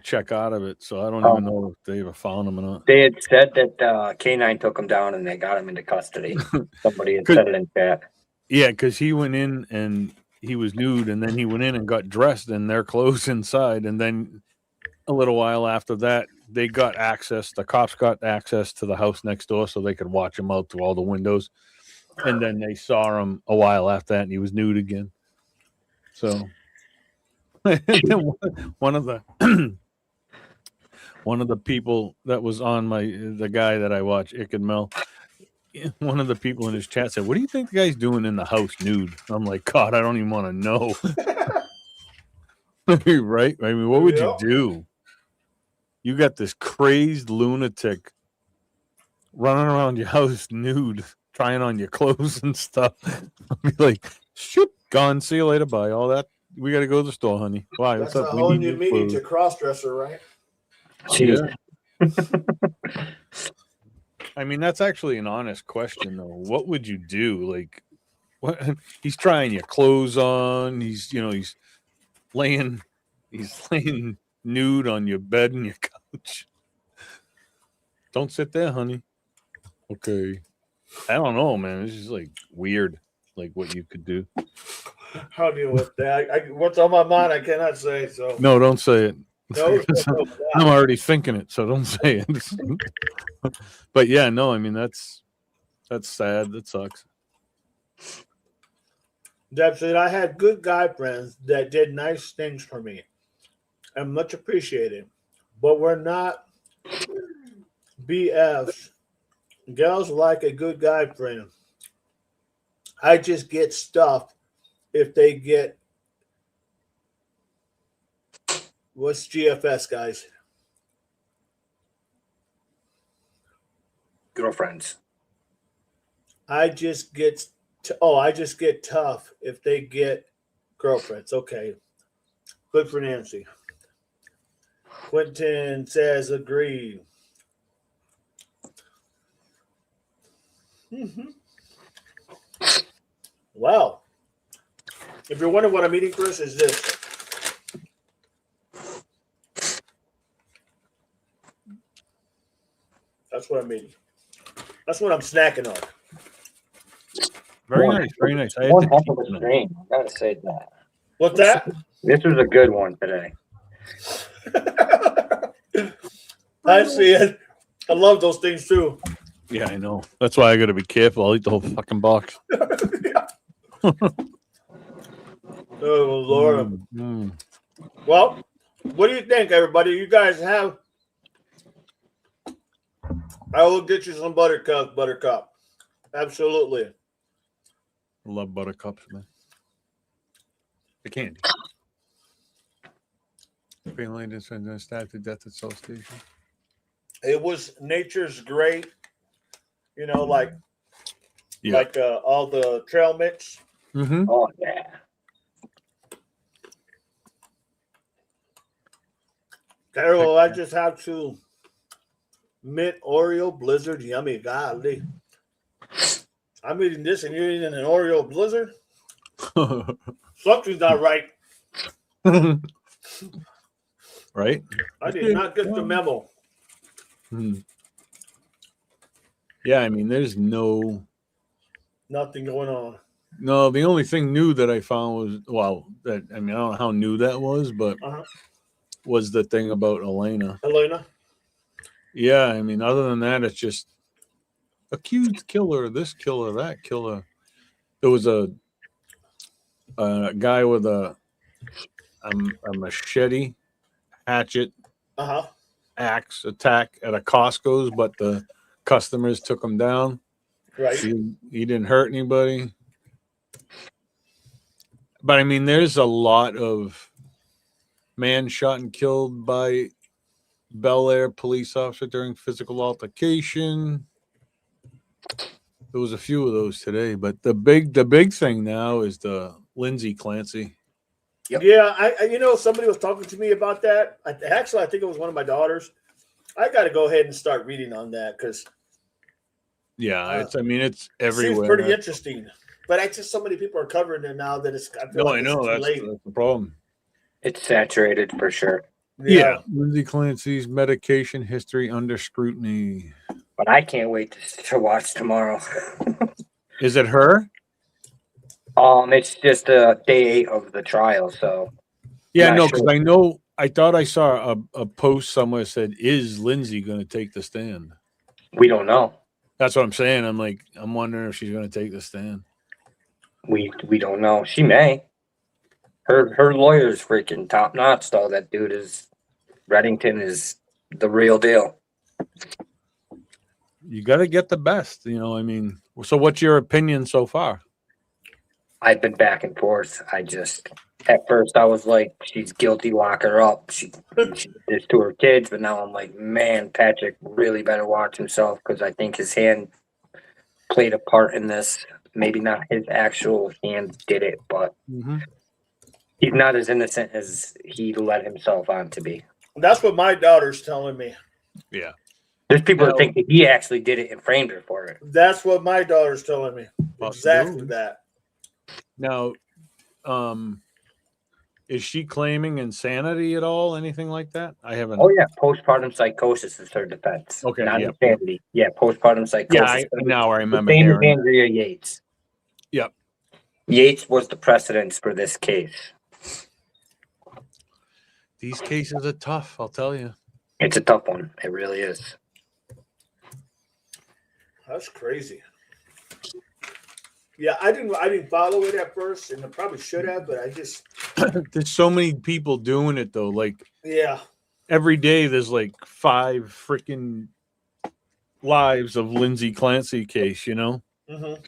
check out of it, so I don't even know if they ever found him or not. They had said that K9 took him down and they got him into custody. Somebody had said it in chat. Yeah, because he went in and he was nude, and then he went in and got dressed in their clothes inside, and then a little while after that, they got access. The cops got access to the house next door, so they could watch him out through all the windows. And then they saw him a while after that, and he was nude again. So, one of the people that was on the guy that I watch, Ick and Mel, one of the people in his chat said, "What do you think the guy's doing in the house nude?" I'm like, God, I don't even want to know. Right? I mean, what would you do? You got this crazed lunatic running around your house nude, trying on your clothes and stuff. I'll be like, shoot, gone. See you later. Bye. All that. We got to go to the store, honey. Why? That's what's up? a whole new meaning to cross-dresser, right? Yeah. I mean, that's actually an honest question, though. What would you do? Like, What? He's trying your clothes on. He's laying nude on your bed and your couch. Don't sit there, honey. Okay. I don't know, man. It's just like weird, like what you could do. How deal with that? What's on my mind, I cannot say. So No, don't say it. no, I'm already thinking it, so don't say it. But yeah, no, I mean that's sad. That sucks. Deb said I had good guy friends that did nice things for me, and much appreciated, but we're not BFs. Girls like a good guy friend. I just get stuff if they get. What's GFS, guys? Girlfriends. I just get tough if they get girlfriends. Okay. Good for Nancy. Quentin says agree. Well, if you're wondering what I'm eating, Chris, is this. That's what I'm eating. That's what I'm snacking on. Very nice, very nice. I had One to heck teach of a them. stream. I gotta say that. What's that? This was a good one today. I see it. I love those things too. Yeah, I know. That's why I got to be careful. I'll eat the whole fucking box. Oh Lord. Mm. Well, what do you think, everybody? You guys have. I will get you some Buttercup. Absolutely. I love buttercups, man. The candy. Finland is going to start to death at South Station. It was nature's great. You know, like Yeah. all the trail mix. Mm-hmm. Oh yeah. Carol, I just have to mint Oreo Blizzard. Yummy, golly. I'm eating this and you're eating an Oreo Blizzard? Something's not right. Right? I did not get the memo. Hmm. Yeah, I mean, there's Nothing going on. the only thing new that I found was, I don't know how new that was, but was the thing about Elena. Yeah, I mean, other than that, it's just accused killer, this killer, that killer. There was a guy with a machete, hatchet, axe attack at a Costco's, but the customers took him down. Right. He didn't hurt anybody. But I mean, there's a lot of man shot and killed by Bel Air police officer during physical altercation. There was a few of those today, but the big thing now is the Lindsay Clancy. Yep. Yeah, I somebody was talking to me about that. I think it was one of my daughters. I got to go ahead and start reading on that because yeah, it's everywhere. Seems pretty interesting, but I just so many people are covering it now that it's. I know that's the problem. It's saturated for sure. Yeah, Lindsay Clancy's medication history under scrutiny. But I can't wait to watch tomorrow. Is it her? It's just day 8 of the trial, so yeah, no, because I thought I saw a post somewhere said, "Is Lindsay going to take the stand?" We don't know. That's what I'm saying. I'm wondering if she's going to take the stand. We don't know. She may. Her lawyer's freaking top notch, though. That dude Reddington is the real deal. You got to get the best, I mean. So what's your opinion so far? I've been back and forth. At first I was like, she's guilty, lock her up. She did this to her kids, but now I'm like, man, Patrick really better watch himself because I think his hand played a part in this. Maybe not his actual hand did it, but he's not as innocent as he let himself on to be. That's what my daughter's telling me. Yeah. There's people that think that he actually did it and framed her for it. That's what my daughter's telling me. Exactly that. Now, is she claiming insanity at all? Anything like that? I haven't. Oh yeah, postpartum psychosis is her defense. Okay, Not yeah. insanity. Yeah, postpartum psychosis. Now I remember Same as hearing. Andrea Yates. Yep. Yates was the precedence for this case. These cases are tough, I'll tell you. It's a tough one. It really is. That's crazy. Yeah, I didn't follow it at first, and I probably should have, but I just There's so many people doing it though. Like yeah. every day, there's like 5 freaking lives of Lindsay Clancy case. You know. Mm-hmm.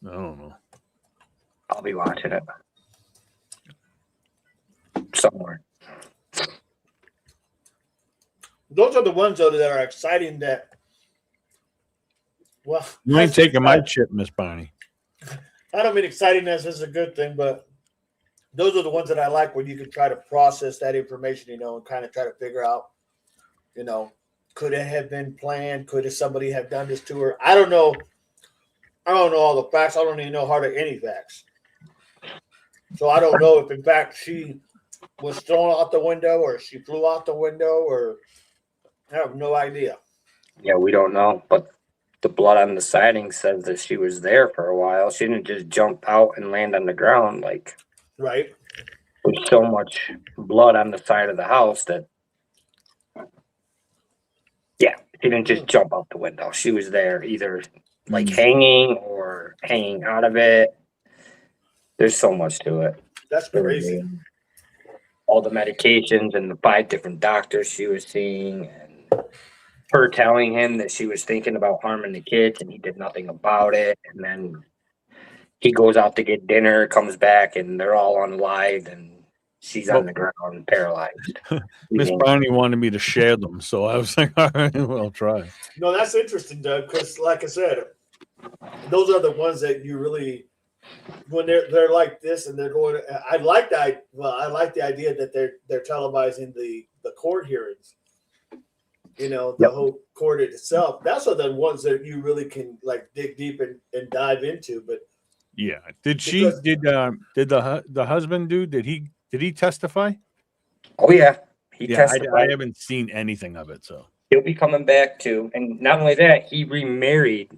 I don't know. I'll be watching it somewhere. Those are the ones though that are exciting. That well, You ain't taking my chip, Miss Bonnie. I don't mean excitingness is a good thing, but those are the ones that I like when you can try to process that information, and kind of try to figure out, could it have been planned? Could somebody have done this to her? I don't know. I don't know all the facts. I don't even know hardly any facts. So I don't know if, in fact, she was thrown out the window or she flew out the window, or I have no idea. Yeah, we don't know, but the blood on the siding says that she was there for a while. She didn't just jump out and land on the ground. Like, Right. there's so much blood on the side of the house that, yeah, she didn't just jump out the window. She was there either like hanging or hanging out of it. There's so much to it. That's crazy. All the medications and the 5 different doctors she was seeing, and her telling him that she was thinking about harming the kids and he did nothing about it. And then he goes out to get dinner, comes back, and they're all unalived and she's on the ground paralyzed. Miss Bonnie wanted me to share them, so I was like, all right, well, I'll try. No, that's interesting, Doug, because like I said, those are the ones that you really, when they're like this and they're going. I like the idea that they're televising the court hearings. The whole court itself. That's are the ones that you really can like dig deep and dive into. But yeah, did the husband do? Did he testify? Oh yeah, he Yeah, testified. I haven't seen anything of it, so He'll be coming back too. And not only that, he remarried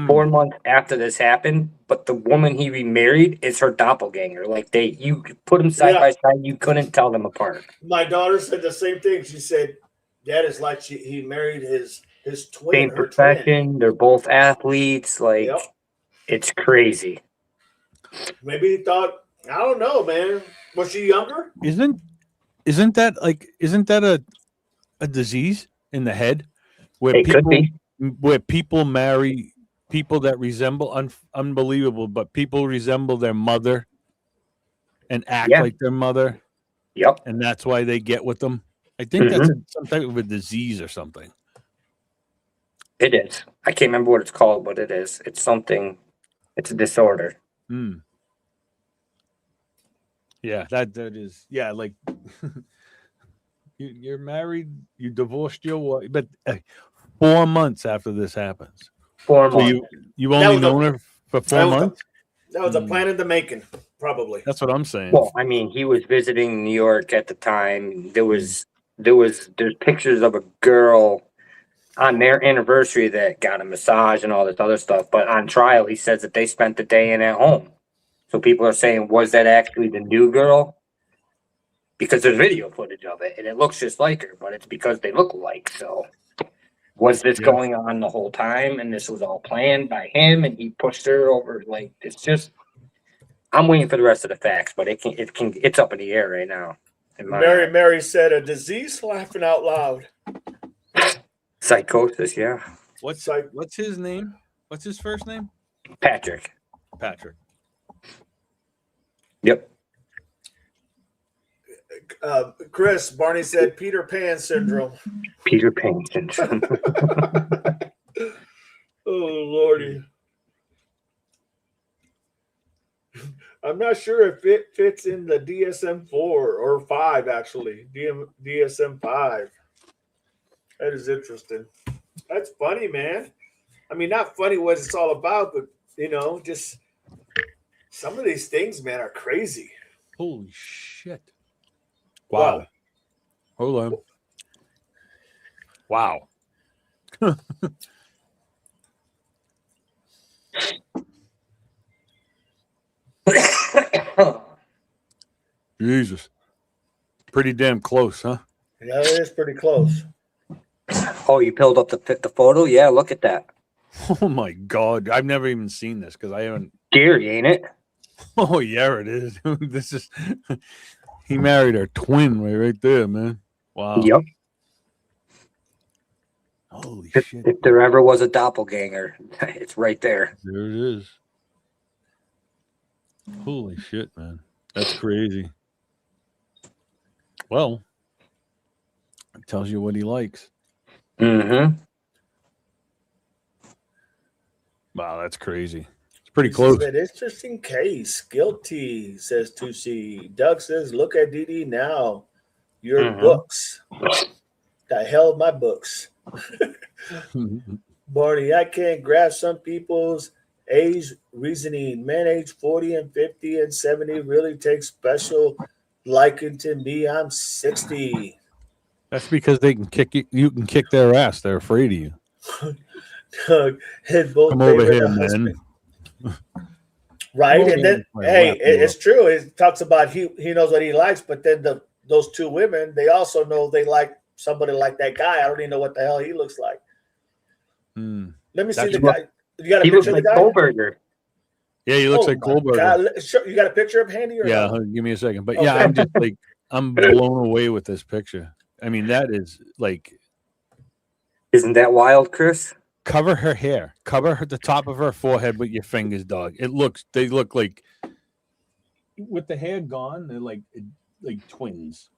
4 months after this happened, but the woman he remarried is her doppelganger. Like you put them side by side, you couldn't tell them apart. My daughter said the same thing. She said, "Dad is like he married his twin." Same profession. Twin. They're both athletes. Like it's crazy. Maybe he thought, I don't know, man. Was she younger? Isn't that a disease in the head where people marry people that resemble unbelievable, but people resemble their mother and act like their mother. Yep. And that's why they get with them. I think that's some type of a disease or something. It is. I can't remember what it's called, but it is. It's something. It's a disorder. Yeah, that is. Yeah, like you're married, you divorced your wife, but 4 months after this happens. 4 months. You only known her for 4 months? That was a plan in the making, probably. That's what I'm saying. Well, I mean, he was visiting New York at the time. There's pictures of a girl on their anniversary that got a massage and all this other stuff. But on trial, he says that they spent the day in at home. So people are saying, was that actually the new girl? Because there's video footage of it, and it looks just like her, but it's because they look alike. So was this going on the whole time, and this was all planned by him, and he pushed her over? Like, it's just, I'm waiting for the rest of the facts, but it's up in the air right now. Mary said, a disease laughing out loud. Psychosis, yeah. What's his name? What's his first name? Patrick. Yep. Chris, Barney said Peter Pan syndrome. Peter Pan syndrome. Oh, Lordy. I'm not sure if it fits in the DSM-4 or 5, actually. DSM-5. That is interesting. That's funny, man. I mean, not funny what it's all about, but Just some of these things, man, are crazy. Holy shit! Wow. Wow. Hold on. Wow. Jesus. Pretty damn close, huh? Yeah, it is pretty close. Oh, you pulled up the photo? Yeah, look at that. Oh my God. I've never even seen this because I haven't. Scary, ain't it? Oh, yeah, it is. This is. He married her twin right there, man. Wow. Yep. Holy shit. If there ever was a doppelganger, it's right there. There it is. Holy shit, man. That's crazy. Well, it tells you what he likes. Mm-hmm. Wow, that's crazy. It's pretty This close. is an interesting case. Guilty, says 2C. Doug says, look at DD now. Your Mhm. books. The hell, my books. Barney, I can't grasp some people's age reasoning. Men age 40 and 50 and 70 really take special liking to me. I'm 60. That's because they can kick you. You can kick their ass. They're afraid of you. Doug, his both Come over favorite here, husband. man. Right? Come And over then, here before I hey, wrap you it's up. true. It talks about he knows what he likes, but then those two women, they also know they like somebody like that guy. I don't even know what the hell he looks like. Hmm. Let me see That's the guy. You got a He looks picture of like the guy? Kohlberger. Yeah, he looks Oh like my Goldberger. God. Sure, you got a picture of handy or Yeah, no? give me a second. But Okay. yeah, I'm just like I'm blown away with this picture. I mean, that is like Isn't that wild, Chris? cover her hair, the top of her forehead with your fingers, dog. They look like with the hair gone, they're like twins.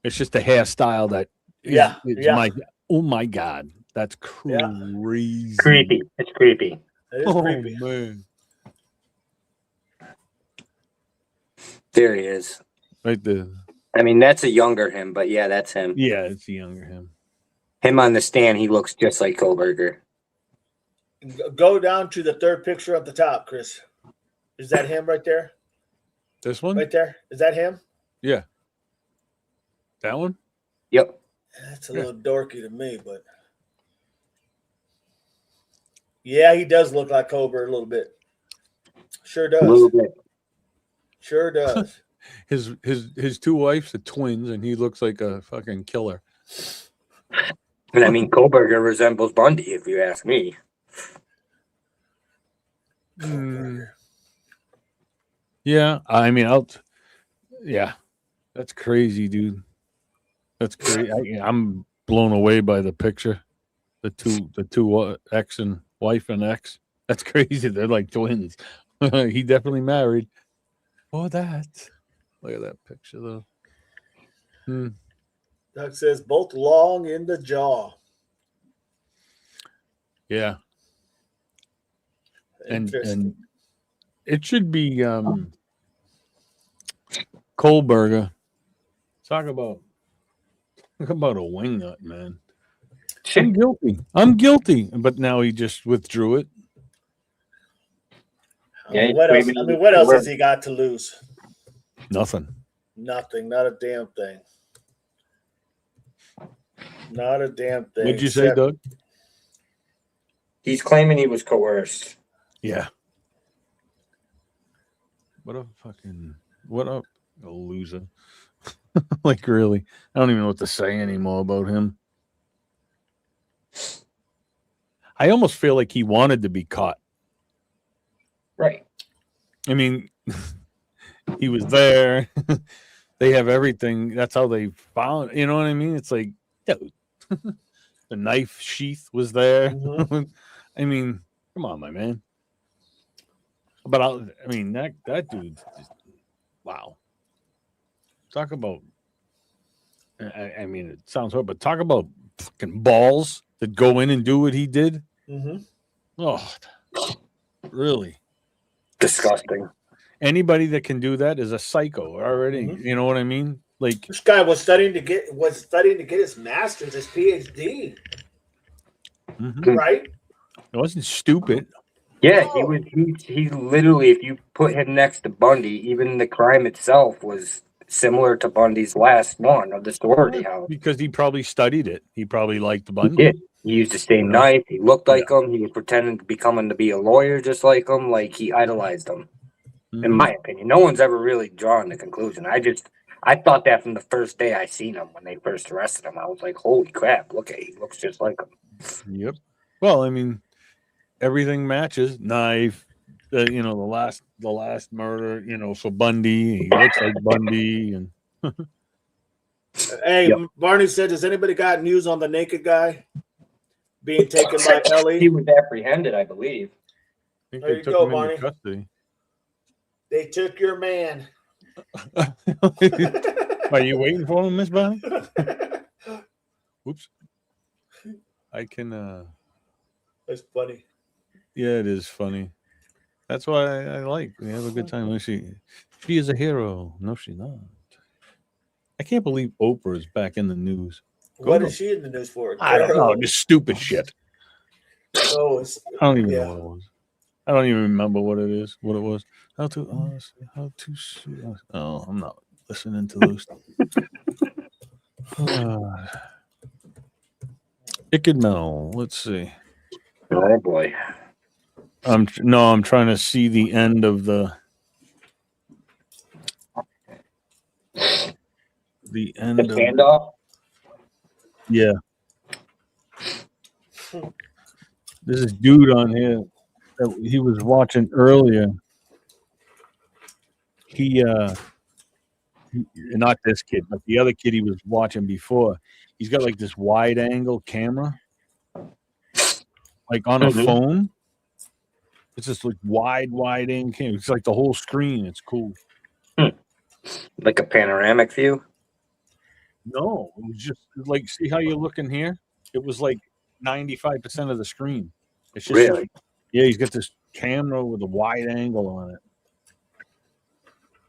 It's just a hairstyle that is, Yeah, it's yeah. oh my God, that's Yeah. crazy. Creepy. It's creepy. It is Oh creepy. man, There he is. right there. I mean, that's a younger him, but yeah, that's him. Yeah, it's the younger him. Him on the stand, he looks just like Kohlberger. Go down to the third picture at the top, Chris. Is that him right there? This one, Right there? Is that him? yeah, that one. Yep. That's a little dorky to me, but yeah, he does look like Cobra a little bit. Sure A little does. bit. Sure does. His two wives are twins, and he looks like a fucking killer. And I mean, Kohlberger resembles Bundy, if you ask me. Yeah, I mean, yeah, that's crazy, dude. That's crazy. I'm blown away by the picture. The two ex and wife and ex. That's crazy. They're like twins. He definitely married. Oh, that. Look at that picture, though. Doug says both long in the jaw. Yeah, Interesting. and it should be Kohlberger. Talk about a wingnut, man. I'm guilty. But now he just withdrew it. What else has he got to lose? Nothing. Nothing. Not a damn thing. Not a damn thing. What'd you say, Doug? He's claiming he was coerced. Yeah. What a loser. Like, really. I don't even know what to say anymore about him. I almost feel like he wanted to be caught. Right. I mean, he was there. They have everything. That's how they found. You know what I mean? It's like, dude, the knife sheath was there. Mhm. I mean, come on, my man. But I mean, that dude, just, wow. Talk about. I mean, it sounds hard, but talk about fucking balls that go in and do what he did. Mm-hmm. Oh, really? Disgusting. Anybody that can do that is a psycho already. Mhm. You know what I mean? Like, This guy was studying to get his master's, his PhD, mhm. right? It wasn't stupid. Yeah, he was. He literally, if you put him next to Bundy, even the crime itself was similar to Bundy's last one of the sorority house. Because he probably studied it. He probly liked He Bundy. did. He used the same knife. He looked like him. He was pretending to be a lawyer just like him. Like, he idolized him. In my opinion, no one's ever really drawn the conclusion. I thought that from the first day I seen him when they first arrested him. I was like, holy crap! He looks just like him. Yep. Well, I mean, everything matches. Knife. You know, the last murder. You know, so Bundy. He looks like Bundy. And Hey, Barney said, "Has anybody got news on the naked guy being taken by Ellie?" He was apprehended, I believe. I think There they you took go, him Barney. into custody. They took your man. Are you waiting for him, Miss Bonnie? Oops. I can. That's funny. Yeah, it is funny. That's why I like. We have a good time. She is a hero. No, she's not. I can't believe Oprah is back in the news. What is she in the news for? I don't know. Just stupid shit. Oh, I don't even know what it was. I don't even remember what it is. What it was. How to? Oh, I'm not listening to those. Ickadmel. Let's see. Oh boy. I'm trying to see the end of the handoff. Yeah. This is dude on here that he was watching earlier. He not this kid, but the other kid he was watching before. He's got like this wide angle camera, like on a phone. It's just like wide angle camera. It's like the whole screen. It's cool. Like a panoramic view? No, it was just like, see how you're looking here? It was like 95% of the screen. It's just really? Yeah, he's got this camera with a wide angle on it.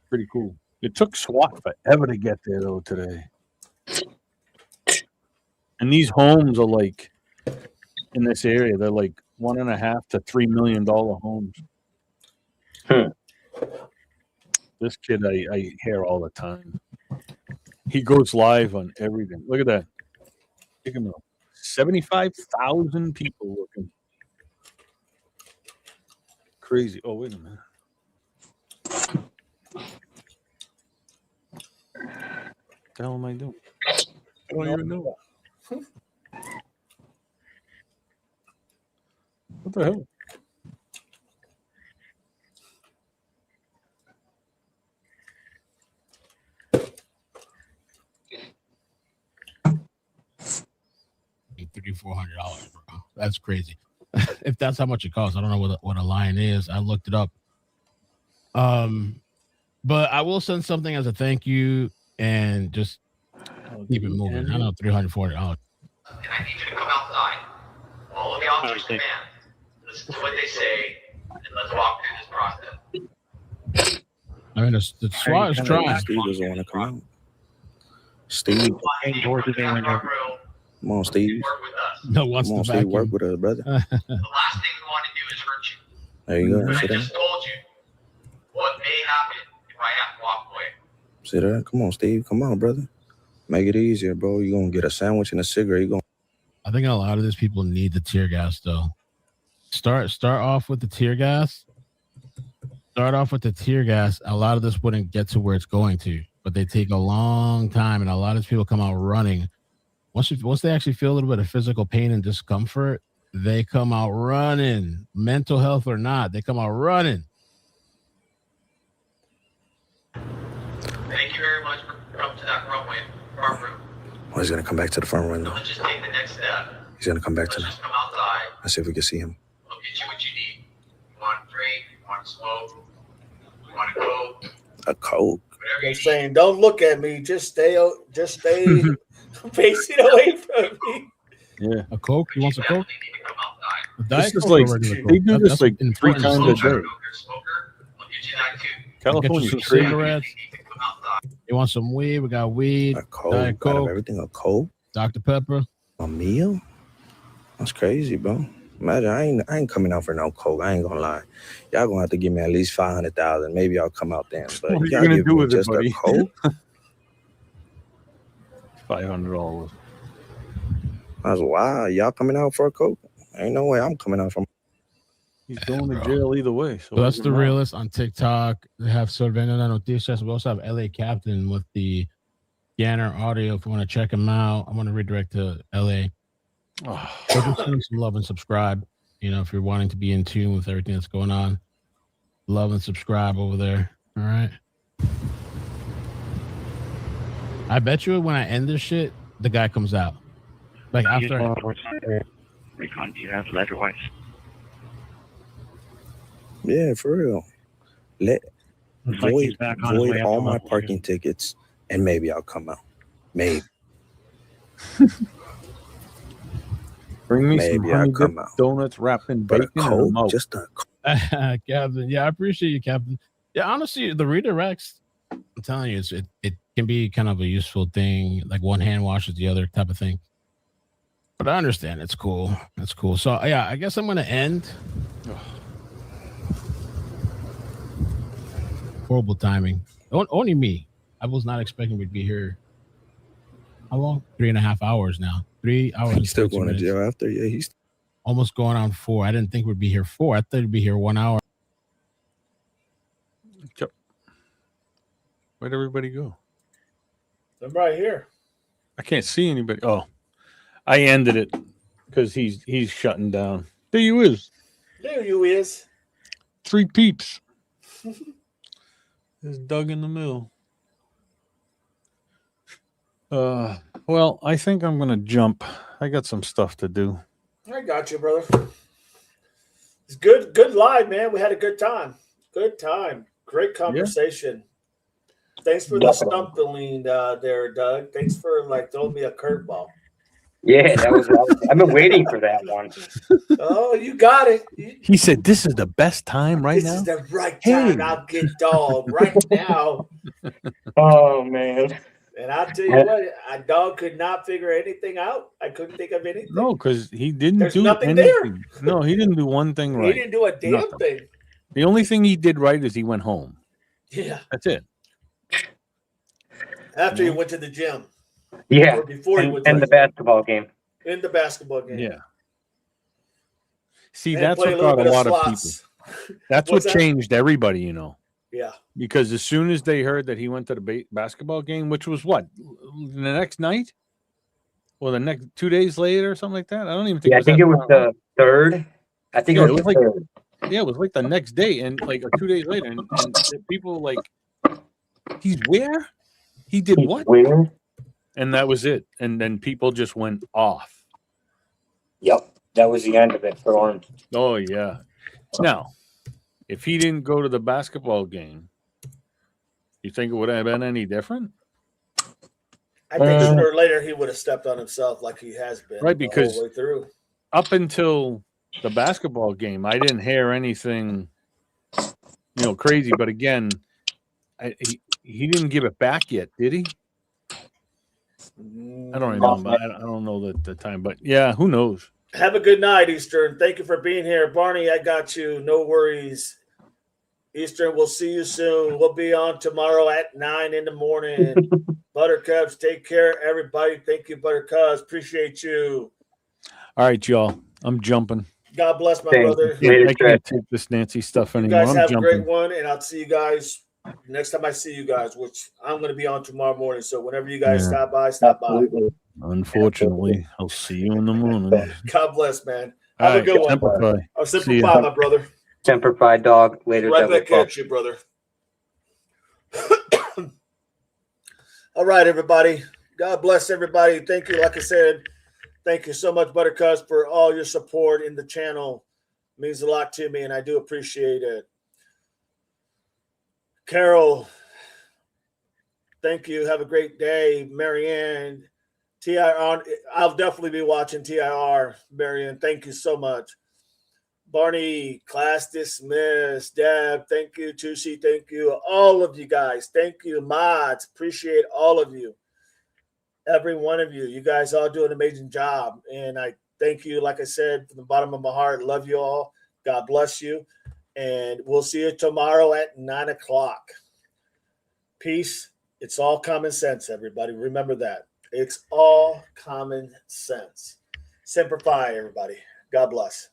Pretty cool. It took SWAT forever to get there though today. And these homes are like in this area, they're like $1.5 to $3 million homes. This kid I hear all the time. He goes live on everything. Look at that. Take him out. 75,000 people looking. Crazy. Oh, wait a minute. What the hell am I doing? I don't even know. What the hell? $3,400, bro. That's crazy. If that's how much it costs, I don't know what a lion is. I looked it up. But I will send something as a thank you and just keep it moving. I know $300, $400. And I need you to come outside. All of the officers demand. Listen to what they say, and let's walk through this process. I mean, the SWAT is trying. Steve doesn't want to come out. Steve, come on, Steve. Work with us. No wants Come on, to Steve, back work you. with us, brother. The last thing we want to do is hurt you. There you go. I See just that? told you what may happen if I have to walk away. See that? Come on, Steve. Come on, brother. Make it easier, bro. You're going to get a sandwich and a cigarette. You're going I think a lot of these people need the tear gas, though. Start off with the tear gas. Start off with the tear gas. A lot of this wouldn't get to where it's going to, but they take a long time, and a lot of these people come out running. Once they actually feel a little bit of physical pain and discomfort, they come out running. Mental health or not, they come out running. Thank you very much for coming to that runway, front room. Oh, he's going to come back to the front So window. let's just take the next step. He's going to come back to Let's the... just come outside. Let's see if we can see him. We'll get you what you need. You want a drink? You want to smoke? You want to go? A Coke. Whatever They're you need. saying, don't look at me. Just stay facing away from me. Yeah. A Coke? You want some Coke? Definitely need to come outside. A Diet This is Coke like, or regular they Coke? do this That's like 3 important. times a Smoker, day. smoker, I'll get you that too. Get you California's some crazy. cigarettes. You need to come outside. You want some weed? We got weed, A Coke. Diet Out of Coke. everything, a Coke. Dr. Pepper. A meal? That's crazy, bro. Imagine, I ain't coming out for no coke. I ain't gonna lie. Y'all gonna have to give me at least 500,000. Maybe I'll come out then. But What are you y'all gonna give do me with it, just a buddy? coke. $500. I was wow. Y'all coming out for a coke? Ain't no way I'm coming out for. He's going to jail either way. So So that's it the doesn't matter. realist on TikTok. They have Sorvena Noticias. We also have LA Captain with the Scanner audio. If you want to check him out, I'm going to redirect to LA. Oh, So just send some love and subscribe. You know, if you're wanting to be in tune with everything that's going on, love and subscribe over there. All right. I bet you when I end this shit, the guy comes out. Like after. Recon, do you have letter-wise? Yeah, for real. Looks like he's back on his way up all to my level parking 2. tickets, and maybe I'll come out. Maybe. bring me some Maybe I'll honey dip come out. donuts wrapped in But a bacon and I'm coke, out. just a coke. Captain. Yeah, I appreciate you, Captain. Yeah, honestly, the redirects, I'm telling you, it can be kind of a useful thing, like one hand washes the other type of thing. But I understand. It's cool. It's cool. So, yeah, I guess I'm going to end. Horrible timing. Only me. I was not expecting we'd be here. How long? 3.5 hours now. 3 hours. He's still 22 going to minutes. jail after. Yeah, he's Almost going on 4. I didn't think we'd be here 4. I thought we'd be here 1 hour. Where'd everybody go? I'm right here. I can't see anybody. Oh, I ended it because he's shutting down. There you is. There you is. 3 peeps. There's Doug in the middle. Well, I think I'm gonna jump. I got some stuff to do. I got you, brother. It's good live, man. We had a good time. Good time. Great conversation. Thanks for the Definitely. stumping there, Doug. Thanks for throwing me a curveball. Yeah, that was. I've been waiting for that one. Oh, you got it. He said, "This is the best time right This now." is the right time. Hey. I'll get dog right now. Oh man. And I'll tell you what, a dog could not figure anything out. I couldn't think of anything. No, because he didn't There's do nothing anything. No, he didn't do one thing He right. didn't do a damn Nothing. thing. The only thing he did right is he went home. Yeah. That's it. After he went to the gym. Yeah. Or before he went to And the gym. basketball game. In the basketball game. Yeah. See, And that's play what got a bit lot of slots. people. That's What's what that? changed everybody, you know. Yeah. Because as soon as they heard that he went to the basketball game, which was what, the next night, or the next 2 days later, or something like that. I don't even think. Yeah, I think it was the third. I think Yeah, it was the third. Yeah, it was like the next day, and like 2 days later, and people like, he's where? He did what? Where? And that was it. And then people just went off. Yep, that was the end of it for Orange. Oh yeah. Now, if he didn't go to the basketball game, you think it would have been any different? I think sooner or later he would have stepped on himself like he has been Right, the because whole way through. Up until the basketball game, I didn't hear anything, crazy. But again, he didn't give it back yet, did he? I don't remember. I don't know the time, but yeah, who knows? Have a good night, Eastern. Thank you for being here. Barney, I got you. No worries. Eastern, we'll see you soon. We'll be on tomorrow at 9 in the morning. Buttercups, take care, everybody. Thank you, Buttercups. Appreciate you. All right, y'all. I'm jumping. God bless my brother. I can't take this Nancy stuff anymore. You guys have I'm a jumping. great one, and I'll see you guys next time I see you guys, which I'm going to be on tomorrow morning. So whenever you guys stop by, stop by. Unfortunately, I'll see you in the morning. God bless, man. Have a good one. I'll simplify, my brother. Semper Fi, dog. Later. Right back at you, brother. All right, everybody. God bless everybody. Thank you. Like I said, thank you so much, Buttercups, for all your support in the channel. It means a lot to me, and I do appreciate it. Carol, thank you. Have a great day. Marianne, TIR, I'll definitely be watching TIR. Marianne, thank you so much. Barney, class dismissed. Deb, thank you. Tusi, thank you. All of you guys, thank you. Mods, appreciate all of you. Every one of you. You guys all do an amazing job. And I thank you. Like I said, from the bottom of my heart, love you all. God bless you. And we'll see you tomorrow at 9:00. Peace. It's all common sense, everybody. Remember that. It's all common sense. Semper Fi, everybody. God bless.